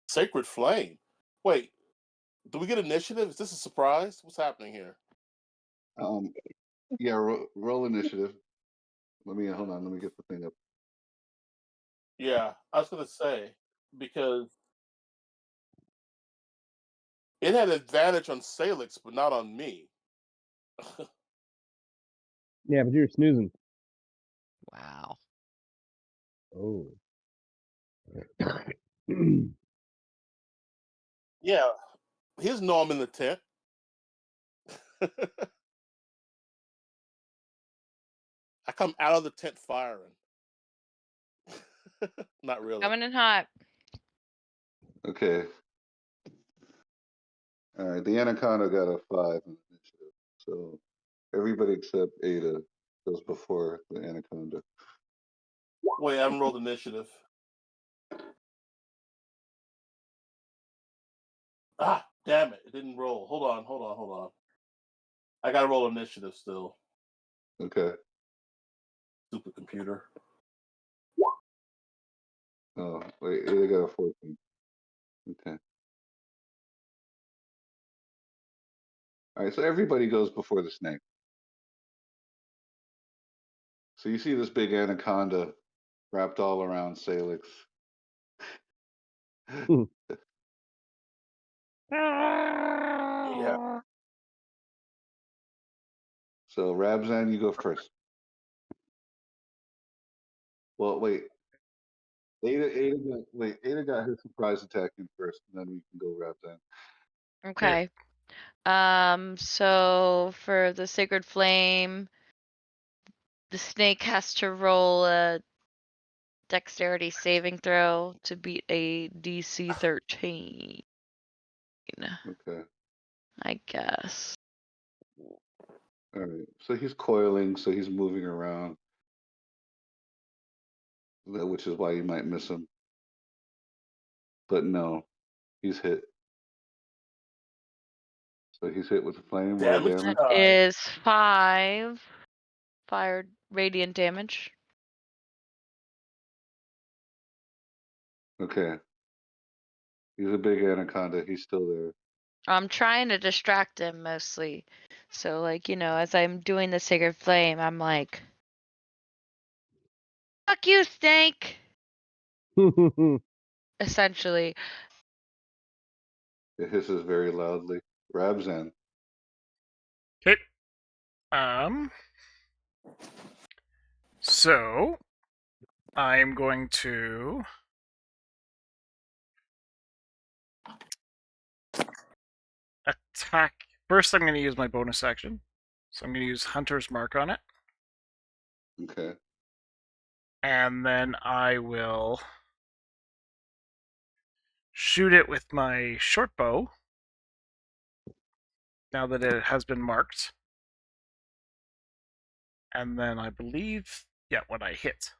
Sacred Flame. Wait, do we get initiative? Is this a surprise? What's happening here? um, yeah, roll initiative. Let me hold on. Let me get the thing up. Yeah, I was gonna say because it had advantage on Salix, but not on me. Yeah, but you're snoozing. Wow. Oh. Yeah, he doesn't know I'm in the tent. I come out of the tent firing. Not really. Coming in hot. Okay, all right. The anaconda got a 5 in initiative, so everybody except Ada goes before the anaconda. Wait, I haven't rolled initiative. Ah, damn it! It didn't roll. Hold on. I gotta roll initiative still. Okay. Stupid computer. Oh, wait, Ada got a 14. Okay. All right, so everybody goes before the snake. So you see this big anaconda wrapped all around Salix. Yeah. So Rabzan, you go first. Well, wait. Ada got her surprise attack in first, and then we can go Rabzan. Okay. So for the sacred flame, the snake has to roll a dexterity saving throw to beat a DC 13. Okay. I guess. All right. So he's coiling, so he's moving around, which is why you might miss him. But no, he's hit. So he's hit with the flame. Roll Damage damage. That time. is 5 fire radiant damage. Okay. He's a big anaconda. He's still there. I'm trying to distract him mostly. So, like, as I'm doing the sacred flame, I'm like, Fuck you, snake! Essentially. It hisses very loudly. Rabzan. Okay. So I'm going to attack. First, I'm going to use my bonus action. So I'm going to use Hunter's Mark on it. Okay. And then I will shoot it with my short bow. Now that it has been marked. And then I believe, yeah, when I hit.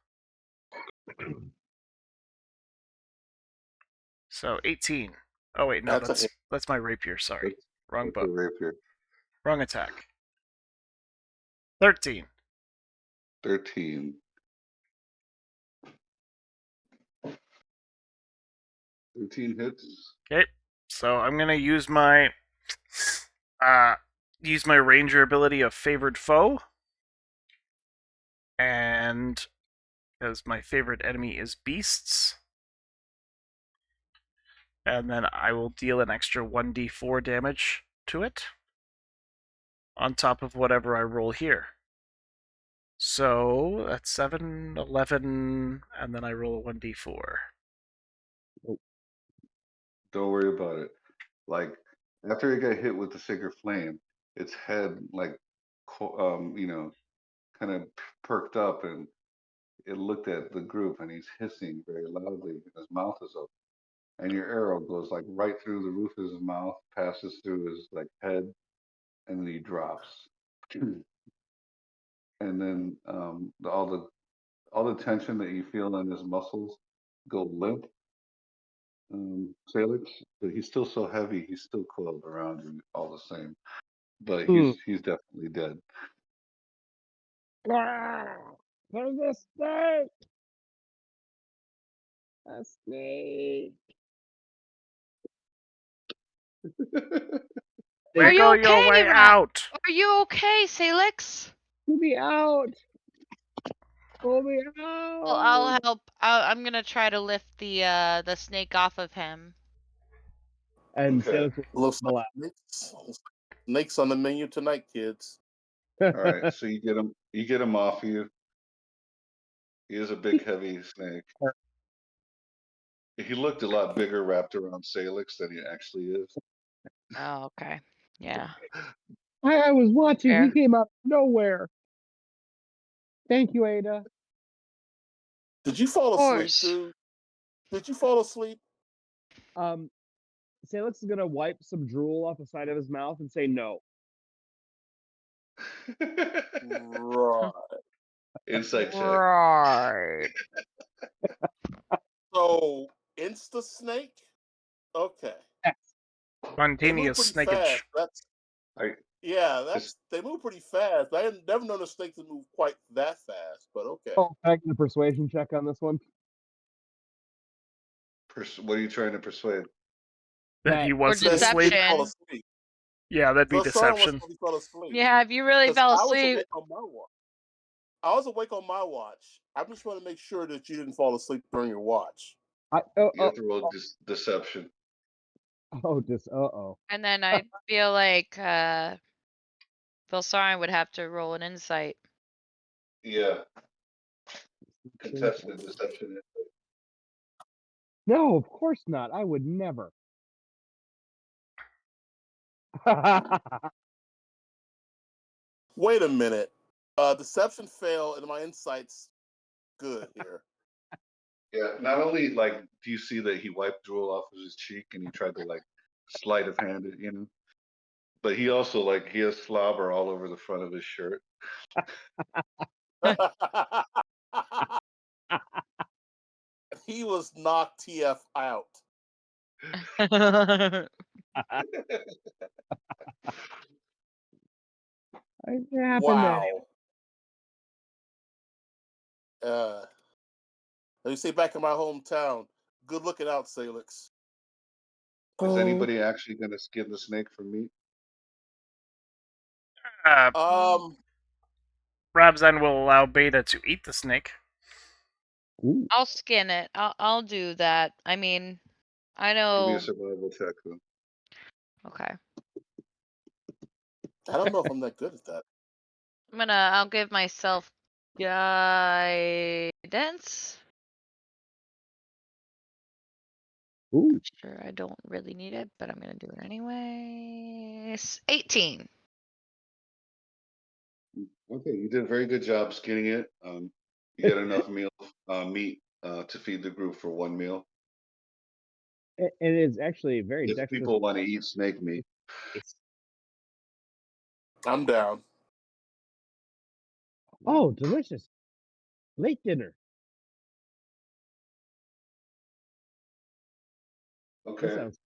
So 18. Oh wait, no, That's a that's my rapier. Sorry, wrong That's bow, a rapier. wrong attack. 13. 13. 13 hits. Okay, so I'm gonna use my ranger ability of favored foe, and because my favorite enemy is beasts, and then I will deal an extra 1d4 damage to it on top of whatever I roll here. So that's 7, 11, and then I roll a 1d4. Don't worry about it. Like, after it got hit with the Sacred Flame, its head, like, kind of perked up, and it looked at the group, and he's hissing very loudly, and his mouth is open. And your arrow goes, like, right through the roof of his mouth, passes through his, like, head, and then he drops. And then all the tension that you feel in his muscles go limp. Salix, but he's still so heavy. He's still coiled around you all the same. But he's definitely dead. There's a snake! A snake! Are you Wiggle your okay, way out! Are you okay, Salix? Pull me out! Pull me Well, out! I'll help. I'm gonna try to lift the snake off of him. And Okay. Salix will looks pull like snakes on the menu tonight, kids. out. All right. So you get him off you. He is a big, heavy snake. He looked a lot bigger wrapped around Salix than he actually is. Oh, okay. Yeah. I was watching. Fair. He came out of nowhere. Thank you, Ada. Did you fall Of asleep, course. dude? Did you fall asleep? Salix is gonna wipe some drool off the side of his mouth and say no. Right. Insight check. Right. So, Insta Snake? Okay. They move Spontaneous pretty snakeage. fast. They move pretty fast. I had never known a snake to move quite that fast, but okay. Oh, can I get a persuasion check on this one? What are you trying to persuade? That he Or wasn't That he asleep. didn't fall deception. asleep. Yeah, that'd be So Sean was deception. he fell asleep. Yeah, if you really 'Cause fell I was asleep. awake on my watch. I was awake on my watch. I just want to make sure that you didn't fall asleep during your watch. You have to roll deception. And then I feel like Vilsarin would have to roll an insight. Yeah. Contested deception. No, of course not. I would never. Wait a minute. Deception failed, and my insight's good here. Yeah. Not only like do you see that he wiped drool off of his cheek and he tried to like sleight of hand it, but he also like he has slobber all over the front of his shirt. He was knocked TF out. Wow. Let me say back in my hometown. Good looking out, Salix. Is anybody actually going to skin the snake for meat? Rabzan will allow Beta to eat the snake. Ooh. I'll skin it. I'll do that. I mean, I Give me a know. survival check. Then. Okay. I don't know if I'm that good at that. I'll give myself guidance. Ooh. Sure, I don't really need it, but I'm gonna do it anyway. 18. Okay, you did a very good job skinning it. You get enough meat to feed the group for one meal. And it is actually very If dexterous. people want to eat snake meat, I'm down. Oh, delicious. Late dinner. That okay. sounds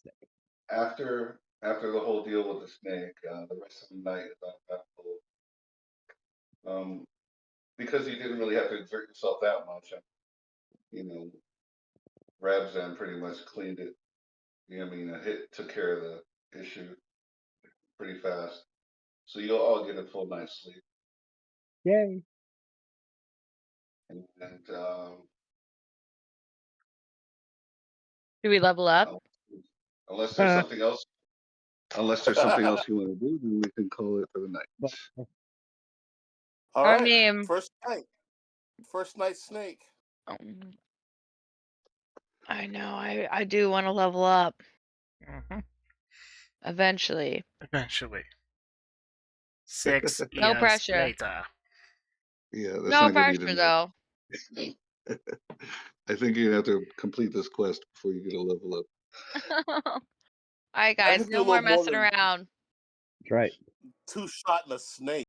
fantastic. After the whole deal with the snake, the rest of the night is uneventful. Because you didn't really have to exert yourself that much. You know, Rabzan pretty much cleaned it. You know what I mean? Took care of the issue pretty fast. So you'll all get a full night's sleep. Yay. And Do we level up? unless there's something else, you want to do, then we can call it for the night. All I right. mean, First night snake. I know. I do want to level up Mm-hmm. eventually. Eventually. 6 No years pressure. later. Yeah, that's No not gonna be pressure the though. I think you have to complete this quest before you get a level up. All right, I guys. just do No a more little more messing than around. That's right. 2 shot in a snake.